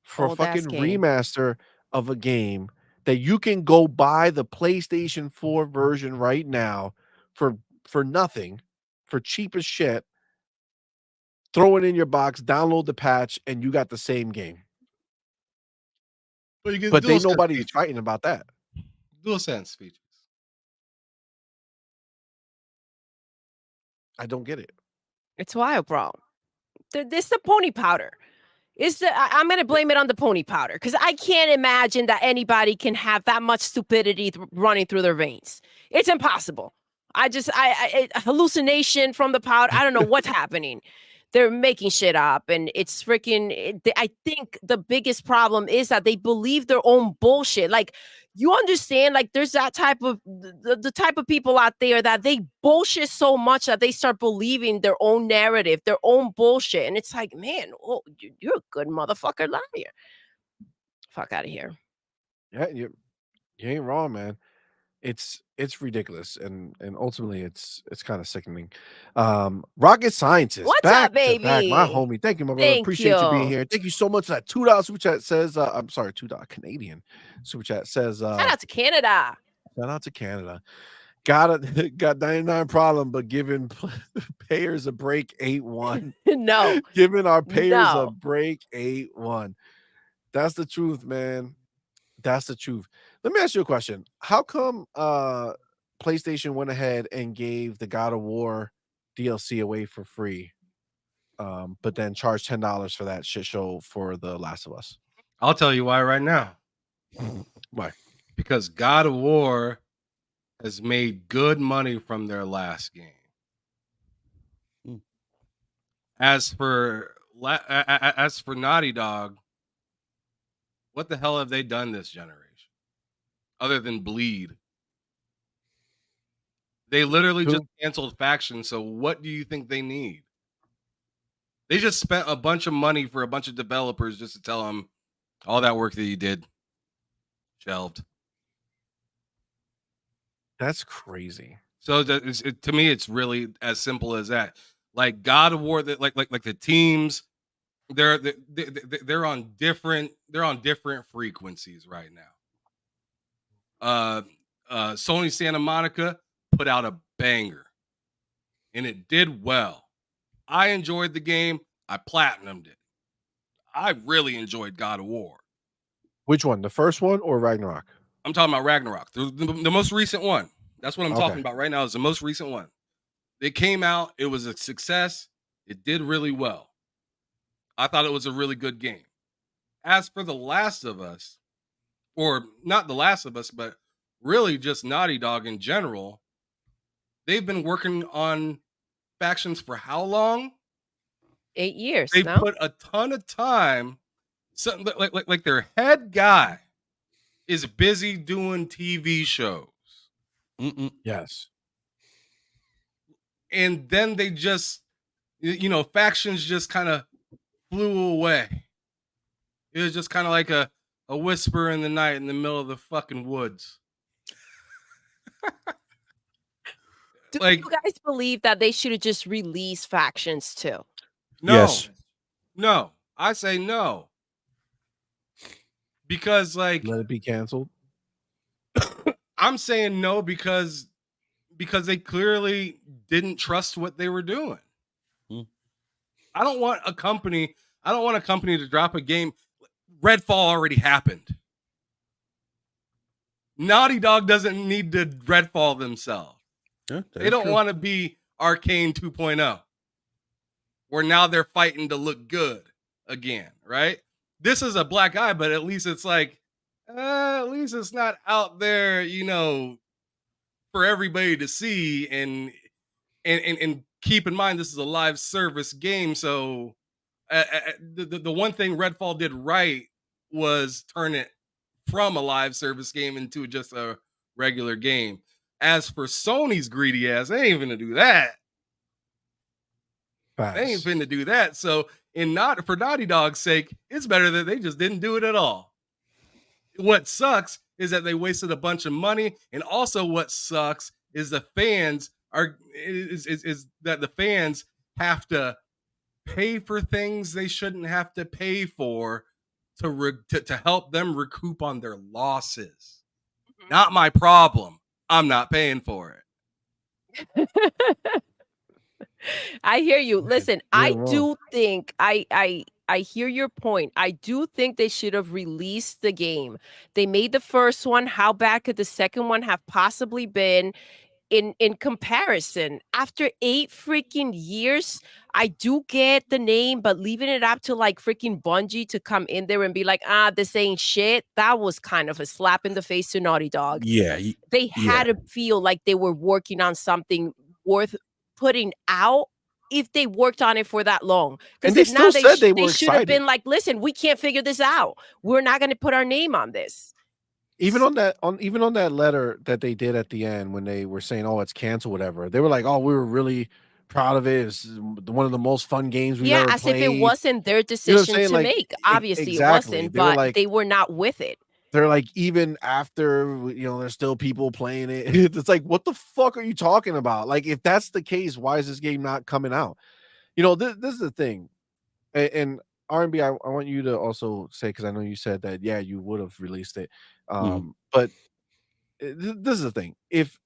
for a Old ass fucking game. remaster of a game that you can go buy the PlayStation 4 version right now for nothing, for cheap as shit. Throw it in your box, download the patch, and you got the same game. But you get But they DualSense nobody's features. fighting about that. DualSense features. I don't get it. It's wild, bro. This the pony powder. I'm gonna blame it on the pony powder because I can't imagine that anybody can have that much stupidity running through their veins. It's impossible. Hallucination from the powder. I don't know what's happening. They're making shit up, and it's freaking. I think the biggest problem is that they believe their own bullshit. Like, you understand? Like, there's that type of the type of people out there that they bullshit so much that they start believing their own narrative, their own bullshit, and it's like, man, oh, you're a good motherfucker liar. Fuck out of here. Yeah, you ain't wrong, man. It's ridiculous, and ultimately it's kind of sickening. Rocket Scientist, What's back up, to back, my baby? homie. Thank you, my brother. Thank Appreciate you being you. here. Thank you so much for that $2 super chat. Says, I'm sorry, $2 Canadian super chat says, Shout out to Canada. shout out to Canada. Got 99 problem, but giving payers a break 8-1. No, Giving our payers a no. break 8-1. That's the truth, man. That's the truth. Let me ask you a question. How come PlayStation went ahead and gave the God of War DLC away for free, but then charged $10 for that shit show for The Last of Us? I'll tell you why right now. Why? Because God of War has made good money from their last game. As for Naughty Dog, what the hell have they done this generation other than bleed? They literally just canceled Faction. So what do you think they need? They just spent a bunch of money for a bunch of developers just to tell them all that work that you did shelved. That's crazy. So to me, it's really as simple as that. Like God of War, that like the teams, they're on different frequencies right now. Sony Santa Monica put out a banger, and it did well. I enjoyed the game. I platinumed it. I really enjoyed God of War. Which one? The first one or Ragnarok? I'm talking about Ragnarok, the most recent one. That's what I'm talking about right now. Is the most recent one. It came out. It was a success. It did really well. I thought it was a really good game. As for The Last of Us, or not The Last of Us, but really just Naughty Dog in general, they've been working on Factions for how long? 8 years. They No? put a ton of time. Something like their head guy is busy doing TV shows. Yes. And then they just, Factions just kind of flew away. It was just kind of like a whisper in the night in the middle of the fucking woods. Do you guys believe that they should have just released Factions too? No. Yes. No. I say no. Because let it be canceled. I'm saying no because they clearly didn't trust what they were doing. Hmm. I don't want a company. I don't want a company to drop a game. Redfall already happened. Naughty Dog doesn't need to Redfall themselves. Yeah, that They is don't true. want to be Arcane 2.0, where now they're fighting to look good again, right? This is a black eye, but at least it's like, at least it's not out there, for everybody to see. And keep in mind, this is a live service game, so the one thing Redfall did right was turn it from a live service game into just a regular game. As for Sony's greedy ass, they ain't gonna do that. They ain't Facts. finna do that. So, for Naughty Dog's sake, it's better that they just didn't do it at all. What sucks is that they wasted a bunch of money, and also what sucks is the fans is that the fans have to pay for things they shouldn't have to pay for to help them recoup on their losses. Mhm. Not my problem. I'm not paying for it. I hear you. Man, Listen, you I ain't wrong. do think I hear your point. I do think they should have released the game. They made the first one. How bad could the second one have possibly been in comparison? After 8 freaking years, I do get the name, but leaving it up to like freaking Bungie to come in there and be like, this ain't shit. That was kind of a slap in the face to Naughty Dog. Yeah, They yeah. had to feel like they were working on something worth putting out if they worked on it for that long. And Because they if still not, said they they were should have excited. been like, listen, we can't figure this out. We're not going to put our name on this. Even on that letter that they did at the end when they were saying, "Oh, it's canceled," whatever. They were like, "Oh, we were really proud of it. It's one of the most fun games we've Yeah, ever as if it played." wasn't their You know what I'm decision saying? to Like, make. Obviously, it exactly. wasn't, They were but like, they were not with it. they're like, even after there's still people playing it. It's like, what the fuck are you talking about? Like, if that's the case, why is this game not coming out? This is the thing, and R&B. I want you to also say, because I know you said that, yeah, you would have released it, Mhm. but this is the thing. If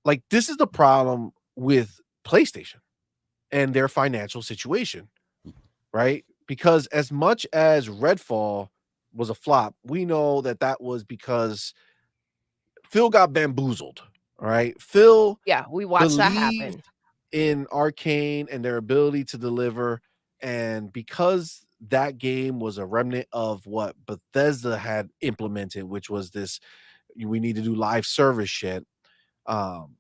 like this is the problem with PlayStation and their financial situation, right? Because as much as Redfall was a flop, we know that that was because Phil got bamboozled. All right. Phil Yeah, we watched that believed happen. in Arcane and their ability to deliver. And because that game was a remnant of what Bethesda had implemented, which was this we need to do live service shit. Um,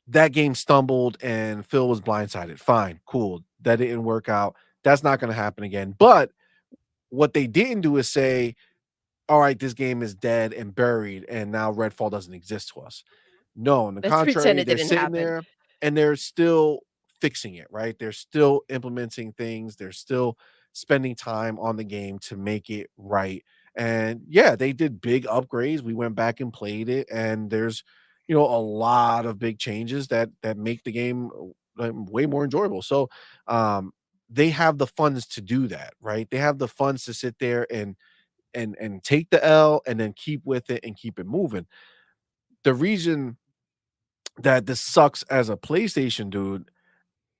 that game stumbled and Phil was blindsided. Fine, cool. That didn't work out. That's not going to happen again. But what they didn't do is say, all right, this game is dead and buried, and now Redfall doesn't exist to us. No, on the Let's pretend contrary, it they're didn't sitting happen. there and they're still fixing it, right? They're still implementing things, they're still spending time on the game to make it right. And yeah, they did big upgrades. We went back and played it, and there's a lot of big changes that make the game way more enjoyable. So they have the funds to do that, right? They have the funds to sit there and take the L and then keep with it and keep it moving. The reason that this sucks as a PlayStation dude,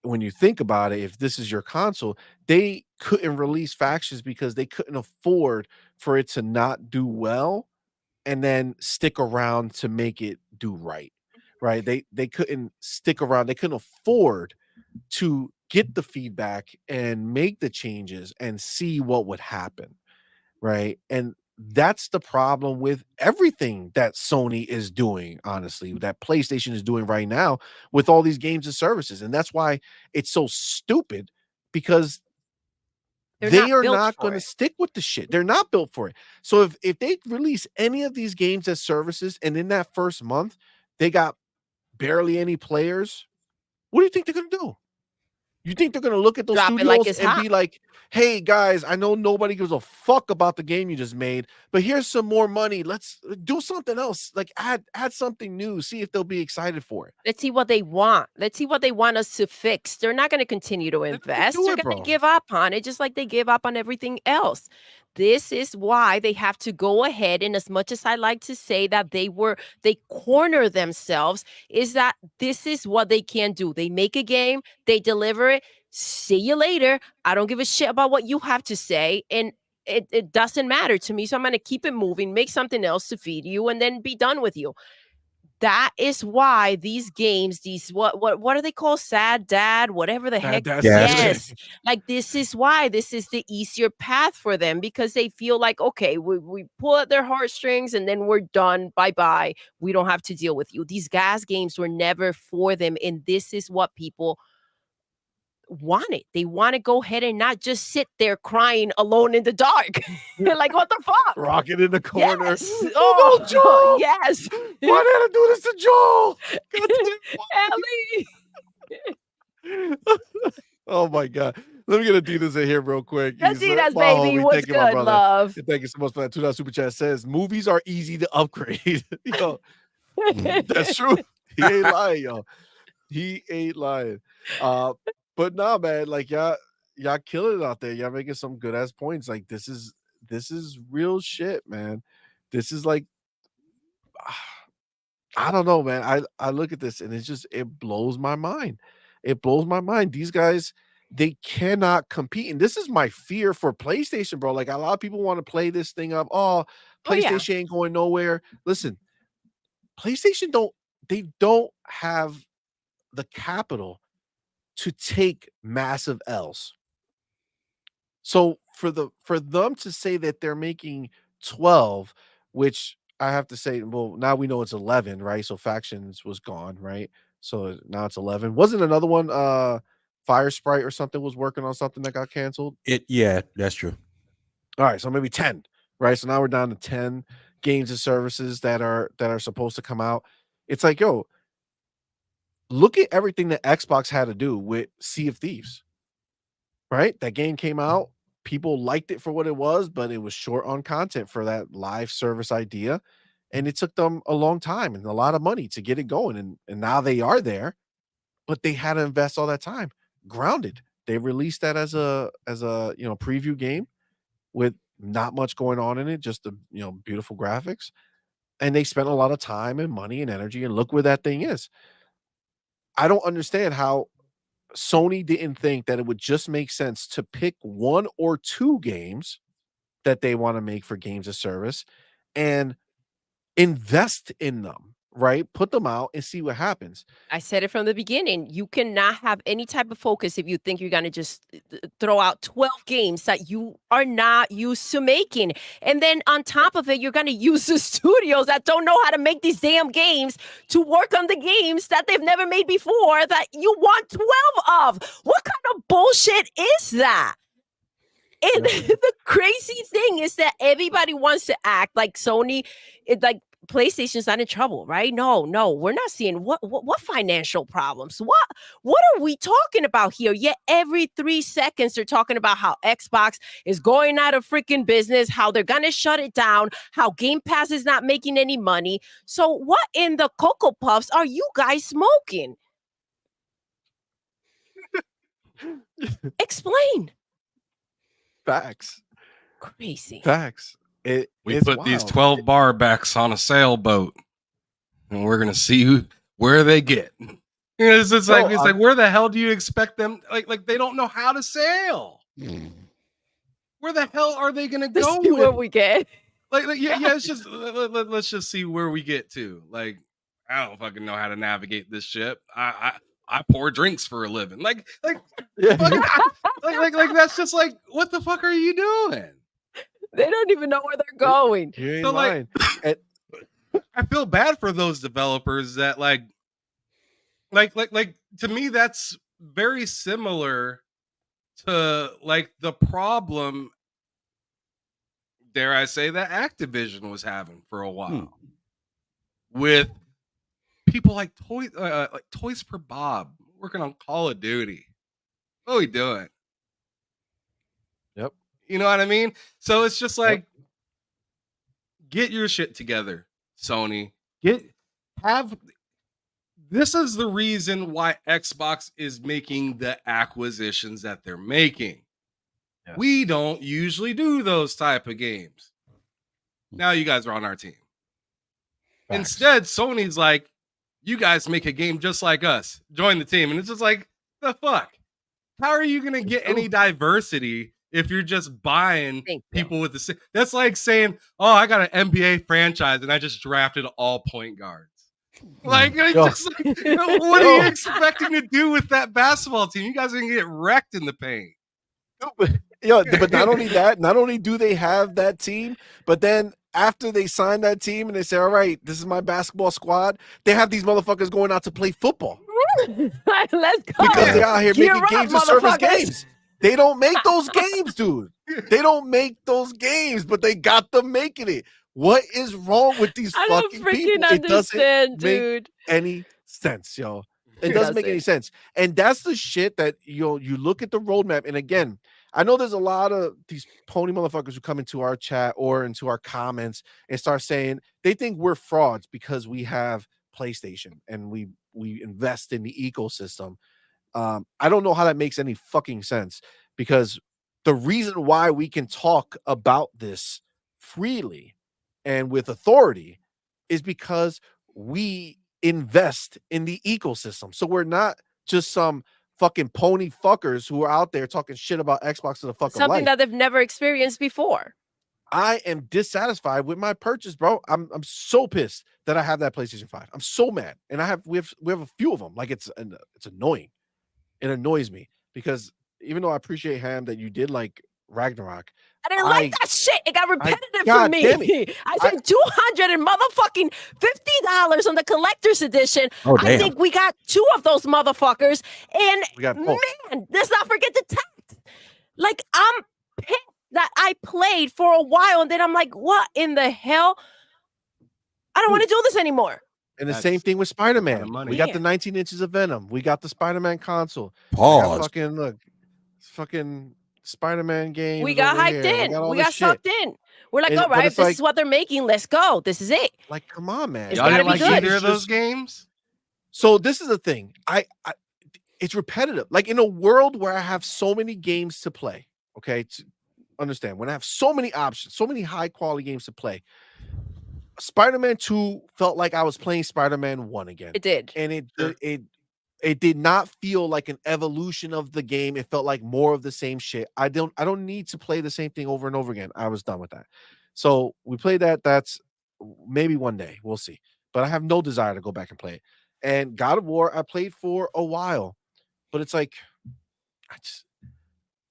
when you think about it, if this is your console, they couldn't release factions because they couldn't afford for it to not do well and then stick around to make it do right. Right? They couldn't stick around. They couldn't afford to get the feedback and make the changes and see what would happen. Right? And that's the problem with everything that Sony is doing, honestly, that PlayStation is doing right now with all these games and services. And that's why it's so stupid, because They're they not are built not for going to it. stick with the shit. They're not built for it. So if they release any of these games as services and in that first month they got barely any players, what do you think they're going to do? You think they're gonna look at those Drop it like studios it's and hot. be like, "Hey guys, I know nobody gives a fuck about the game you just made, but here's some more money. Let's do something else. Like add something new. See if they'll be excited for it." Let's see what they want. Let's see what they want us to fix. They're not going to continue to They're not gonna invest. do They're it, going to bro. give up on it just like they give up on everything else. This is why they have to go ahead, and as much as I like to say that they corner themselves, is that this is what they can do. They make a game, they deliver it. See you later. I don't give a shit about what you have to say, and it doesn't matter to me. So I'm gonna keep it moving, make something else to feed you, and then be done with you. That is why these games, these what are they called? Sad Dad, whatever the heck. That's Yes. Yes. Like this is why this is the easier path for them, because they feel like, okay, we pull at their heartstrings and then we're done. Bye-bye. We don't have to deal with you. These gas games were never for them. And this is what people want it. They want to go ahead and not just sit there crying alone in the dark. Like, what the fuck? Rocking in the corner. Yes. Oh, no, Joel! Yes. Why did I do this to Joel? Ellie. Oh my god. Let me get Adidas in here real quick. He's, Adidas, my baby. homie. What's Thank you, my good, brother. love? And thank you so much for that $2 super chat. Says movies are easy to upgrade. Yo, that's true. He ain't lying, yo. He ain't lying. But nah, man, like y'all killing it out there. Y'all making some good ass points. Like this is real shit, man. This is like I don't know, man. I look at this and it blows my mind. It blows my mind. These guys, they cannot compete. And this is my fear for PlayStation, bro. Like a lot of people want to play this thing up. Oh, Oh, yeah. PlayStation ain't going nowhere. Listen, PlayStation don't have the capital to take massive L's. So for them to say that they're making 12, which I have to say, well, now we know it's 11, right? So Factions was gone, right? So now it's 11. Wasn't another one Fire Sprite or something was working on something that got canceled? Yeah, that's true. All right, so maybe 10, right? So now we're down to 10 games and services that are supposed to come out. It's like, yo, look at everything that Xbox had to do with Sea of Thieves. Right? That game came out, people liked it for what it was, but it was short on content for that live service idea, and it took them a long time and a lot of money to get it going, and now they are there, but they had to invest all that time. Grounded, they released that as a preview game with not much going on in it, just the, beautiful graphics, and they spent a lot of time and money and energy, and look where that thing is. I don't understand how Sony didn't think that it would just make sense to pick 1 or 2 games that they wanna make for games of service and invest in them, right? Put them out and see what happens. I said it from the beginning. You cannot have any type of focus if you think you're going to just throw out 12 games that you are not used to making. And then on top of it, you're going to use the studios that don't know how to make these damn games to work on the games that they've never made before that you want 12 of. What kind of bullshit is that? And the crazy thing is that everybody wants to act like Sony, like PlayStation's not in trouble, right? No, we're not seeing what financial problems. What are we talking about here? Yet every 3 seconds they're talking about how Xbox is going out of freaking business, how they're gonna shut it down, how Game Pass is not making any money. So what in the Cocoa Puffs are you guys smoking? Explain. Facts. Crazy. Facts. We It's put these wild. 12 bar backs on a sailboat, and we're gonna see where they get. It's like where the hell do you expect them? Like they don't know how to sail. Where the hell are they gonna go See where with? we get. Yeah. It's just let's just see where we get to. Like I don't fucking know how to navigate this ship. I pour drinks for a living. Like Yeah. that's just like what the fuck are you doing? They don't even know where they're going. You ain't So, like, lying. And I feel bad for those developers that like to me that's very similar to like the problem, dare I say, that Activision was having for a while with people like Toys for Bob working on Call of Duty. What are we doing? Yep. You know what I mean? So it's just like get your shit together, Sony. This is the reason why Xbox is making the acquisitions that they're making. Yeah. We don't usually do those type of games. Now you guys are on our team. Facts. Instead, Sony's like, you guys make a game just like us. Join the team. And it's just like, the fuck? How are you going to get any diversity if you're just buying people with the same? That's like saying, oh, I got an NBA franchise and I just drafted all point guards. Like, just like, what are you expecting to do with that basketball team? You guys are going to get wrecked in the paint. But not only that, not only do they have that team, but then after they sign that team and they say, all right, this is my basketball squad, they have these motherfuckers going out to play football. Let's go. Because they're out here Gear making up, games and service motherfuckers. games. They don't make those games, dude. They don't make those games, but they got them making it. What is wrong with these I don't fucking freaking people? It doesn't understand, make dude. any sense, yo. It doesn't make any sense. And that's the shit that you look at the roadmap. And again, I know there's a lot of these pony motherfuckers who come into our chat or into our comments and start saying they think we're frauds because we have PlayStation and we invest in the ecosystem. I don't know how that makes any fucking sense, because the reason why we can talk about this freely and with authority is because we invest in the ecosystem. So we're not just some fucking pony fuckers who are out there talking shit about Xbox to the fucking Something life. that they've never experienced before. I am dissatisfied with my purchase, bro. I'm so pissed that I have that PlayStation 5. I'm so mad. And we have a few of them. Like it's annoying. It annoys me because even though I appreciate, Ham, that you did like Ragnarok, I didn't like that shit. It got repetitive for God me. damn it. I spent $200 and motherfucking $50 on the collector's edition. Oh, I damn. think we got 2 of those motherfuckers. And We got both. man, let's not forget the text. Like, I'm pissed that I played for a while and then I'm like, what in the hell? I don't want to do this anymore. And the same thing with Spider-Man. money. We got the 19 inches of Venom. We got the Spider-Man console. Pause. Fucking Spider-Man games. We got over hyped here. in. all We this got shit. sucked in. We're like, And- all but right, it's if this like- is what they're making, let's go. This is it. Like, come on, man. It's Y'all gotta didn't be like good. either of those games? So this is the thing. I it's repetitive. Like in a world where I have so many games to play, okay, to understand, when I have so many options, so many high quality games to play, Spider-Man 2 felt like I was playing Spider-Man 1 again. It did. And Sure. it did not feel like an evolution of the game. It felt like more of the same shit. I don't need to play the same thing over and over again. I was done with that. So we played that. That's maybe one day. We'll see. But I have no desire to go back and play it. And God of War, I played for a while, but it's like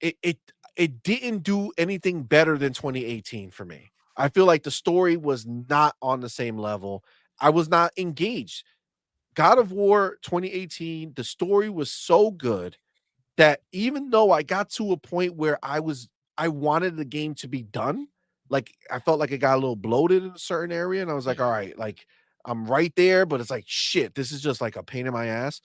it didn't do anything better than 2018 for me. I feel like the story was not on the same level. I was not engaged. God of War 2018, the story was so good that even though I got to a point where I wanted the game to be done, like I felt like it got a little bloated in a certain area, and I was like, all right, like I'm right there, but it's like shit, this is just like a pain in my ass.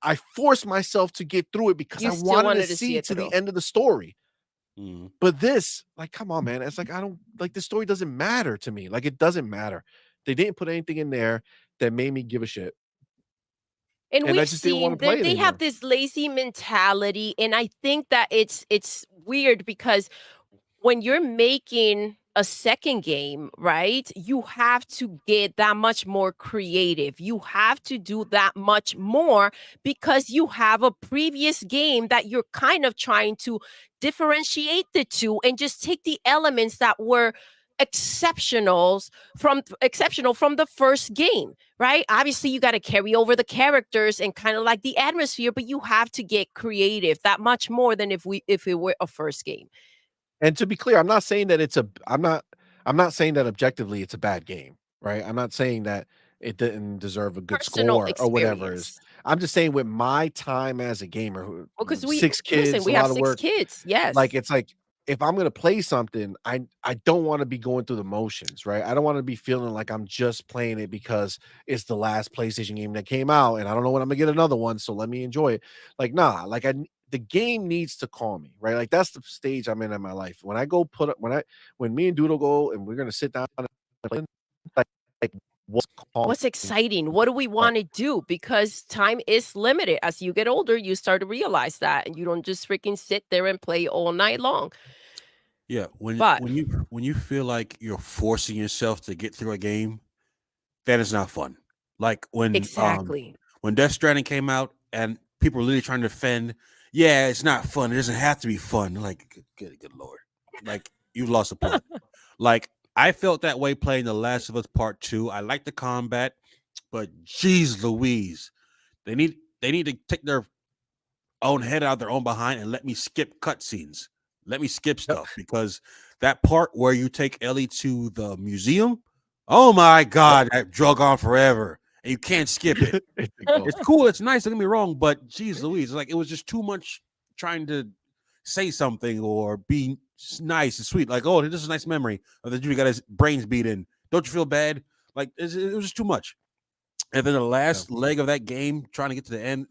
I forced myself to get through it because You I still wanted wanted to to see see it it to the through. end of the story. Mhm. But this, like, come on, man. It's like I don't like the story doesn't matter to me. Like, it doesn't matter. They didn't put anything in there that made me give a shit. And I we've just didn't wanna seen play it they anymore. have this lazy mentality, and I think that it's weird because when you're making a second game, right? You have to get that much more creative. You have to do that much more because you have a previous game that you're kind of trying to differentiate the two and just take the elements that were exceptional from the first game, right? Obviously you got to carry over the characters and kind of like the atmosphere, but you have to get creative that much more than if it were a first game. And to be clear, I'm not saying that I'm not saying that objectively it's a bad game, right? I'm not saying that it didn't deserve a good Personal score or whatever it is. experience. I'm just saying with my time as a gamer, who Well, because 6 kids, we a have lot of 6 work. kids. Yes. Like, it's like if I'm gonna play something, I don't want to be going through the motions, right? I don't want to be feeling like I'm just playing it because it's the last PlayStation game that came out, and I don't know when I'm gonna get another one, so let me enjoy it. Like, nah, like the game needs to call me, right? Like that's the stage I'm in my life. When I go when me and Doodle go and we're gonna sit down and play, like What's exciting? What do we want to do? Because time is limited. As you get older, you start to realize that, and you don't just freaking sit there and play all night long. Yeah, when But when you when you feel like you're forcing yourself to get through a game, that is not fun. Like exactly. when Death Stranding came out and people were literally trying to defend, yeah, it's not fun. It doesn't have to be fun. Like, good lord, like you lost the plot. Like I felt that way playing The Last of Us Part Two. I like the combat, but geez, Louise, they need to take their own head out of their own behind and let me skip cutscenes. Let me skip Yep. stuff because that part where you take Ellie to the museum, oh my god, that drug on forever, and you can't skip it. It did go. It's cool, it's nice. Don't get me wrong, but geez, Louise, like it was just too much trying to say something or be nice and sweet. Like, oh, this is a nice memory of the dude who got his brains beat in. Don't you feel bad? Like it was just too much. And then the last leg of that game, trying to get to the end,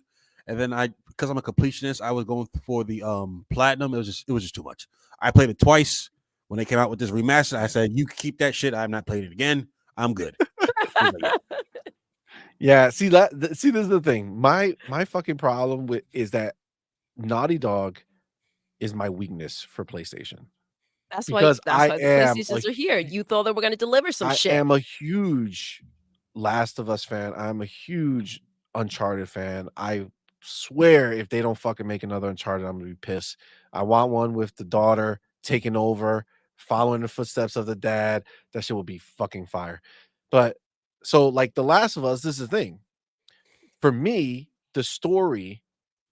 and then because I'm a completionist, I was going for the platinum. It was just too much. I played it twice when they came out with this remaster. I said, "You keep that shit. I'm not playing it again. I'm good." Yeah, see see, this is the thing. My fucking problem with is that Naughty Dog is my weakness for PlayStation That's why because that's why the PlayStations are here. You thought they were gonna deliver some I shit. am a huge Last of Us fan. I'm a huge Uncharted fan. I swear if they don't fucking make another Uncharted, I'm gonna be pissed. I want one with the daughter taking over, following the footsteps of the dad. That shit will be fucking fire. But so like The Last of Us, this is the thing. For me, the story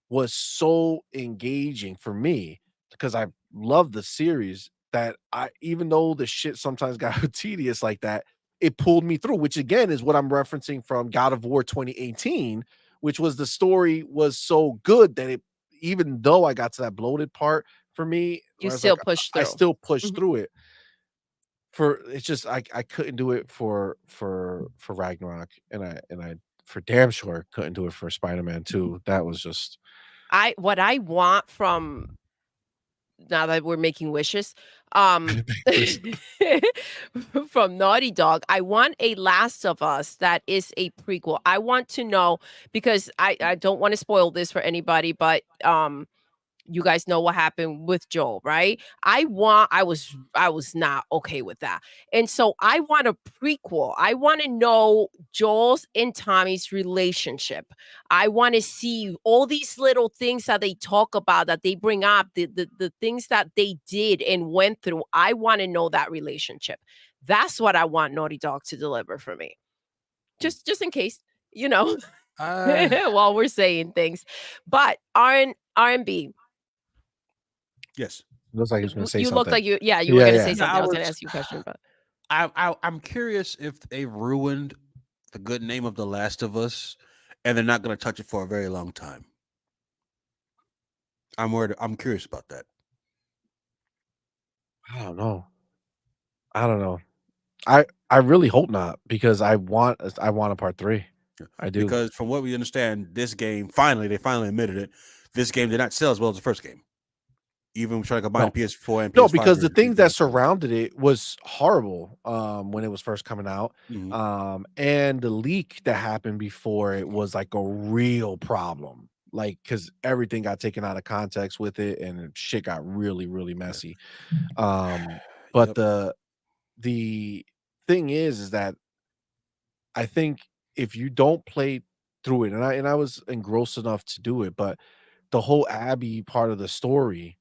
was so engaging for me because I love the series that I even though the shit sometimes got tedious like that, it pulled me through, which again is what I'm referencing from God of War 2018, which was the story was so good that it even though I got to that bloated part for me, You where I was like, still push I through. still pushed Mhm. through it. For it's just I couldn't do it for Ragnarok, and I for damn sure couldn't do it for Spider-Man 2. That was just What I want from now that we're making wishes, um, from Naughty Dog, I want a Last of Us that is a prequel. I want to know because I don't wanna spoil this for anybody, but, you guys know what happened with Joel, right? I was not okay with that. And so I want a prequel. I want to know Joel's and Tommy's relationship. I want to see all these little things that they talk about, that they bring up, the things that they did and went through. I want to know that relationship. That's what I want Naughty Dog to deliver for me. Just in case, you know, uh, while we're saying things. But R&B, yes. looks like he was gonna say you look something. like you were Yeah, gonna say yeah. No, something. I I was gonna was. ask you a question, but I'm curious if they ruined the good name of The Last of Us, and they're not going to touch it for a very long time. I'm worried. I'm curious about that. I don't know. I don't know. I really hope not because I want a part 3. Yeah. I do. Because from what we understand, this game they finally admitted it. This game did not sell as well as the first game, even trying to combine No. the PS4 and No, PS5 because the version. things that surrounded it was horrible, when it was first coming out, Mhm. and the leak that happened before it was, like, a real problem, like because everything got taken out of context with it, and shit got really, really Yeah. messy, but Yep. the thing is that I think if you don't play through it, and I was engrossed enough to do it, but the whole Abby part of the story,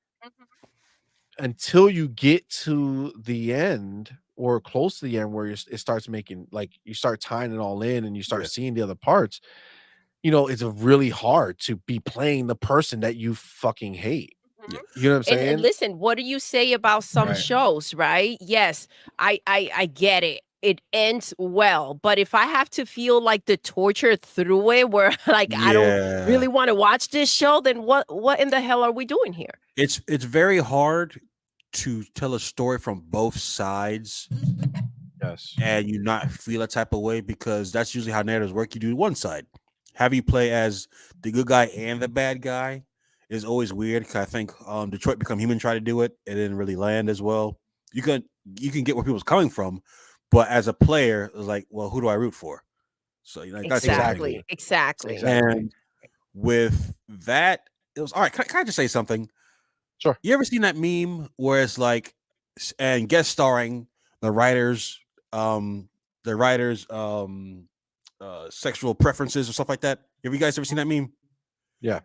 until you get to the end or close to the end where it starts making like you start tying it all in and you start Yeah. seeing the other parts, it's really hard to be playing the person that you fucking hate. Yeah. mhm. You know what I'm And saying? listen, what do you say about some Right. shows, right? Yes, I get it. It ends well, but if I have to feel like the torture through it, where like I don't Yeah. really want to watch this show, then what in the hell are we doing here? It's very hard to tell a story from both sides Yes. and you not feel a type of way because that's usually how narratives work. You do one side. Have you play as the good guy and the bad guy is always weird. 'Cause I think Detroit Become Human tried to do it. It didn't really land as well. You can you can get where people's coming from, But as a player, it was like, well, who do I root for? So that's sort of thing. Exactly. Exactly. And with that, it was all right. Can I just say something? Sure. You ever seen that meme where it's like, and guest starring the writers, the writers, sexual preferences or stuff like that? Have you guys ever seen that meme? Yeah.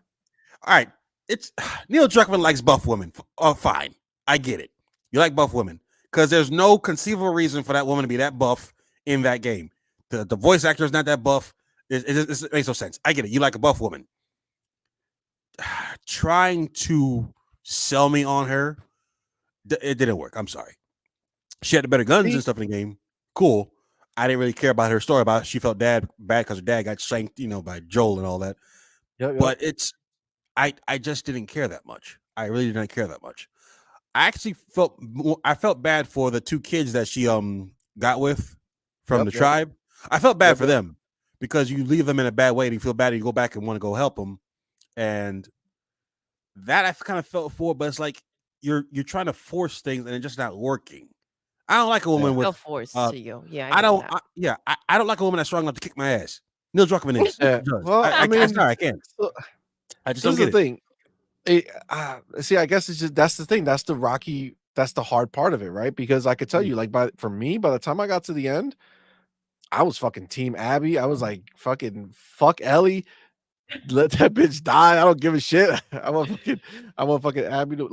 All right. It's Neil Druckmann likes buff women. Oh, fine. I get it. You like buff women because there's no conceivable reason for that woman to be that buff in that game. The voice actor is not that buff. It makes no sense. I get it. You like a buff woman. Trying to sell me on her, it didn't work. I'm sorry. She had the better guns and stuff in the game. Cool. I didn't really care about her story about she felt bad because her dad got shanked, by Joel and all that. Yep. But I just didn't care that much. I really didn't care that much. I actually felt bad for the two kids that she got with from the tribe. I felt bad for them because you leave them in a bad way and you feel bad and you go back and want to go help them. And that I kind of felt for, but it's like you're trying to force things and it's just not working. I don't like a woman with forced to you. Yeah, I don't like a woman that's strong enough to kick my ass. Neil Druckmann is. Well, I mean, I can't. I just don't get the thing. See, I guess it's just that's the thing. That's the hard part of it, right? Because I could tell you, like, for me, by the time I got to the end, I was fucking Team Abby. I was like, fucking fuck Ellie. Let that bitch die. I don't give a shit. I want fucking Abby to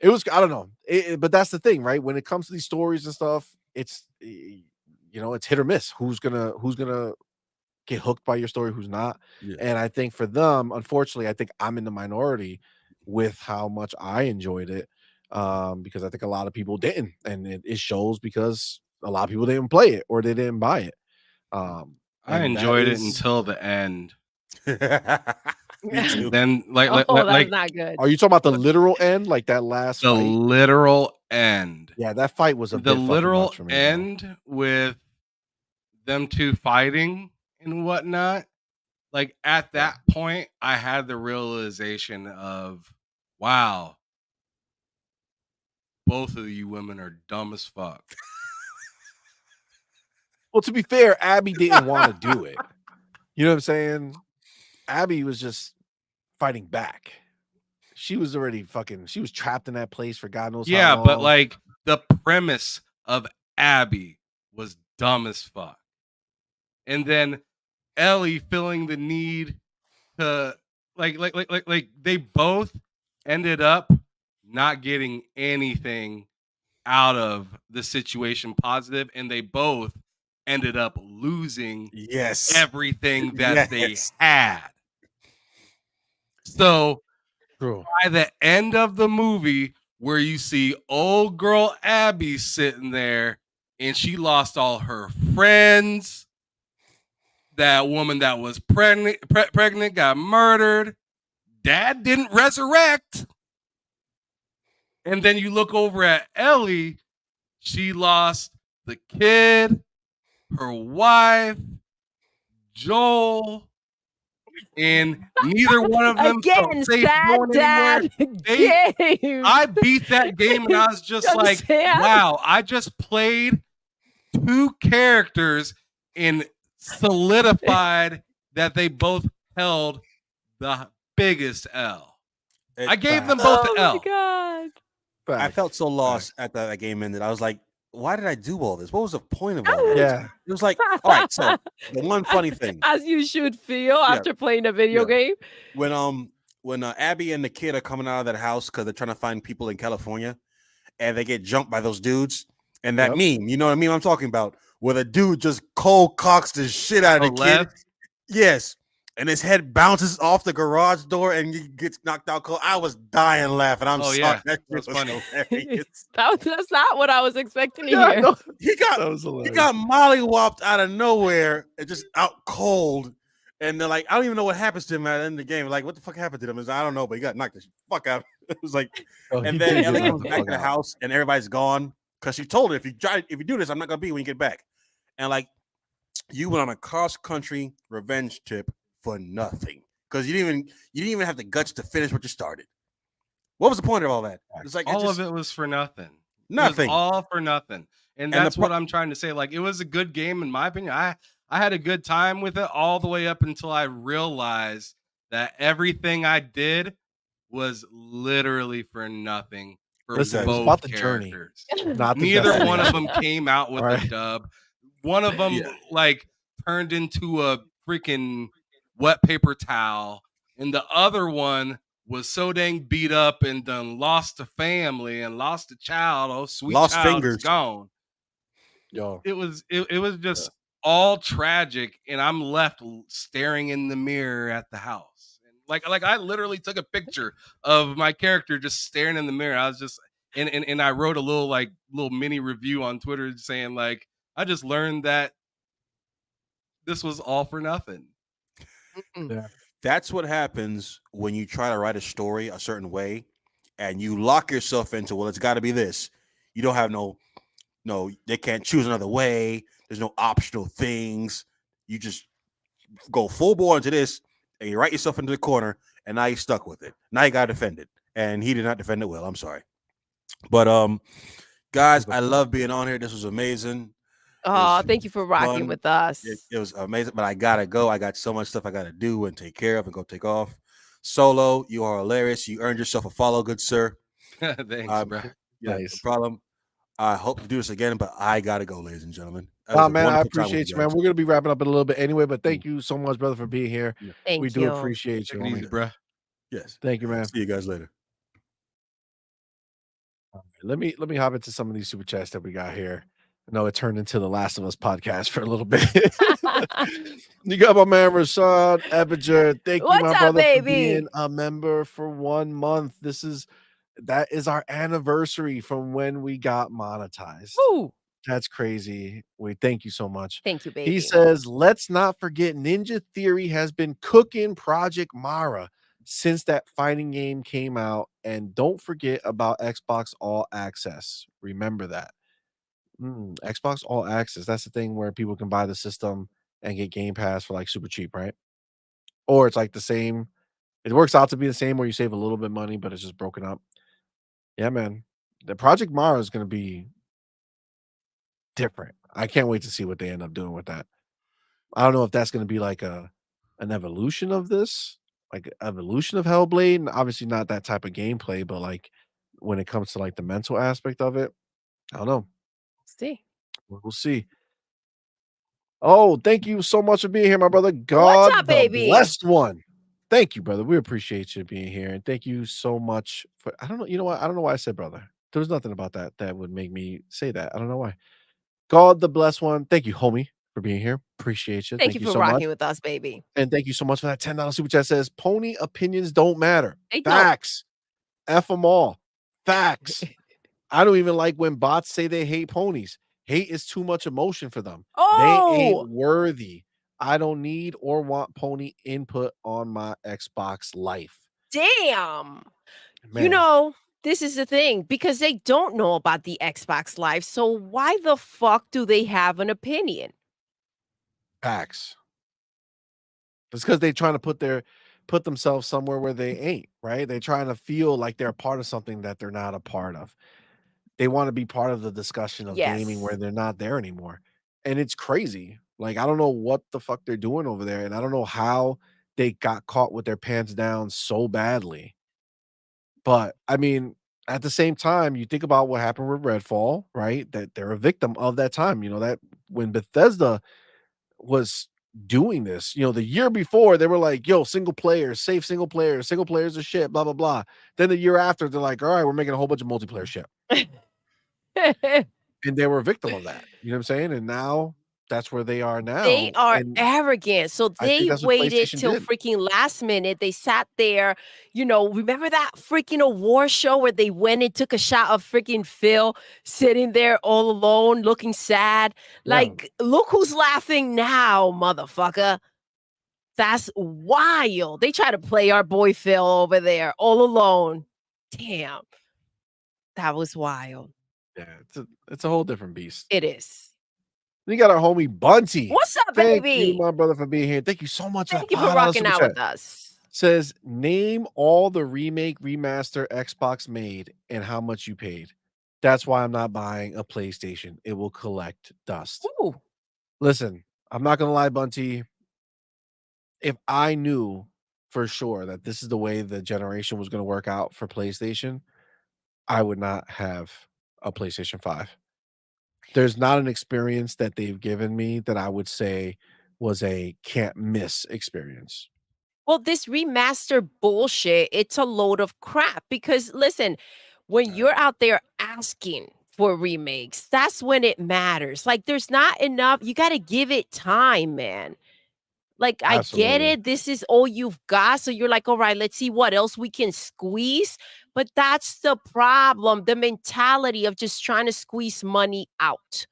it was, I don't know. But that's the thing, right? When it comes to these stories and stuff, it's it's hit or miss. Who's gonna get hooked by your story, who's not? Yeah. And I think for them, unfortunately, I think I'm in the minority with how much I enjoyed it. Because I think a lot of people didn't, and it shows because a lot of people didn't play it or they didn't buy it. I enjoyed it until the end. Me too. Then that's not good. Are you talking about the literal end, like that last the fight? literal end. Yeah, that fight was the bit fucking literal much for me, end with them two fighting and whatnot. Like at that point, I had the realization of, wow, both of you women are dumb as fuck. Well, to be fair, Abby didn't want to do it. You know what I'm saying? Abby was just fighting back. She was already she was trapped in that place for God knows how long. But like the premise of Abby was dumb as fuck. And then Ellie feeling the need to like they both ended up not getting anything out of the situation positive, and they both ended up losing everything that they had. So by the end of the movie, where you see old girl Abby sitting there and she lost all her friends, that woman that was pregnant got murdered, dad didn't resurrect. And then you look over at Ellie, she lost the kid, her wife, Joel, and neither one of them Again, sad dad game. I beat that game and I was just like, wow, I just played two characters and solidified that they both held the biggest L. I gave them both the L. Oh my God. I felt so lost at that game ended. I was like, why did I do all this? What was the point of all this? Yeah. It was like, all right, so the one funny thing. As you should feel after playing a video game. When Abby and the kid are coming out of that house because they're trying to find people in California and they get jumped by those dudes and that meme, you know what I mean? I'm talking about where the dude just cold cocks the shit out of the kid. Yes. And his head bounces off the garage door and he gets knocked out cold. I was dying laughing. I'm sorry. Yeah. That was funny. That's not what I was expecting to hear. No, he got mollywopped out of nowhere and just out cold. And they're like, I don't even know what happens to him at the end of the game. Like, what the fuck happened to him? I don't know, but he got knocked the fuck out. It was like, and then Ellie comes back to the house and everybody's gone because she told her, if you do this, I'm not gonna be when you get back. And like, you went on a cross country revenge trip for nothing because you didn't even have the guts to finish what you started. What was the point of all that? It's like of it was for nothing. Nothing. It was all for nothing. And And the that's what I'm trying to say. Like, it was a good game in my opinion. I had a good time with it all the way up until I realized that everything I did was literally for nothing for Listen, it was exactly. about both the journey, characters. not the Neither one of destination. them came out All with a right. dub. One of them Yeah. like turned into a freaking wet paper towel, and the other one was so dang beat up and done lost a family and lost a child. Oh, sweet Lost child is fingers. gone. Yo, It was yeah. just all tragic, and I'm left staring in the mirror at the house. And like I literally took a picture of my character just staring in the mirror. I was just and I wrote a little mini review on Twitter saying like I just learned that this was all for nothing. Mm-mm. Yeah. That's what happens when you try to write a story a certain way and you lock yourself into, well, it's got to be this. You don't have no, they can't choose another way. There's no optional things. You just go full bore into this and you write yourself into the corner and now you're stuck with it. Now you got to defend it. And he did not defend it well. I'm sorry. But guys, I love being on here. This was amazing. It Oh, was thank you for rocking fun. with us. It was amazing, but I gotta go. I got so much stuff I gotta do and take care of and go take off. Solo, you are hilarious. You earned yourself a follow, good sir. Thanks, bro. Yeah, no Nice. problem. I hope to do this again, but I gotta go, ladies and gentlemen. That Oh was a man, I wonderful time with appreciate you you, man. guys. We're gonna be wrapping up in a little bit anyway, but Mm. thank you so much, brother, for being here. Yeah. We Thank do you. appreciate you, Take it easy, homie. bro. Yes. Thank you, man. See you guys later. Let me hop into some of these super chats that we got here. I know it turned into the Last of Us podcast for a little bit. You got my man Rashad Ebinger. Thank you, What's my up, brother, for baby? being a member for 1 month. That is our anniversary from when we got monetized. Woo. That's crazy. We thank you so much. Thank you, He baby. says, let's not forget Ninja Theory has been cooking Project Mara since that fighting game came out. And don't forget about Xbox All Access. Remember that. Xbox All Access. That's the thing where people can buy the system and get Game Pass for like super cheap, right? Or it's like the same. It works out to be the same where you save a little bit of money, but it's just broken up. Yeah, man. The Project Mara is going to be different. I can't wait to see what they end up doing with that. I don't know if that's gonna be like an evolution of this, like evolution of Hellblade, and obviously not that type of gameplay, but like when it comes to like the mental aspect of it, I don't know. See. We'll see. Oh, thank you so much for being here, my brother. What's God up, the baby? blessed one. Thank you, brother. We appreciate you being here, and thank you so much for. I don't know. You know what? I don't know why I said brother. There was nothing about that that would make me say that. I don't know why. God the blessed one. Thank you, homie, for being here. Appreciate you. Thank Thank you you for so much. rocking with us, baby. And thank you so much for that $10 super chat. Says pony opinions don't matter. They don't. Facts. F them all. Facts. I don't even like when bots say they hate ponies. Hate is too much emotion for them. They ain't Oh, worthy. I don't need or want pony input on my Xbox life. damn. You Man, know, this is the thing because they don't know about the Xbox Live. So why the fuck do they have an opinion? facts. It's because they trying to put themselves somewhere where they ain't, right? They're trying to feel like they're a part of something that they're not a part of. They wanna be part of the discussion of gaming where Yes. they're not there anymore, and it's crazy. Like, I don't know what the fuck they're doing over there, and I don't know how they got caught with their pants down so badly. But, I mean, at the same time, you think about what happened with Redfall, right? That they're a victim of that time, that when Bethesda was doing this, the year before, they were like, "Yo, single player, safe single players are shit, blah, blah, blah." Then the year after, they're like, "Alright, we're making a whole bunch of multiplayer shit." And they were a victim of that, you know what I'm saying? And now that's where they are They now, are and arrogant. So I think they that's what waited PlayStation till did. freaking last minute. They sat there, remember that freaking award show where they went and took a shot of freaking Phil sitting there all alone looking sad? Yeah, Like, look who's laughing now, motherfucker. That's wild. They try to play our boy Phil over there all alone. Damn, that was wild. yeah, it's a whole different beast. It is. We got our homie Bunty. What's up, Thank you, baby? my brother, for being here. Thank you so much for that Thank you for $5 rocking super out chat. with us. Says, "Name all the remake, remaster Xbox made and how much you paid." That's why I'm not buying a PlayStation. It will collect dust. Ooh. Listen, I'm not gonna lie, Bunty. If I knew for sure that this is the way the generation was gonna work out for PlayStation, I would not have a PlayStation 5. There's not an experience that they've given me that I would say was a can't miss experience. Well, this remaster bullshit, it's a load of crap because listen, when Right. you're out there asking for remakes, that's when it matters. Like there's not enough, you got to give it time, man. Like I get Absolutely. it, this is all you've got, so you're like, "All right, let's see what else we can squeeze." But that's the problem, the mentality of just trying to squeeze money out.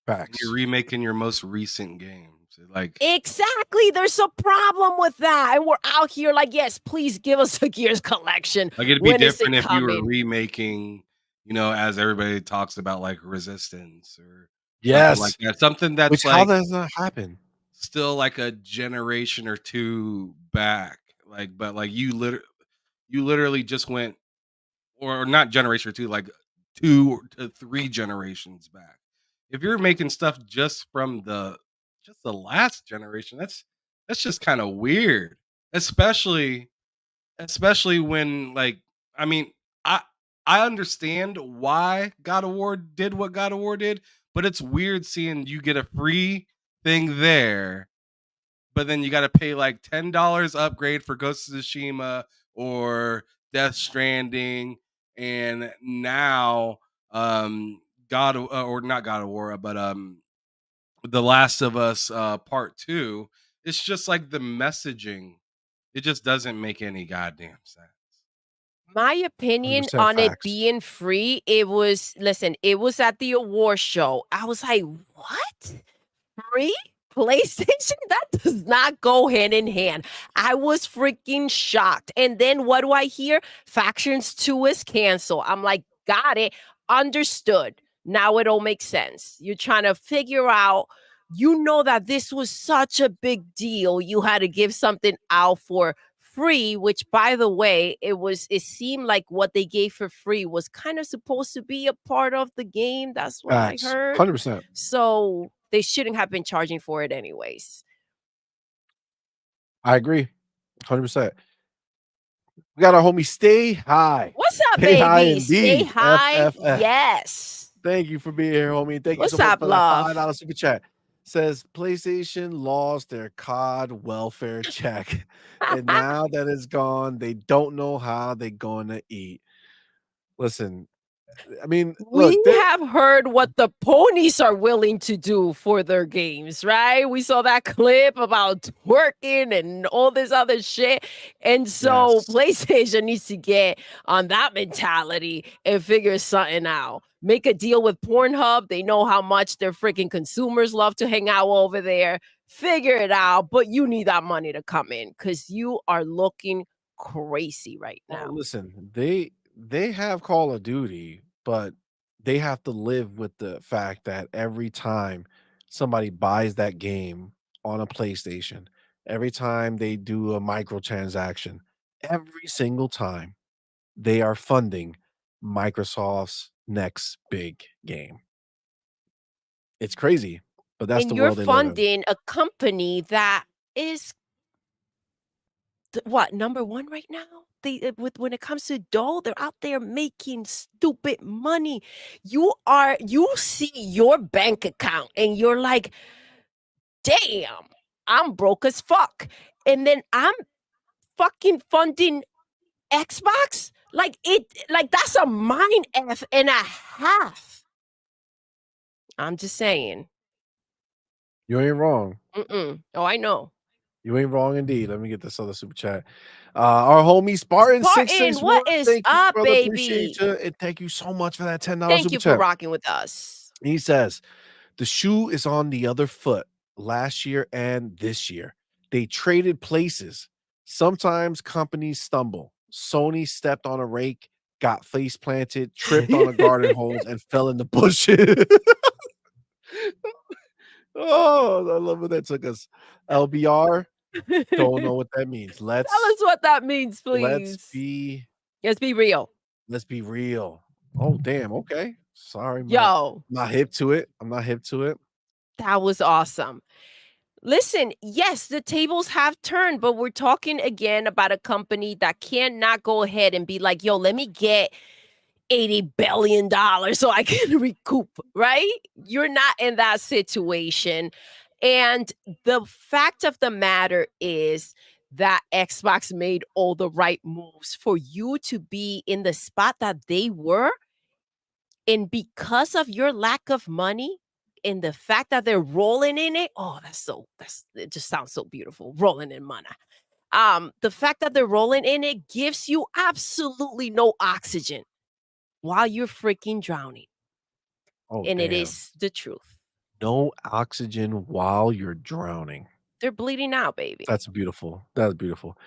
You're Facts. remaking your most recent games. Like Exactly, there's a problem with that, and we're out here like, "Yes, please give us a Gears collection. it'd be When is it different if you were coming?" remaking, as everybody talks about, like Resistance or something like Yes. that. Something Which that's how like does that happen? still like a generation or two back. Like, but like you literally just went, or not generation or two, like 2 to 3 generations back. If you're making stuff just the last generation, that's just kind of weird. Especially especially when, like, I mean, I I understand why God of War did what God of War did, but it's weird seeing you get a free thing there, but then you got to pay like $10 upgrade for Ghost of Tsushima or Death Stranding, and now or not God of War, but The Last of Us Part 2. It's just like the messaging. It just doesn't make any goddamn sense. My opinion 100% on it facts. being free, it was listen, it was at the award show. I was like, "What? Free PlayStation? That does not go hand in hand." I was freaking shocked. And then what do I hear? Factions 2 is canceled. I'm like, got it. Understood. Now it all makes sense. You're trying to figure out, you know that this was such a big deal. You had to give something out for free, which by the way, it seemed like what they gave for free was kind of supposed to be a part of the game. That's what I Facts. heard. 100%. So, they shouldn't have been charging for it anyways. I agree. 100%. We got our homie Stay High. What's up, Stay High baby? Stay indeed. high? FFF. Yes. Thank you for being here, homie. Thank you so What's much up, for that love? $5 super chat. Says PlayStation lost their COD welfare check, and now that it's gone, they don't know how they're gonna eat. Listen, I mean, look, We have heard what the ponies are willing to do for their games, right? We saw that clip about twerking and all this other shit. And so yes. PlayStation needs to get on that mentality and figure something out. Make a deal with Pornhub. They know how much their freaking consumers love to hang out over there. Figure it out, but you need that money to come in because you are looking crazy right Well, now. listen, they have Call of Duty, but they have to live with the fact that every time somebody buys that game on a PlayStation, every time they do a microtransaction, every single time they are funding Microsoft's next big game. It's crazy, but that's And the you're world they live in. funding a company that is what, number 1 right now? With when it comes to dough, they're out there making stupid money. You see your bank account and you're like, "Damn, I'm broke as fuck." And then I'm fucking funding Xbox? Like that's a mind F and a half. I'm just saying. You ain't wrong. Mm-mm. Oh, I know. You ain't wrong indeed. Let me get this other super chat. Our homie Spartan Spartan, 661. what is Thank you, up, brother. Appreciate baby? you. And thank you so much for that $10 Thank super you for chat. rocking with us. He says, the shoe is on the other foot last year and this year. They traded places. Sometimes companies stumble. Sony stepped on a rake, got face planted, tripped on a garden hose, and fell in the bushes. Oh, I love where that took us. LBR, don't know what that means. Tell us what that means, Let's please. be Let's be real. let's be real. Oh, damn, okay. Sorry, Yo, not hip to it. I'm not hip to it. that was awesome. Listen, yes, the tables have turned, but we're talking again about a company that cannot go ahead and be like, yo, let me get $80 billion so I can recoup, right? You're not in that situation. And the fact of the matter is that Xbox made all the right moves for you to be in the spot that they were. And because of your lack of money and the fact that they're rolling in it, oh, it just sounds so beautiful. Rolling in money. The fact that they're rolling in it gives you absolutely no oxygen while you're freaking drowning. Oh, And it damn. is the truth. No oxygen while you're drowning. They're bleeding out, baby. That's beautiful. That's beautiful.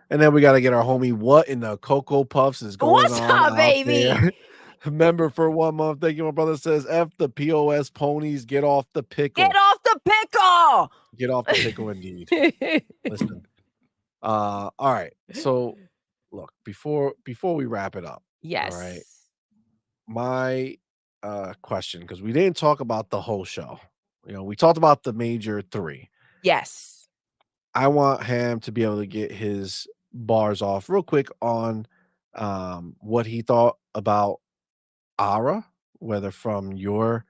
And then we gotta get our homie, what in the Cocoa Puffs is going What's on up, out baby? there? Member for 1 month. Thank you. My brother says, F the POS ponies, get off the Get pickle. off the pickle. Get off the pickle indeed. Listen. All right. So look, before we wrap it up, all right. Yes. My question, because we didn't talk about the whole show. We talked about the major three. Yes. I want him to be able to get his bars off real quick on what he thought about Ara, whether from your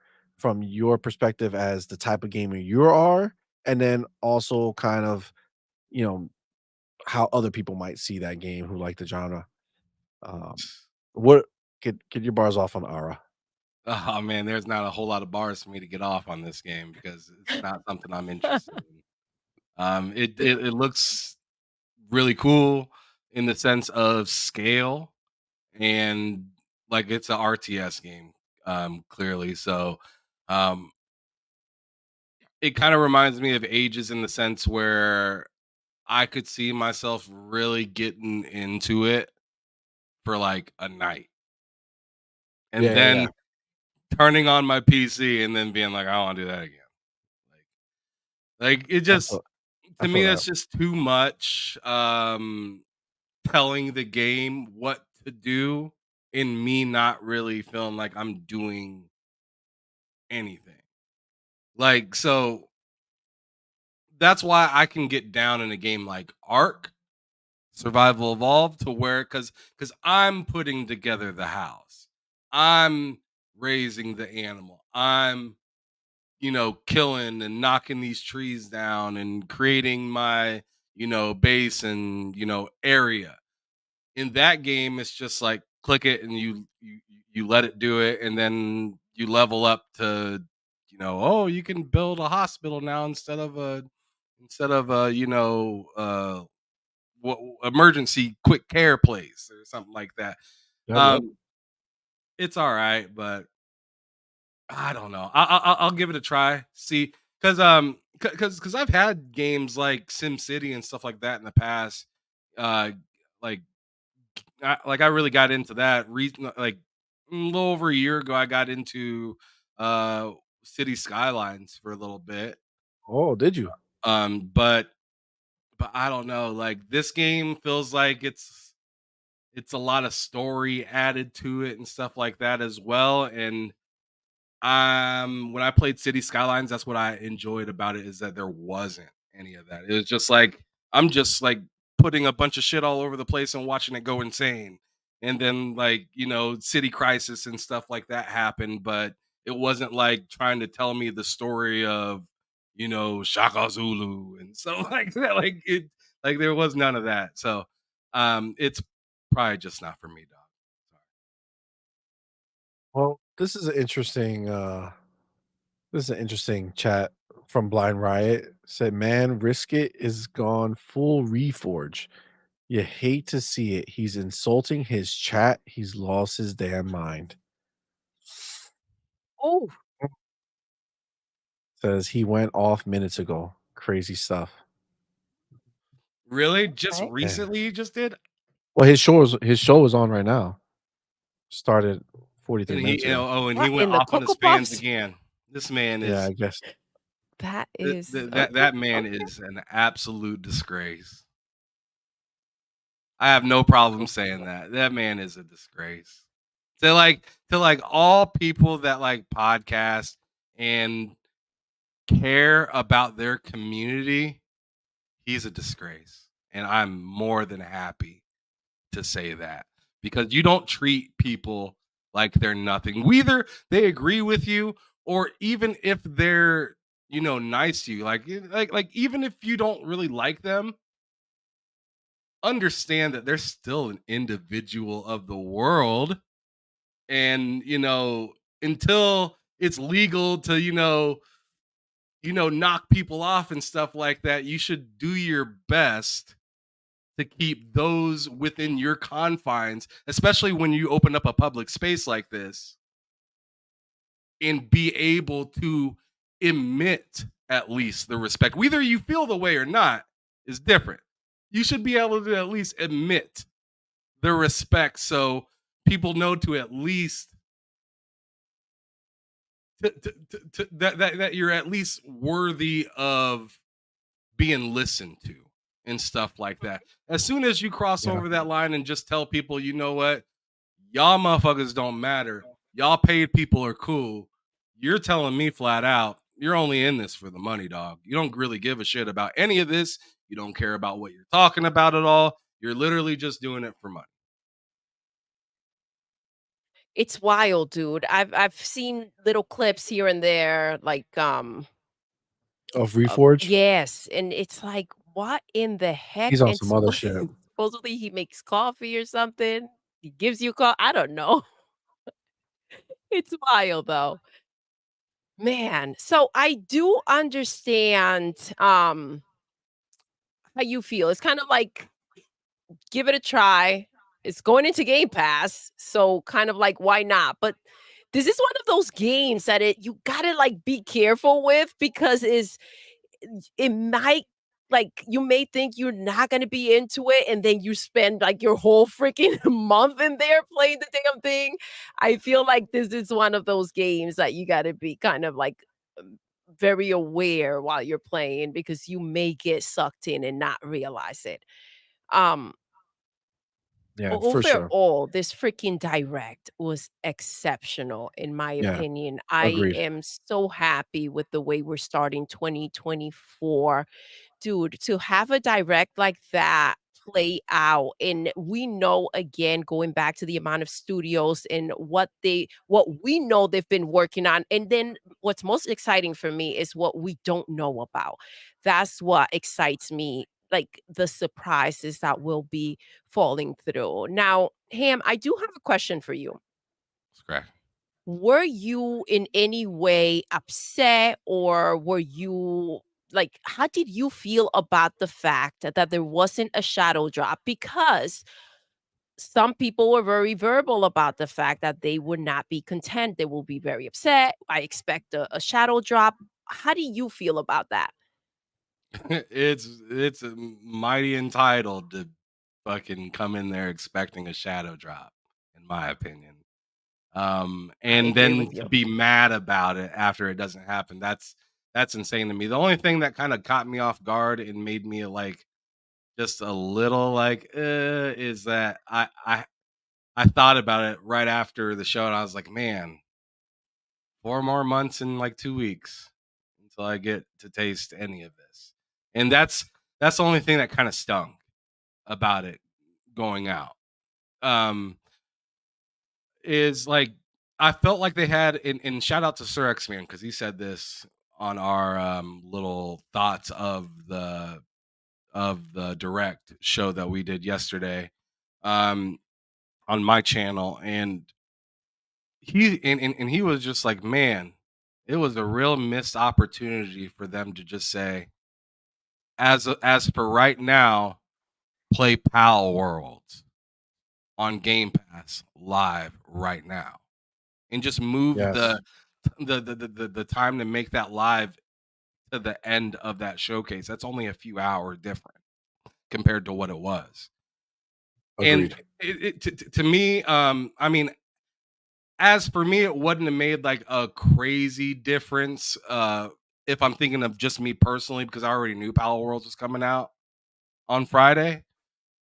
perspective as the type of gamer you are, and then also kind of, you know, how other people might see that game who like the genre. Um, what get your bars off on Ara? Oh man, there's not a whole lot of bars for me to get off on this game because it's not something I'm interested in. It looks really cool in the sense of scale and like it's a RTS game, clearly. So um it kind of reminds me of Ages in the sense where I could see myself really getting into it for like a night and Yeah, yeah, yeah. then turning on my PC and then being like, I don't want to do that again. Like it I just feel I to feel me that. that's just too much telling the game what to do and me not really feeling like I'm doing anything. Like so that's why I can get down in a game like Ark Survival Evolved to where because I'm putting together the house. I'm raising the animal. I'm killing and knocking these trees down and creating my, base and, area. In that game, it's just like click it and you let it do it, and then you level up to, oh, you can build a hospital now instead of a emergency quick care place or something like that. Yep, yep. Um, it's all right, but I don't know. I'll give it a try. See, because I've had games like Sim City and stuff like that in the past. Uh, like I really got into that. Like a little over a year ago, I got into City Skylines for a little bit. Oh, did you? But I don't know. Like this game feels like it's a lot of story added to it and stuff like that as well. And when I played City Skylines, that's what I enjoyed about it is that there wasn't any of that. It was just like I'm just like putting a bunch of shit all over the place and watching it go insane. And then like, City Crisis and stuff like that happened, but it wasn't like trying to tell me the story of, Shaka Zulu and so like that. Like there was none of that. So it's probably just not for me, dog. Well, this is an interesting chat from Blind Riot. Said, man, Risk It is gone full reforge. You hate to see it. He's insulting his chat. He's lost his damn mind. Oh, Says he went off minutes ago. Crazy stuff. Really? Just okay. Yeah. recently you just did? Well, his show is on right now. Started 43 And minutes ago. and he What went in the off on his Cocoa fans Puffs? again. This man Yeah, is I guess. That th- is th- that okay. that man Okay. is an absolute disgrace. I have no problem saying that. That man is a disgrace. to all people that like podcast and care about their community, he's a disgrace. And I'm more than happy to say that because you don't treat people like they're nothing. Whether they agree with you or even if they're, nice to you, like even if you don't really like them, understand that they're still an individual of the world. And, until it's legal to, knock people off and stuff like that, you should do your best to keep those within your confines, especially when you open up a public space like this and be able to emit at least the respect. Whether you feel the way or not is different. You should be able to at least admit the respect so people know to at least that you're at least worthy of being listened to and stuff like that. As soon as you cross Yeah. over that line and just tell people, you know what, y'all motherfuckers don't matter. Y'all paid people are cool. You're telling me flat out, you're only in this for the money, dog. You don't really give a shit about any of this. You don't care about what you're talking about at all. You're literally just doing it for money. It's wild, dude. I've seen little clips here and there, like, Of Reforge? yes, and it's like, what in the heck? He's on And some other shit. supposedly he makes coffee or something. He gives you I don't know. It's wild though. Man, so I do understand how you feel. It's kind of like give it a try. It's going into Game Pass, so kind of like why not? But this is one of those games that you gotta like be careful with because it might like you may think you're not gonna be into it, and then you spend like your whole freaking month in there playing the damn thing. I feel like this is one of those games that you gotta be kind of like very aware while you're playing because you may get sucked in and not realize it. Um Yeah, for sure. Overall, this freaking direct was exceptional in my Yeah, opinion. I agreed. am so happy with the way we're starting 2024. Dude, to have a direct like that play out, and we know again going back to the amount of studios and what we know they've been working on, and then what's most exciting for me is what we don't know about. That's what excites me, like the surprises that will be falling through. Now, Ham, I do have a question for you. That's correct. Were you in any way upset, or were you like, how did you feel about the fact that there wasn't a shadow drop? Because some people were very verbal about the fact that they would not be content. They will be very upset. I expect a shadow drop. How do you feel about that? It's mighty entitled to fucking come in there expecting a shadow drop, in my opinion. I And agree then with to you. be mad about it after it doesn't happen, that's insane to me. The only thing that kind of caught me off guard and made me like just a little like is that I thought about it right after the show and I was like, man, 4 more months and like 2 weeks until I get to taste any of this. And that's the only thing that kind of stung about it going out. Um is like I felt like they had and shout out to Sir X Man because he said this on our little thoughts of the direct show that we did yesterday um on my channel. And he was just like, man, it was a real missed opportunity for them to just say, as for right now, play Pal Worlds on Game Pass live right now, and just move Yes, the time to make that live to the end of that showcase. That's only a few hours different compared to what it was. And agreed. to me, I mean, as for me, it wouldn't have made like a crazy difference if I'm thinking of just me personally, because I already knew Pal Worlds was coming out on Friday.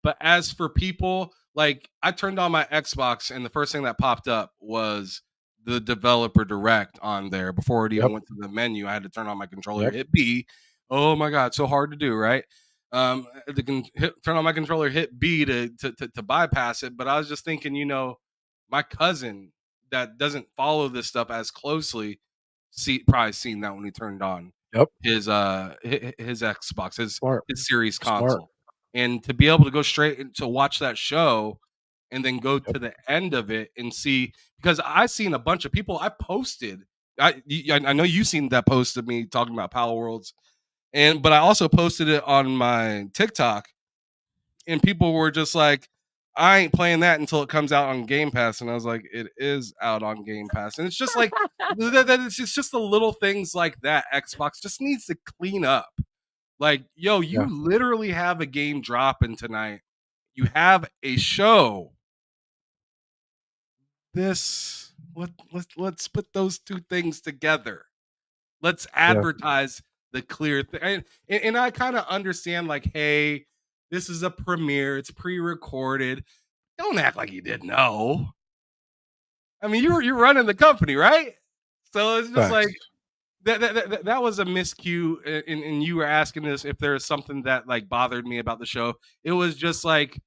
But as for people like I turned on my Xbox and the first thing that popped up was the developer direct on there before it even Yep. went to the menu. I had to turn on my controller, Yep. hit B. Oh my god, so hard to do, right? Turn on my controller, hit B to bypass it. But I was just thinking, my cousin that doesn't follow this stuff as closely, probably seen that when he turned on Yep. his Xbox, Smart. his series Smart. console, and to be able to go straight to watch that show and then go Yep. to the end of it and see, because I seen a bunch of people I posted. I know you seen that post of me talking about Power Worlds, but I also posted it on my TikTok, and people were just like, I ain't playing that until it comes out on Game Pass. And I was like, it is out on Game Pass. And it's just like it's just the little things like that. Xbox just needs to clean up. Like, yo, Yeah. you literally have a game dropping tonight. You have a show. Let's put those two things together. Let's Yeah. advertise the clear thing. And I kind of understand, like, hey, this is a premiere, it's pre-recorded. Don't act like you didn't know. I mean, you're running the company, right? So it's just like Facts. that was a miscue. And you were asking us if there was something that like bothered me about the show. It was just like,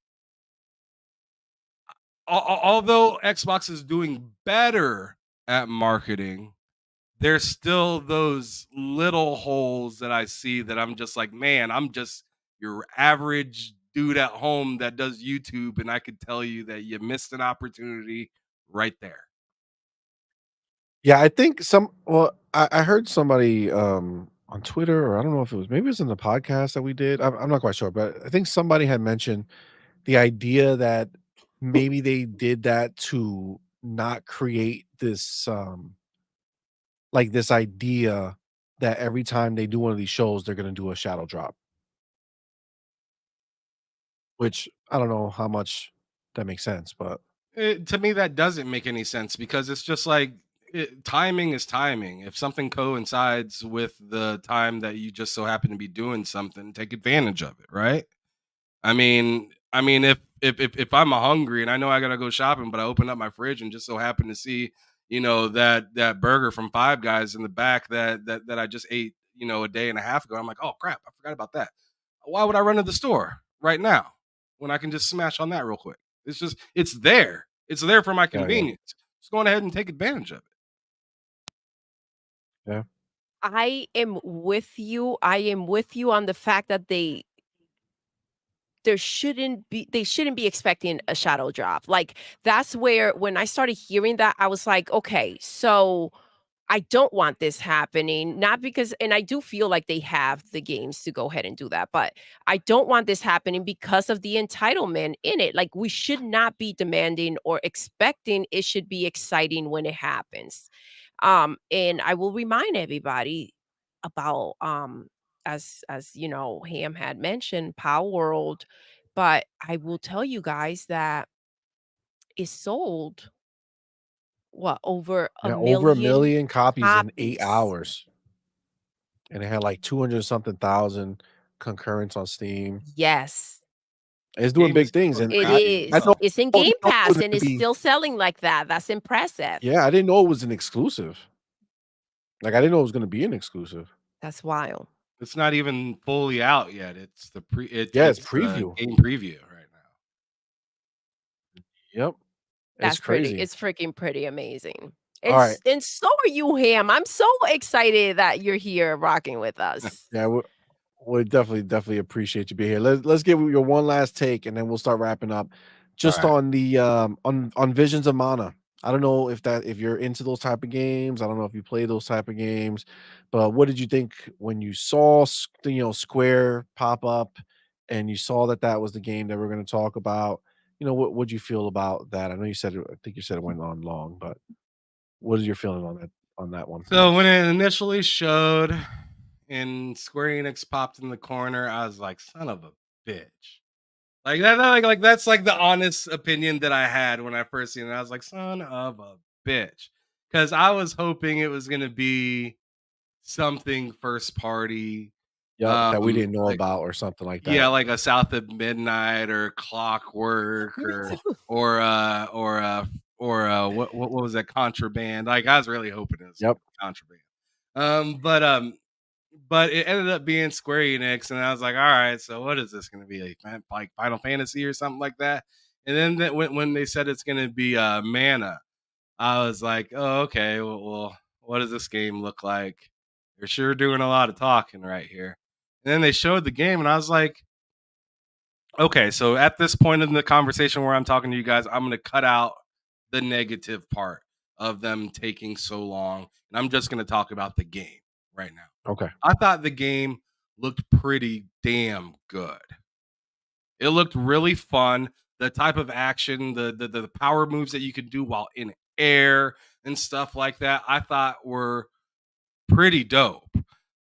although Xbox is doing better at marketing, there's still those little holes that I see that I'm just like, man, I'm just your average dude at home that does YouTube, and I could tell you that you missed an opportunity right there. Yeah, I think I heard somebody on Twitter, or I don't know if it was, maybe it was in the podcast that we did. I'm not quite sure, but I think somebody had mentioned the idea that maybe they did that to not create this like this idea that every time they do one of these shows, they're gonna do a shadow drop, which I don't know how much that makes sense, but To me, that doesn't make any sense because it's just like timing is timing. If something coincides with the time that you just so happen to be doing something, take advantage of it, right? If I'm hungry and I know I gotta go shopping, but I open up my fridge and just so happen to see, that burger from Five Guys in the back that I just ate, a day and a half ago. I'm like, oh crap, I forgot about that. Why would I run to the store right now when I can just smash on that real quick? It's there. It's there for my yeah, yeah, convenience. Just going ahead and take advantage of it. yeah, I am with you. I am with you on the fact that they shouldn't be expecting a shadow drop. Like, that's where when I started hearing that, I was like, "Okay, so I don't want this happening," not because, and I do feel like they have the games to go ahead and do that, but I don't want this happening because of the entitlement in it. Like, we should not be demanding or expecting, it should be exciting when it happens. And I will remind everybody about, as Ham had mentioned, Power World, but I will tell you guys that it sold, what, over a yeah, over a million million copies in 8 copies. hours, and it had like 200 something thousand concurrents on Steam. Yes, It's doing Game is big things, going and it I crazy, I is. know bro. It's in I didn't Game know it was Pass, and gonna it's be still selling like that. That's impressive. yeah, I didn't know it was an exclusive. Like, I didn't know it was gonna be an exclusive. That's wild. It's not even fully out yet. It's the Yeah, it's it's the preview. game preview right now. Yep, it's That's pretty, crazy. it's freaking pretty amazing. Alright. And so are you, Ham. I'm so excited that you're here rocking with us. Yeah, we definitely appreciate you being here. Let's give your one last take, and then we'll start wrapping up. All Just right. on the, on Visions of Mana. I don't know if you're into those type of games. I don't know if you play those type of games, but what did you think when you saw Square pop up and you saw that that was the game that we're gonna talk about? What'd you feel about that? I know you said I think you said it went on long, but what is your feeling on that one? So when it initially showed and Square Enix popped in the corner, I was like, son of a bitch. Like that's like the honest opinion that I had when I first seen it. I was like, son of a bitch. Because I was hoping it was gonna be something first party, Yep, that we didn't know Like about or something like yeah, that. like a South of Midnight or Clockwork Me too. what was that, Contraband? Like I was really hoping it was Yep. Contraband. But it ended up being Square Enix, and I was like, all right, so what is this going to be, like Final Fantasy or something like that? And then when they said it's going to be Mana, I was like, oh, okay, well, what does this game look like? They're sure doing a lot of talking right here. And then they showed the game, and I was like, okay, so at this point in the conversation where I'm talking to you guys, I'm going to cut out the negative part of them taking so long, and I'm just going to talk about the game right now. Okay. I thought the game looked pretty damn good. It looked really fun. The type of action, the power moves that you could do while in air and stuff like that, I thought were pretty dope.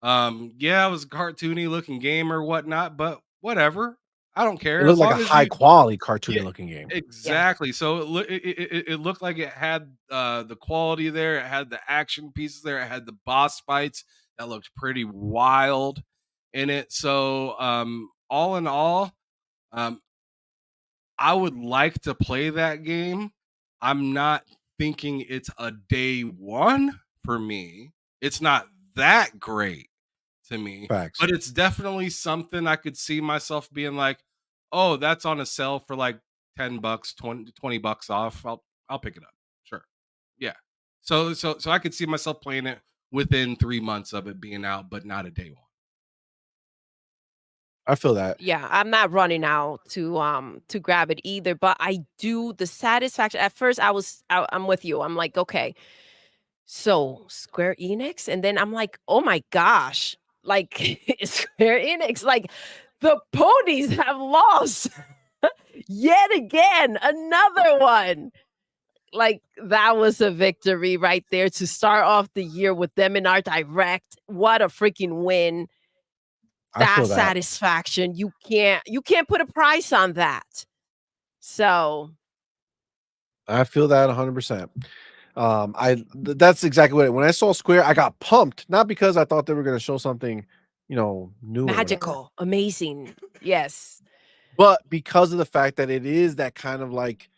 Yeah, it was a cartoony looking game or whatnot, but whatever. I don't It care as looked like a long as high you. quality Yeah, cartoony looking game. Yeah. exactly. So it looked like it had the quality there. It had the action pieces there. It had the boss fights that looked pretty wild in it. So all in all, um, I would like to play that game. I'm not thinking it's a day one for me. It's not that great to me, Facts. but it's definitely something I could see myself being like, "Oh, that's on a sale for like 10 bucks, 20 bucks off. I'll pick it up." Sure. Yeah. So I could see myself playing it within 3 months of it being out, but not a day one. I feel that. Yeah, I'm not running out to grab it either, but I do the satisfaction. At first I'm with you. I'm like, okay, so Square Enix, and then I'm like, oh my gosh, like Square Enix, like the ponies have lost yet again, another one. Like that was a victory right there to start off the year with them in our direct. What a freaking win. I That feel that. satisfaction, you can't put a price on that. So, I feel that 100%. That's exactly what when I saw Square, I got pumped, not because I thought they were gonna show something, new or whatever, magical, amazing. Yes. but because of the fact that it is that kind of like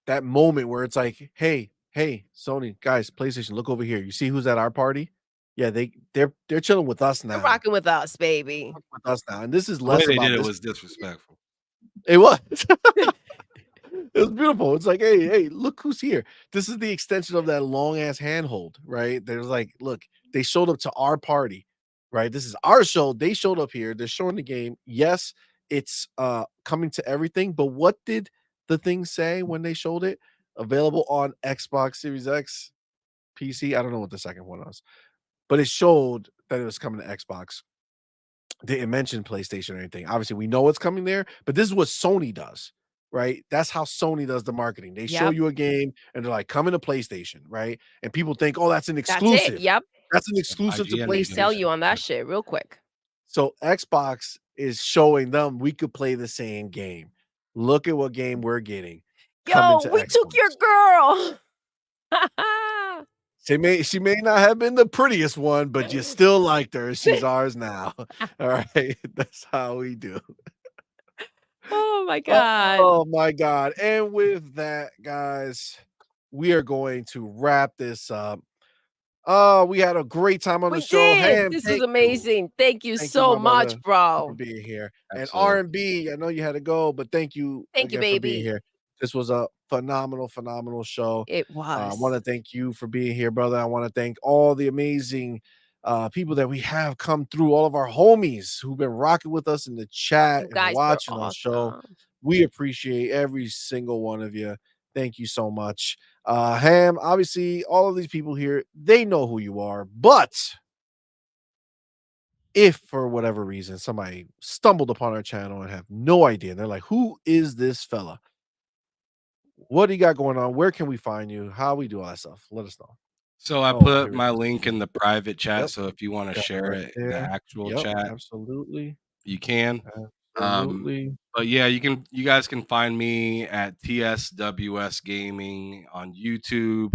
that moment where it's like, "Hey, Sony, guys, PlayStation, look over here. You see who's at our party? Yeah, they're chilling with us They're now. rocking with us, baby. With us now." And this is The way less they did about it this. was disrespectful. It was. It was beautiful. It's like, hey, look who's here. This is the extension of that long ass handhold, right? There's like, look, they showed up to our party, right? This is our show. They showed up here. They're showing the game. Yes, it's coming to everything, but what did the thing say when they showed it? Available on Xbox Series X, PC. I don't know what the second one was, but it showed that it was coming to Xbox. Didn't mention PlayStation or anything. Obviously, we know it's coming there, but this is what Sony does, right? That's how Sony does the marketing. They show Yep, you a game and they're like, "Coming to PlayStation," right? And people think, "Oh, that's an that's it. exclusive. Yep, That's an Like exclusive to IGN they is doing sell that you PlayStation." on that shit. shit real quick. So Xbox is showing them we could play the same game. Look at what game we're getting coming "Yo, to we took your Xbox. girl." She may not have been the prettiest one, but you still liked her. She's ours now. All right. That's how we do. Oh my god. Oh my god. And with that, guys, we are going to wrap this up. Oh, we had a great time on the We show. did. Ham, This was thank you. amazing. Thank you Thank you, so my much, brother, for bro. being here. And Absolutely. R&B, I know you had to go, but thank you Thank you, again for being baby. here. This was a phenomenal, phenomenal show. It I want was. to thank you for being here, brother. I want to thank all the amazing people that we have come through, all of our homies who've been rocking with us in the chat You and guys were watching our show. awesome. We appreciate every single one of you. Thank you so much. Ham, obviously, all of these people here, they know who you are, but if for whatever reason somebody stumbled upon our channel and have no idea, and they're like, who is this fella? What do you got going on? Where can we find you? How we do all that stuff? Let us know. So I Oh, put here it my is. link in the private chat. Yep, So if you want to got it share right it in the there. actual Yep, chat, absolutely. you can. Um, Absolutely. but yeah, you guys can find me at TSWS Gaming on YouTube.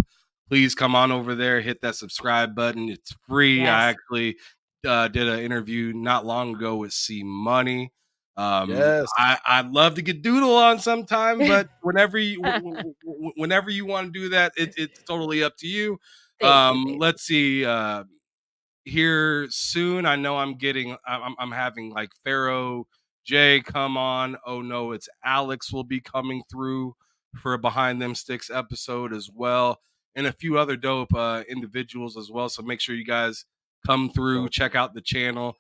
Please come on over there, hit that subscribe button. It's free. I Yes. actually did an interview not long ago with CMoney. Yes. I'd love to get Doodle on sometime, but whenever you want to do that, it's totally up to you. Thank you, baby. Let's see. Here soon. I know I'm having like Pharaoh J come on. Oh no, it's Alex will be coming through for a Behind Them Sticks episode as well, and a few other dope individuals as well. So make sure you guys come through, check out the channel,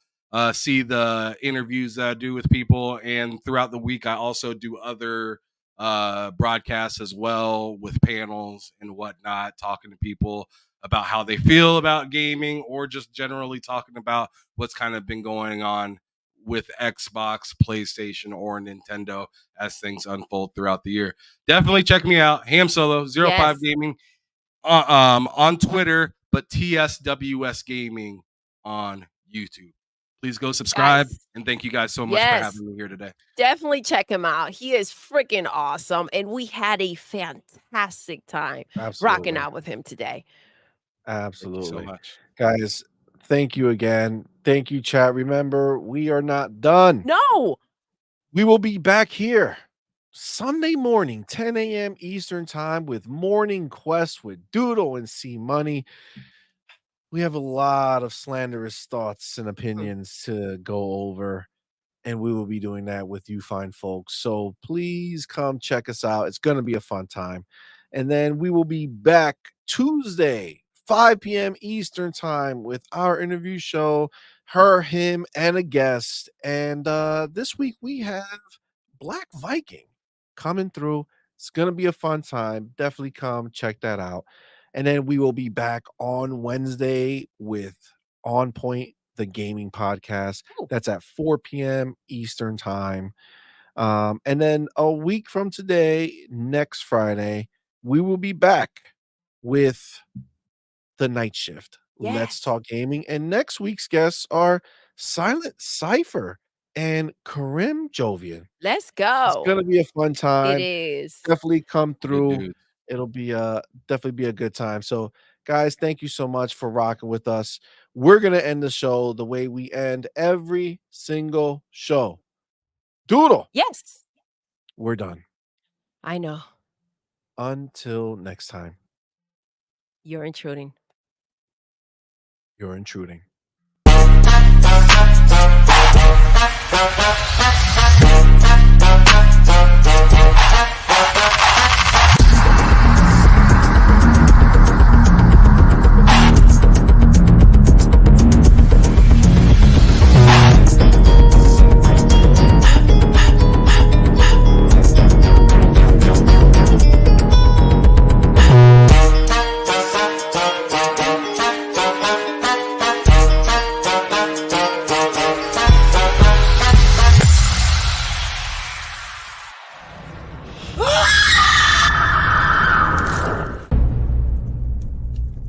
see the interviews that I do with people, and throughout the week I also do other broadcasts as well with panels and whatnot, talking to people about how they feel about gaming or just generally talking about what's kind of been going on with Xbox, PlayStation, or Nintendo as things unfold throughout the year. Definitely check me out, Ham Solo 05 Yes. Gaming on Twitter, but TSWS Gaming on YouTube. Please go subscribe, Yes. and thank you guys so much for Yes. having me here today. Definitely check him out. He is freaking awesome, and we had a fantastic time rocking Absolutely. out with him today. Thank you so Absolutely. much. Guys, thank you again. Thank you, chat. Remember, we are not done. No. We will be back here Sunday morning, 10 a.m. Eastern time with Morning Quest with Doodle and CMoney. We have a lot of slanderous thoughts and opinions to go over, and we will be doing that with you fine folks. So please come check us out. It's going to be a fun time. And then we will be back Tuesday, 5 p.m. Eastern time with our interview show, her, him, and a guest. And this week we have Black Viking coming through. It's going to be a fun time. Definitely come check that out. And then we will be back on Wednesday with On Point, the gaming podcast. That's at 4 p.m. Eastern time. And then a week from today, next Friday, we will be back with the night shift. Let's Yes. talk gaming. And next week's guests are Silent Cypher and Karim Jovian. Let's It's go. gonna be a fun It time. is. Definitely come Good through. dude. It'll be definitely be a good time. So, guys, thank you so much for rocking with us. We're gonna end the show the way we end every single show. Doodle, Yes. we're done. I know. Until next time, You're intruding. you're intruding.